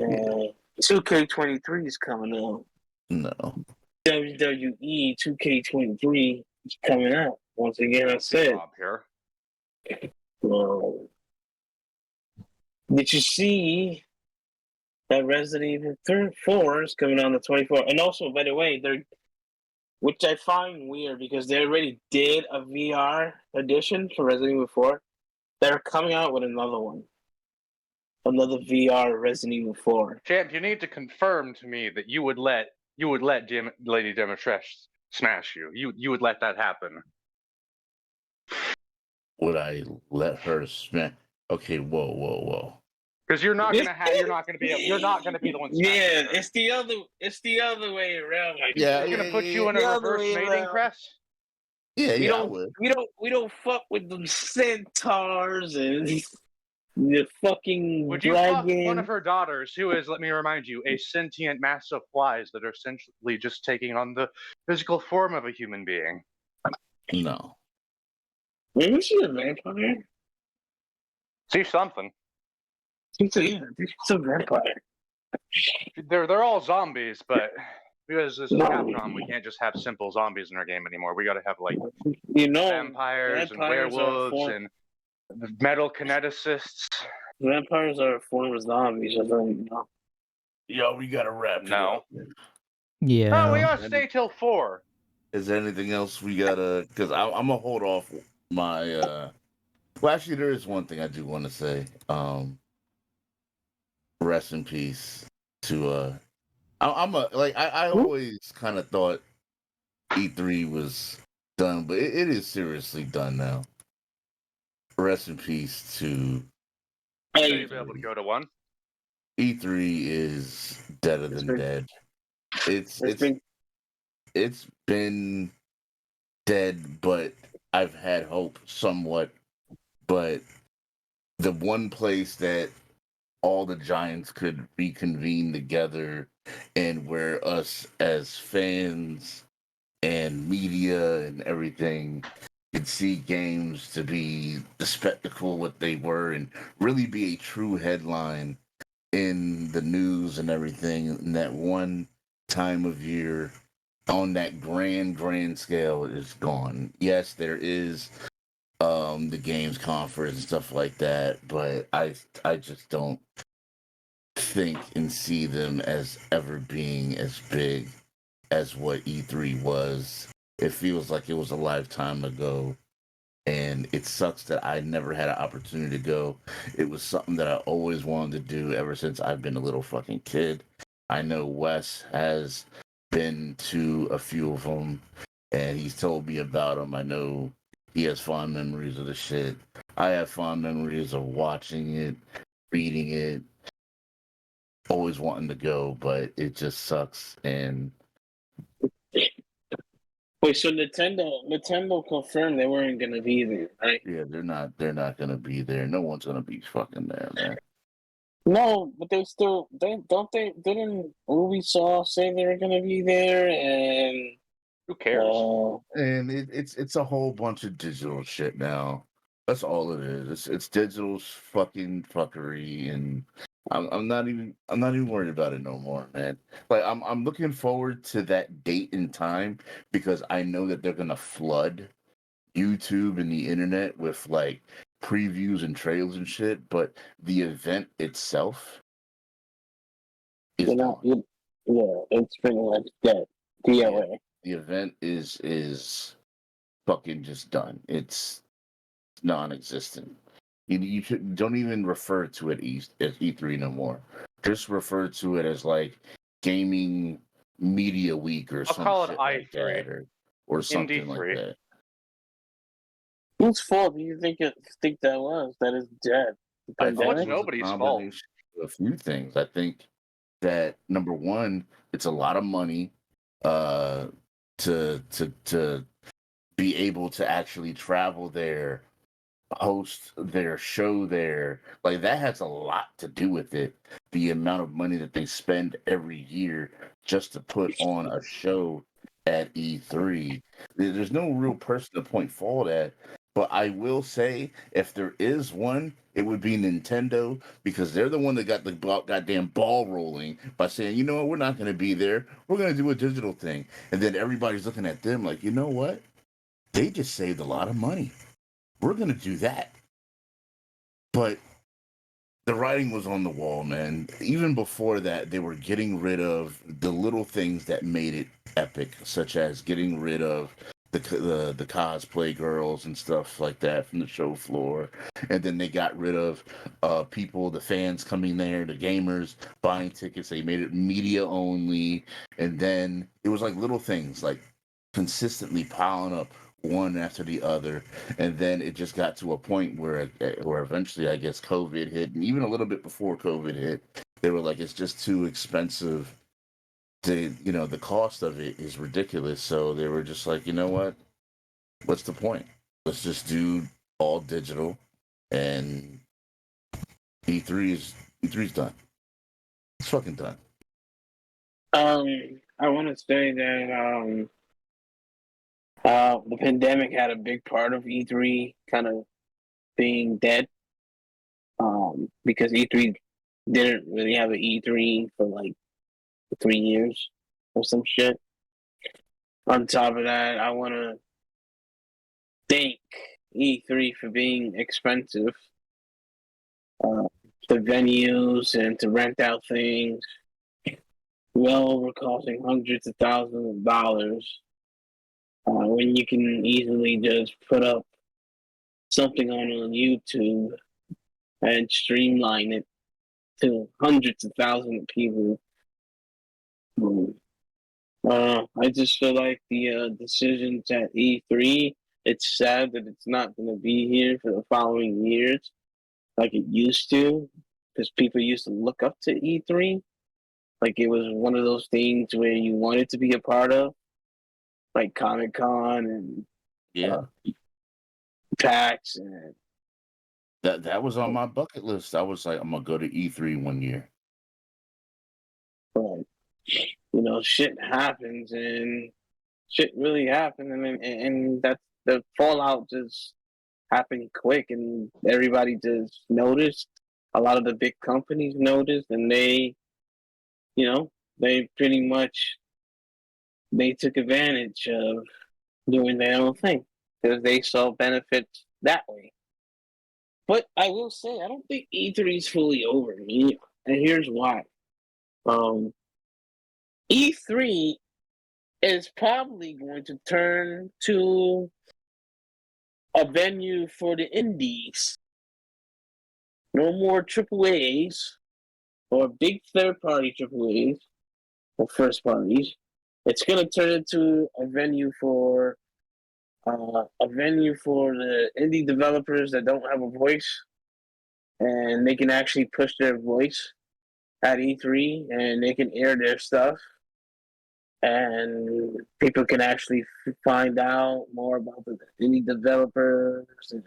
2K23 is coming out. No. WWE 2K23 is coming out. Once again, I said. Here. Did you see that Resident Evil 4 is coming on the 24th? And also, by the way, which I find weird because they already did a VR edition for Resident Evil 4. They're coming out with another one. Another VR Resident Evil 4. Champ, you need to confirm to me that you would let Lady Demetresh smash you. You would let that happen. Would I let her smash? Okay, whoa. Because you're not gonna be the one. Yeah, it's the other way around. They're gonna put you in a reverse mating press. Yeah, we don't fuck with them centaurs and the fucking Would you dragon. fuck one of her daughters, who is, let me remind you, a sentient mass of flies that are essentially just taking on the physical form of a human being? No. Maybe she's a vampire. See something. She's a vampire. They're all zombies, but because this is Capcom, we can't just have simple zombies in our game anymore. We got to have vampires and werewolves and metal kineticists. Vampires are a form of zombies. I don't know. Yo, we gotta wrap. No. Yeah. Oh, we gotta stay till 4. Is there anything else we gotta? Because I'm gonna hold off my. Well, actually, there is one thing I do want to say. Rest in peace to. I always kind of thought E3 was done, but it is seriously done now. Rest in peace to. You'll be able to go to one. E3 is deader than dead. It's been dead, but I've had hope somewhat. But the one place that all the giants could reconvene together and where us as fans and media and everything could see games to be the spectacle what they were and really be a true headline in the news and everything in that one time of year on that grand scale is gone. Yes, there is the games conference and stuff like that, but I just don't think and see them as ever being as big as what E3 was. It feels like it was a lifetime ago, and it sucks that I never had an opportunity to go. It was something that I always wanted to do ever since I've been a little fucking kid. I know Wes has been to a few of them, and he's told me about them. I know he has fond memories of the shit. I have fond memories of watching it, reading it, always wanting to go, but it just sucks. And wait, so Nintendo confirmed they weren't gonna be there, right? yeah, they're not gonna be there. No one's gonna be fucking there, man. No, but didn't Ubisoft say they were gonna be there? And who cares? And it's a whole bunch of digital shit now. That's all it is. It's digital fucking fuckery, and I'm not even worried about it no more, man. Like I'm looking forward to that date and time because I know that they're gonna flood YouTube and the internet with like previews and trailers and shit, but the event itself is gone. it's pretty much dead. DOA. The event is fucking just done. It's non-existent. You don't even refer to it as E3 no more. Just refer to it as like gaming media week or I'll something. call it like I3 that, or something like Indie3. that. Whose fault do you think that was? That is dead. It's nobody's fault. A few things. I think that number one, it's a lot of money uh, to be able to actually travel there, host their show there. Like that has a lot to do with it. The amount of money that they spend every year just to put on a show at E3. There's no real person to point fault at. But I will say, if there is one, it would be Nintendo because they're the one that got the goddamn ball rolling by saying, you know what, we're not going to be there. We're going to do a digital thing. And then everybody's looking at them like, you know what? They just saved a lot of money. We're going to do that. But the writing was on the wall, man. Even before that, they were getting rid of the little things that made it epic, such as getting rid of the cosplay girls and stuff like that from the show floor, and then they got rid of people, the fans coming there, the gamers buying tickets. They made it media only, and then it was like little things like consistently piling up one after the other, and then it just got to a point where eventually I guess COVID hit, and even a little bit before COVID hit, they were like, it's just too expensive to, you know, the cost of it is ridiculous. So they were just like, you know what, what's the point? Let's just do all digital, and E3's done. It's fucking done. I want to say that the pandemic had a big part of E3 kind of being dead. Because E3 didn't really have an E3 for like 3 years or some shit. On top of that, I want to thank E3 for being expensive. The venues and to rent out things well over costing hundreds of thousands of dollars. When you can easily just put up something on YouTube and streamline it to hundreds of thousands of people. I just feel like the decisions at E3, it's sad that it's not going to be here for the following years like it used to, because people used to look up to E3. Like it was one of those things where you wanted to be a part of, like Comic-Con and PAX and that was on my bucket list. I was like, I'm gonna go to E3 one year. But you know, shit happens and shit really happened, and that's the fallout just happened quick, and everybody just noticed. A lot of the big companies noticed, and they, you know, they pretty much they took advantage of doing their own thing because they saw benefits that way. But I will say, I don't think E3 is fully over, and here's why. E3 is probably going to turn to a venue for the indies. No more AAAs or big third-party AAAs or first parties. It's going to turn into a venue for the indie developers that don't have a voice, and they can actually push their voice at E3, and they can air their stuff, and people can actually find out more about the indie developers and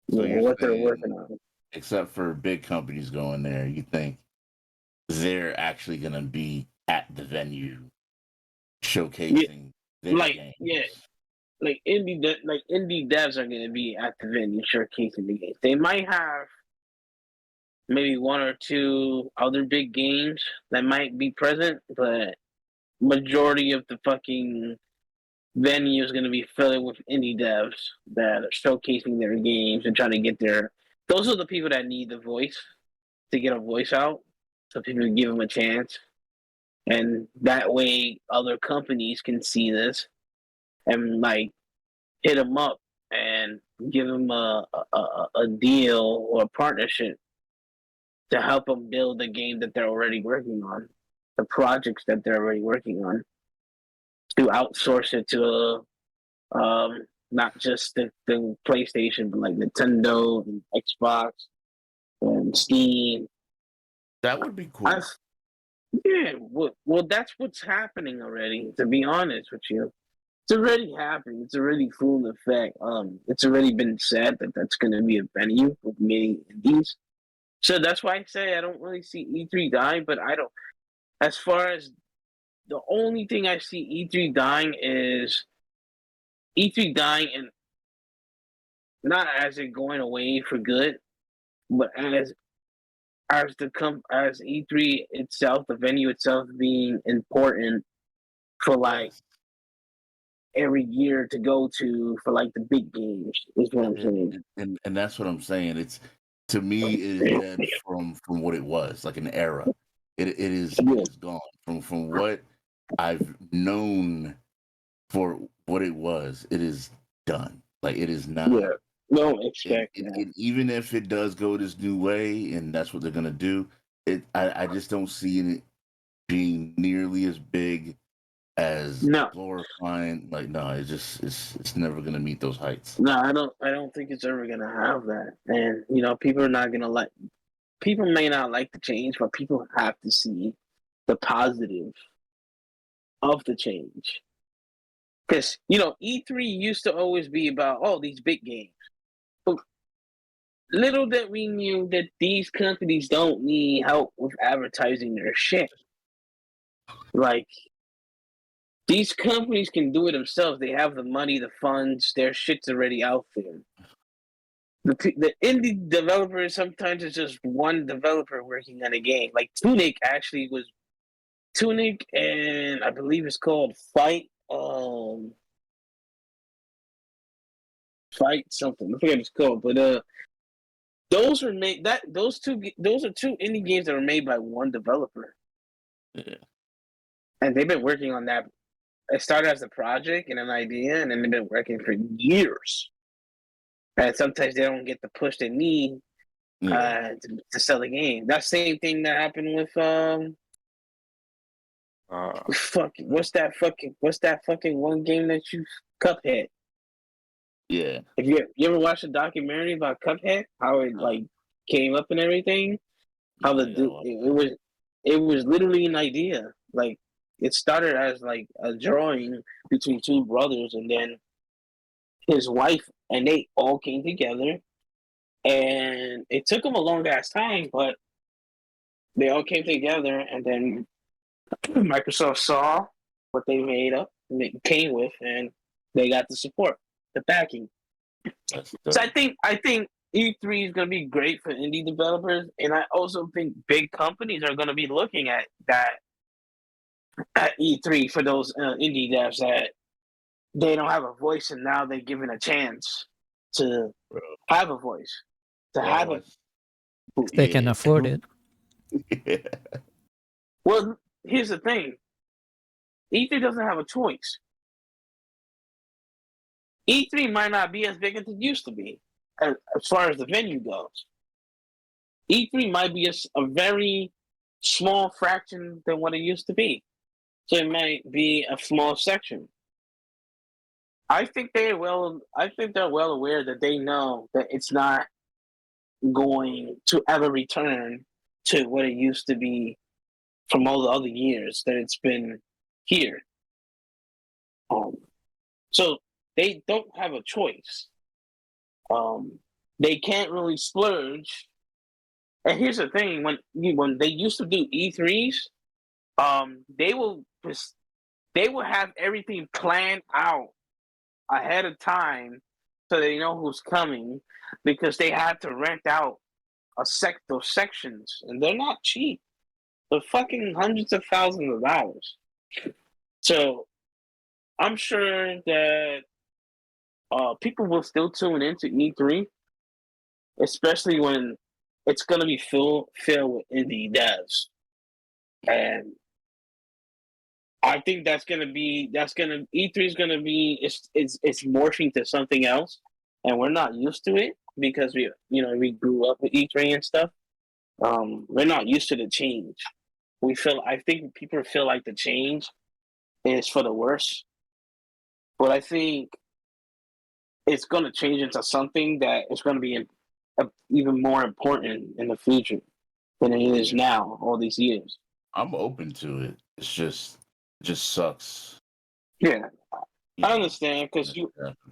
what they're working on. Except for big companies going there, you think they're actually going to be at the venue showcasing their games? Yeah. Like indie devs are going to be at the venue showcasing the games. They might have maybe one or two other big games that might be present, but majority of the fucking venue is going to be filled with indie devs that are showcasing their games and trying to get their. Those are the people that need the voice to get a voice out, so people give them a chance, and that way other companies can see this and like hit them up and give them a deal or a partnership to help them build the game that they're already working on, the projects that they're already working on, to outsource it to not just the PlayStation, but like Nintendo and Xbox and Steam That would be cool. Yeah, well, that's what's happening already. To be honest with you, it's already happening. It's already full effect. It's already been said that that's going to be a venue with many indies. So that's why I say I don't really see E3 dying. But I don't. As far as the only thing I see E3 dying is E3 dying, and not as it going away for good, but as E3 itself, the venue itself being important for like every year to go to for like the big games is what I'm saying. And that's what I'm saying. It's, to me, it is dead from what it was, like an era. It is gone from what I've known for what it was. It is done. Like, it is not. Yeah. Don't expect that. Even if it does go this new way, and that's what they're gonna do, I just don't see it being nearly as big as glorifying. Like, no, it's never gonna meet those heights. No, I don't think it's ever gonna have that. And people are not gonna like. People may not like the change, but people have to see the positive of the change. Because E3 used to always be about these big games. But little that we knew that these companies don't need help with advertising their shit. Like, these companies can do it themselves. They have the money, the funds. Their shit's already out there. The indie developers, sometimes it's just one developer working on a game. Like Tunic actually was Tunic, and I believe it's called Fight something. I forget what it's called, but those are two indie games that were made by one developer. Yeah. And they've been working on that. It started as a project and an idea, and then they've been working for years. And sometimes they don't get the push they need to sell the game. That same thing that happened with what's that fucking one game that you Cuphead? Yeah. If you ever watched a documentary about Cuphead, how it came up and everything, how it was literally an idea. Like, it started as like a drawing between two brothers, and then his wife, and they all came together, and it took them a long ass time, but they all came together, and then Microsoft saw what they made up and they came with, and they got the support, the backing. So I think E3 is going to be great for indie developers, and I also think big companies are going to be looking at that at E3 for those indie devs that they don't have a voice, and now they're given a chance to have a voice, they can afford it. Yeah. Well, here's the thing. E3 doesn't have a choice. E3 might not be as big as it used to be, as far as the venue goes. E3 might be a very small fraction than what it used to be. So it might be a small section. I think they're well aware that they know that it's not going to ever return to what it used to be from all the other years that it's been here. So they don't have a choice. They can't really splurge. And here's the thing: when they used to do E3s, they will have everything planned out ahead of time so they know who's coming, because they have to rent out those sections, and they're not cheap. They're fucking hundreds of thousands of dollars. So I'm sure that people will still tune into E3, especially when it's gonna be filled with indie devs, and I think E3 is gonna be it's morphing to something else, and we're not used to it because we grew up with E3 and stuff. We're not used to the change. I think people feel like the change is for the worse, but I think it's going to change into something that is going to be even more important in the future. than it is now. All these years. I'm open to it. It just sucks. Yeah, I understand because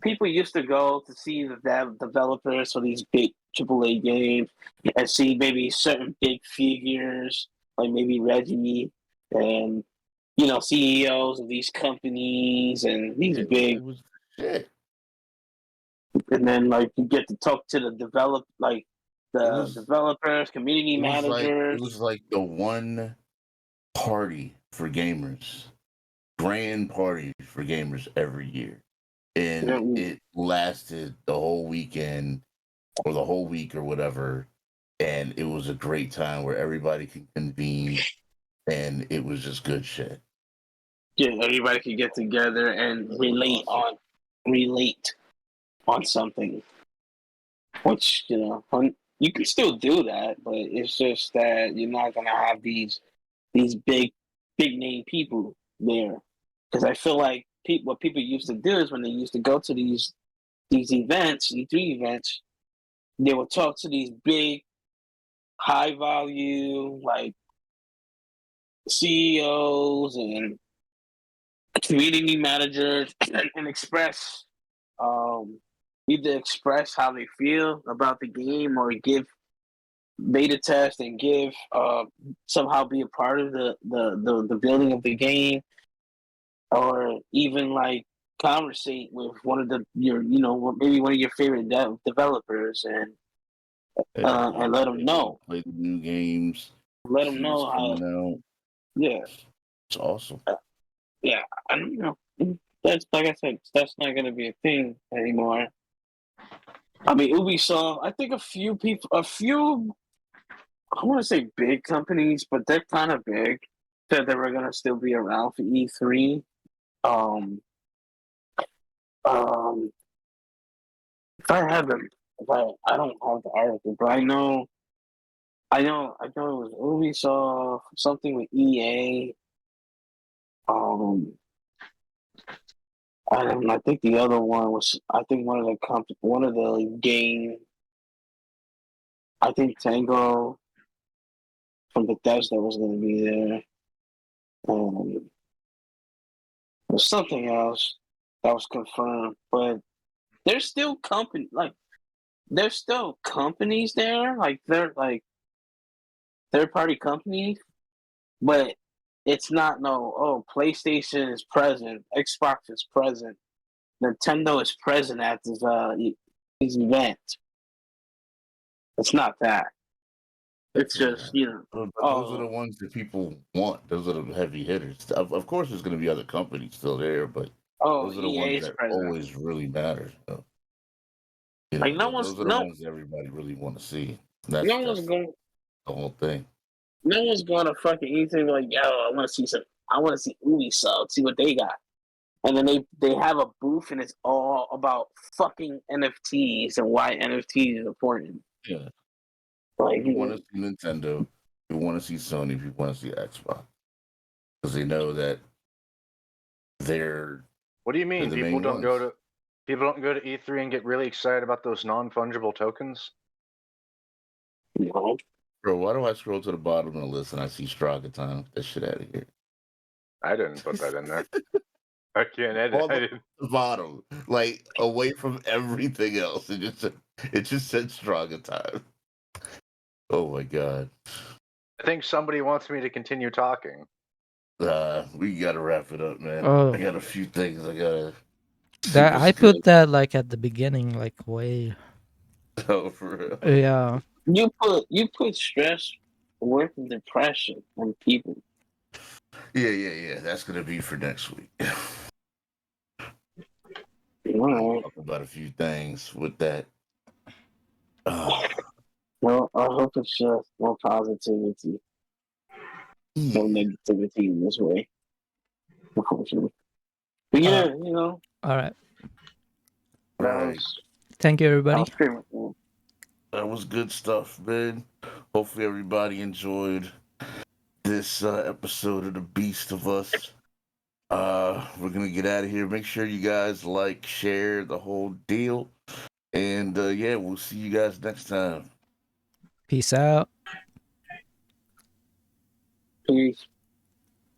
people used to go to see the developers for these big AAA games and see maybe certain big figures like maybe Reggie and CEOs of these companies and these big. It was shit. And then like you get to talk to the developers, community managers. It was like the one party for gamers, grand party for gamers every year, and it lasted the whole weekend or the whole week or whatever, and it was a great time where everybody could convene, and it was just good shit. Yeah, everybody could get together and relate on something, which you can still do that, but it's just that you're not gonna have these big name people there, because I feel like what people used to do is when they used to go to these events, E3 events, they would talk to these big, high value like CEOs and community managers and express either express how they feel about the game or give beta test and give somehow be a part of the building of the game, or even like conversate with one of maybe one of your favorite developers and let them know, play the new games, let them know how. Yeah, it's awesome. Yeah, I don't know. That's like I said, that's not going to be a thing anymore. I mean, Ubisoft. I think a few, I want to say big companies, but they're kind of big, said they were going to still be around for E3. If I have them, I don't have the article, but I know it was Ubisoft, something with EA. I think the other one was, I think one of the game. I think Tango from Bethesda was going to be there. There's something else that was confirmed, but there's still there's still companies there, like they're like third-party companies, but it's not PlayStation is present, Xbox is present, Nintendo is present at these events. It's not that. It's just But those are the ones that people want. Those are the heavy hitters. Of course, there's going to be other companies still there, but those are the ones that always really matter. So, those are the ones that everybody really want to see. That's the whole thing. No one's going to fucking anything like, yo, I want to see Ubisoft, see what they got. And then they have a booth and it's all about fucking NFTs and why NFTs is important. Yeah. Like, you want to see Nintendo, you want to see Sony, you want to see Xbox. Because they know that they're... What do you mean? People don't go to E3 and get really excited about those non-fungible tokens? No. Bro, why do I scroll to the bottom of the list and I see Straga Time? Get that shit out of here. I didn't put that in there. I can't edit. The bottom, like away from everything else. It just said Straga Time. Oh my god. I think somebody wants me to continue talking. We gotta wrap it up, man. I got a few things I gotta... I put that like at the beginning, like way. Oh, for real? Yeah. You put stress, work, and depression on people. Yeah. That's gonna be for next week. Right. Talk about a few things with that. Well, I hope it's just more positivity, no negativity in this way. Unfortunately. But yeah, All right. Right. Thank you, everybody. That was good stuff, man. Hopefully everybody enjoyed this episode of The Beast of Us. We're gonna get out of here. Make sure you guys like, share the whole deal. And we'll see you guys next time. Peace out. Peace.